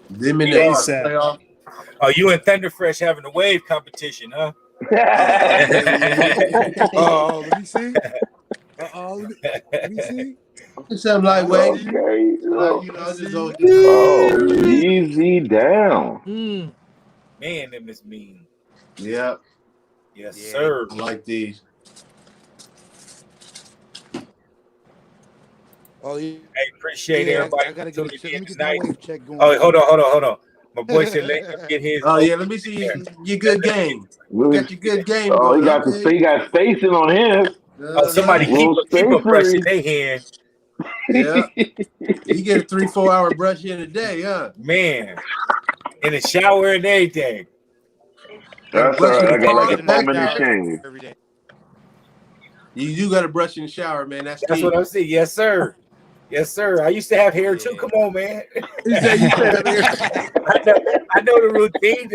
Them in the ASAP. playoff. Oh, you and Thunderfresh having a wave competition, huh? Oh, let me see. Let me see. Something like wait. Okay. Just go. Oh, easy down. Man, them is mean. Yeah. Yes, sir. I like these. Oh, yeah. Hey, appreciate everybody. I gotta tuning get in my tonight. wave check going. Oh, hold on. My boy said let him get his. Oh yeah, let me see your good game. Got your good game. Oh, going. he got spacing on his. Oh, somebody keep a brush in their hand. Yeah. You get a 3-4 hour brush in a day, huh? Man, in the shower and everything. That's all right. I got like a 4-minute change. Every day. You got to brush in the shower, man. That's key. what I'm saying. Yes, sir. Yes, sir. I used to have hair too. Come on, man. I know the routine,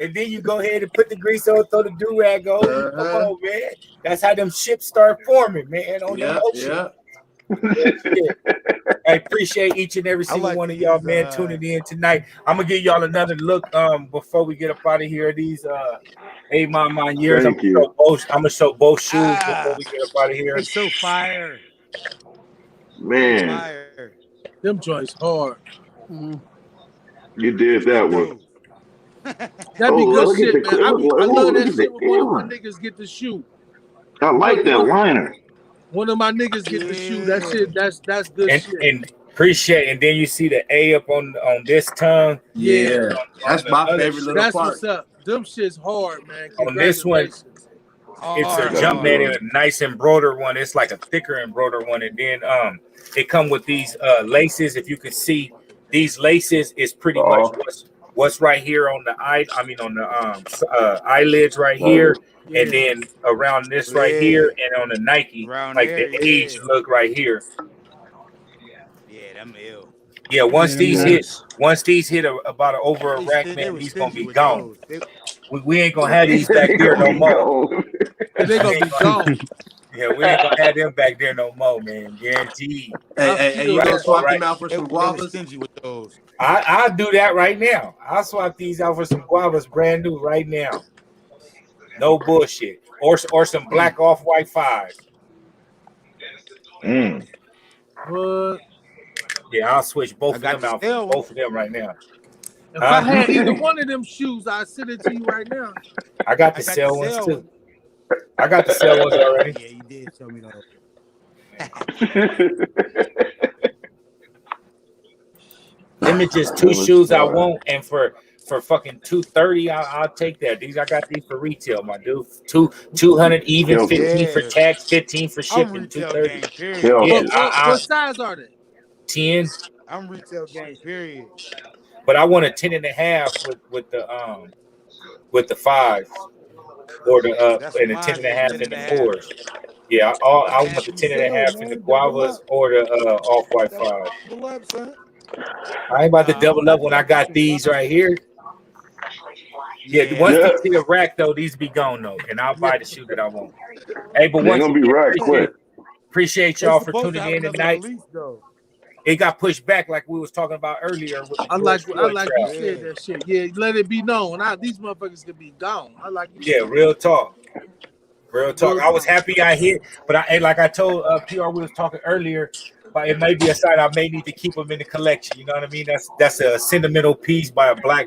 and then you go ahead and put the grease on, throw the do-rag on. Come on, man. That's how them ships start forming, man. On the ocean. I appreciate each and every single one of y'all, man, tuning in tonight. I'm gonna give y'all another look before we get up out of here. These 8 mile years. I'm gonna show both shoes before we get up out of here. It's so fire. Man, Fire. Them joints hard. You did that one. That'd be good shit, man. I love that shit when one of my niggas get to shoot. I like that liner. One of my niggas get to shoot. That shit, that's good shit. And appreciate, and then you see the A up on this tongue. Yeah, that's my favorite little That's part. what's up. Them shit's hard, man. On this one, it's a Jumpman, a nice embroidered one. It's like a thicker embroidered one, and then it come with these laces. If you can see, these laces is pretty much what's right here on the eyelids right here, and then around this right here, and on the Nike, like the age look right here. Yeah, them ill. Yeah, once these hit about over a rack, man, these gonna be gone. We ain't gonna have these back there no more. They gonna be gone. Yeah, we ain't gonna have them back there no more, man. Guaranteed. Hey, you gonna swap them out for some guavas? Stingy with those. I'll do that right now. I'll swap these out for some guavas, brand new, right now. No bullshit. Or some black off-white 5s. What? Yeah, I'll switch both of them out for both of them right now. If I had either one of them shoes, I'd send it to you right now. I got the sell ones too. I got the sell ones already. Yeah, you did show me those. Them is just 2 shoes I want, and for fucking $230, I'll take that. I got these for retail, my dude. 200 even, 15 for tax, 15 for shipping, $230. What size are they? 10. I'm retail game, period. But I want a 10.5 with the 5s, or the and the 10.5 in the 4s. Yeah, I want the 10.5 in the guavas or the off-white 5. I ain't about to double up when I got these right here. Yeah, once these hit a rack though, these be gone though, and I'll buy the shoe that I want. Hey, but once gonna be rack quick. Appreciate y'all for tuning in tonight. It got pushed back like we was talking about earlier. With the I like you said that shit. Yeah, let it be known. These motherfuckers can be gone. I like you. Yeah, real talk. Real talk. I was happy I hit, but like I told PR, we was talking earlier. But it may be a sign I may need to keep them in the collection. You know what I mean? That's a sentimental piece by a black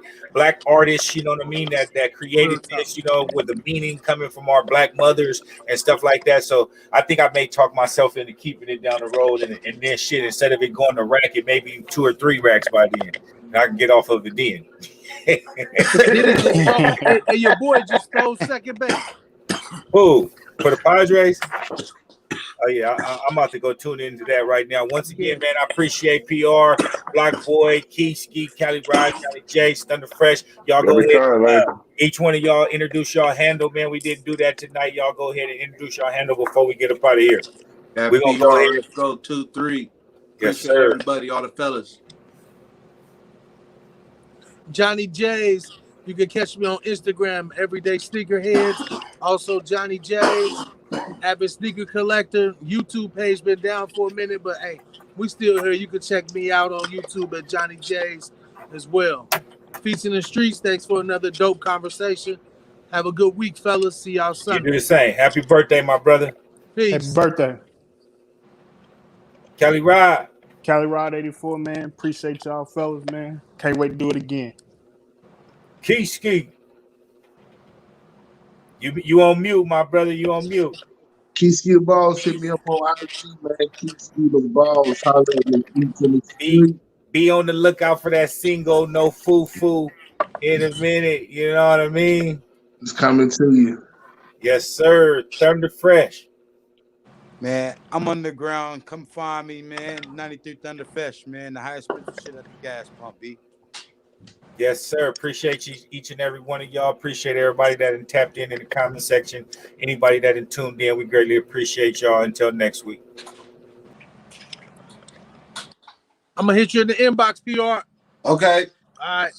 artist. You know what I mean? That created this. You know, with the meaning coming from our black mothers and stuff like that. So I think I may talk myself into keeping it down the road and then shit. Instead of it going to rack, it may be 2 or 3 racks by then. And I can get off of it then. Hey, your boy just stole second base. Who? For the Padres? Oh yeah, I'm about to go tune into that right now. Once again, man, I appreciate PR, Block Boy, Keyski, Cali Rod, Cali J, Thunder Fresh. Y'all go Every ahead. time, man. Each one of y'all introduce y'all handle, man. We didn't do that tonight. Y'all go ahead and introduce y'all handle before we get up out of here. We're gonna go ahead. Go 2-3. Yes, Appreciate sir. everybody, all the fellas. Johnny J's. You can catch me on Instagram, Everyday Sneakerheads. Also, Johnny J's, Avid Sneaker Collector. YouTube page been down for a minute, but hey, we still here. You can check me out on YouTube at Johnny J's as well. Feats in the Streets. Thanks for another dope conversation. Have a good week, fellas. See y'all You Sunday. do the same. Happy birthday, my brother. Happy Peace. birthday. Cali Rod. Cali Rod 84, man. Appreciate y'all fellas, man. Can't wait to do it again. Keyski. You on mute, my brother. You on mute. Keysky the Balls, hit me up on IG, man. Keysky the Balls, holler at me, Feats in the Be Street. be on the lookout for that single, No Foo in a minute. You know what I mean? It's coming to you. Yes, sir. Thunder Fresh. Man, I'm underground. Come find me, man. 93 Thunder Fresh, man. The highest spiritual shit at the gas pump, B. Yes, sir. Appreciate you, each and every one of y'all. Appreciate everybody that tapped in the comment section. Anybody that tuned in, we greatly appreciate y'all. Until next week. I'm gonna hit you in the inbox, PR. Okay. All right.